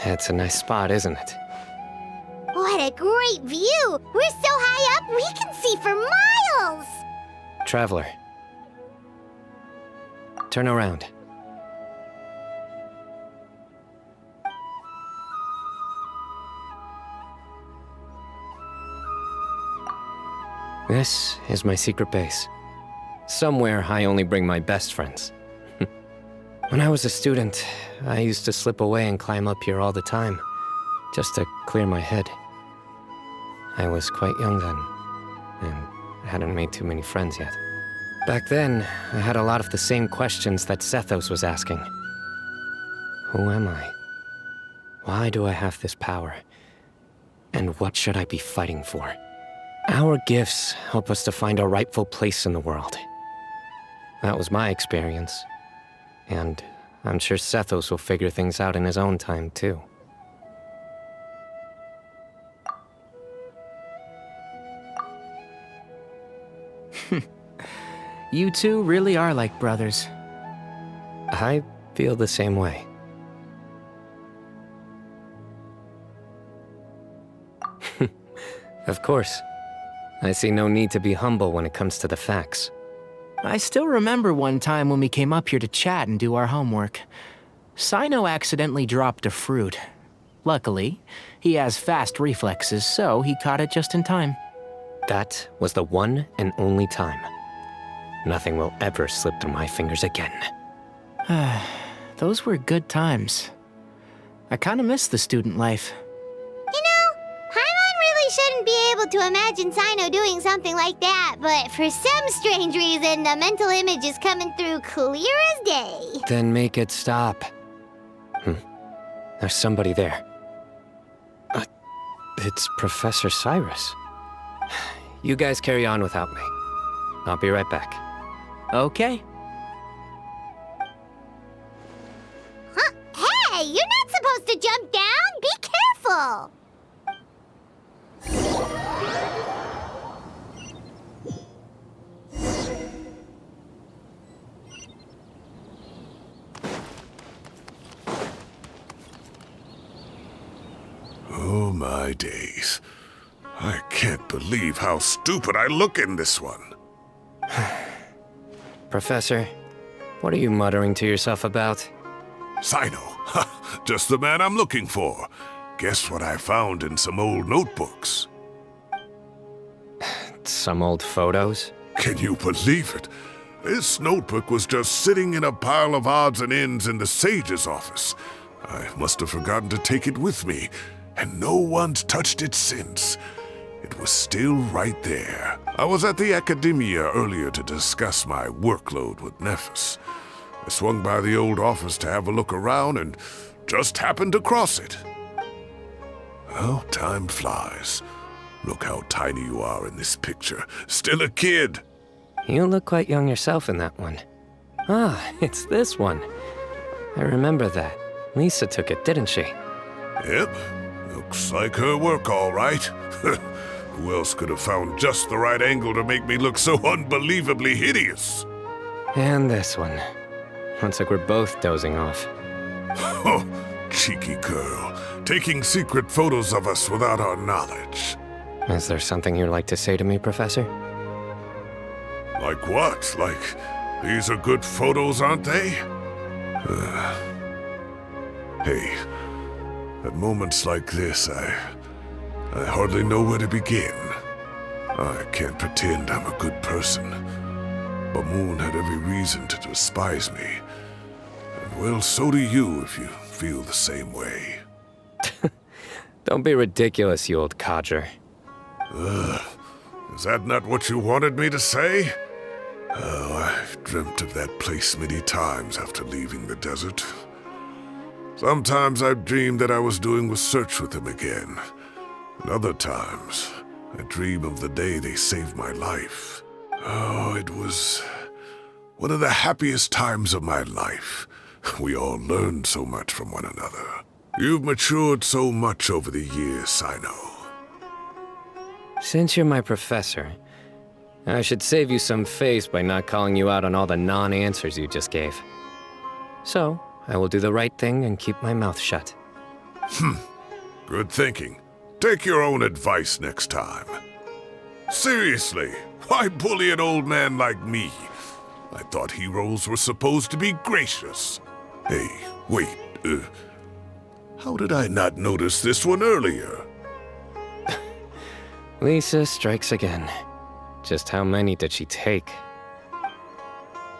It's a nice spot, isn't it? What a great view! We're so high up, we can see for miles! Traveler. Turn around. This is my secret base. Somewhere I only bring my best friends. When I was a student, I used to slip away and climb up here all the time, just to clear my head. I was quite young then, and hadn't made too many friends yet. Back then, I had a lot of the same questions that Sethos was asking. Who am I? Why do I have this power? And what should I be fighting for? Our gifts help us to find our rightful place in the world. That was my experience. And I'm sure Sethos will figure things out in his own time, too. You two really are like brothers. I feel the same way. Of course. I see no need to be humble when it comes to the facts. I still remember one time when we came up here to chat and do our homework. Cyno accidentally dropped a fruit. Luckily, he has fast reflexes, so he caught it just in time. That was the one and only time. Nothing will ever slip through my fingers again. Those were good times. I kinda miss the student life. You know, Paimon really shouldn't be able to imagine Cyno doing something like that, but for some strange reason, the mental image is coming through clear as day. Then make it stop. There's somebody there. It's Professor Cyrus. You guys carry on without me. I'll be right back. Okay. Huh? Hey, you're not supposed to jump down! Be careful! Oh my days. I can't believe how stupid I look in this one. Professor, what are you muttering to yourself about? Cyno, just the man I'm looking for. Guess what I found in some old notebooks? Some old photos? Can you believe it? This notebook was just sitting in a pile of odds and ends in the sage's office. I must have forgotten to take it with me, and no one's touched it since. It was still right there. I was at the Academia earlier to discuss my workload with Nephis. I swung by the old office to have a look around and just happened to cross it. Oh, time flies. Look how tiny you are in this picture. Still a kid. You look quite young yourself in that one. Ah, it's this one. I remember that. Lisa took it, didn't she? Yep. Looks like her work, all right. Who else could have found just the right angle to make me look so unbelievably hideous? And this one. Looks like we're both dozing off. Oh, cheeky girl. Taking secret photos of us without our knowledge. Is there something you'd like to say to me, Professor? Like what? Like, these are good photos, aren't they? Hey, at moments like this, I hardly know where to begin. I can't pretend I'm a good person. Bamoun had every reason to despise me. And well, so do you if you feel the same way. Don't be ridiculous, you old codger. Is that not what you wanted me to say? Oh, I've dreamt of that place many times after leaving the desert. Sometimes I've dreamed that I was doing research with them again. And other times, I dream of the day they saved my life. Oh, it was one of the happiest times of my life. We all learned so much from one another. You've matured so much over the years, Cyno. Since you're my professor, I should save you some face by not calling you out on all the non-answers you just gave. So, I will do the right thing and keep my mouth shut. Good thinking. Take your own advice next time. Seriously, why bully an old man like me? I thought heroes were supposed to be gracious. Hey, wait, how did I not notice this one earlier? Lisa strikes again. Just how many did she take?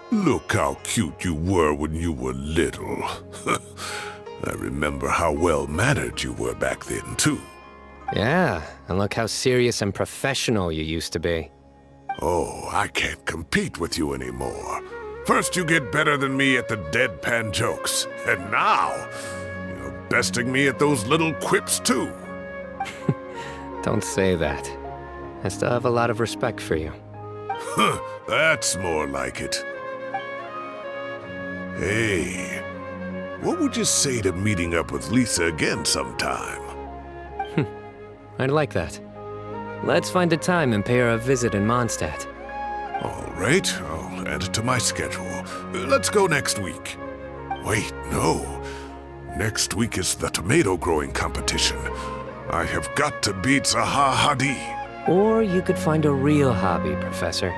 Look how cute you were when you were little. I remember how well-mannered you were back then, too. Yeah, and look how serious and professional you used to be. Oh, I can't compete with you anymore. First you get better than me at the deadpan jokes, and now you're besting me at those little quips, too. Don't say that. I still have a lot of respect for you. That's more like it. Hey, what would you say to meeting up with Lisa again sometime? I'd like that. Let's find a time and pay her a visit in Mondstadt. All right, I'll add it to my schedule. Let's go next week. Wait, no. Next week is the tomato growing competition. I have got to beat Zaha Hadi. Or you could find a real hobby, Professor.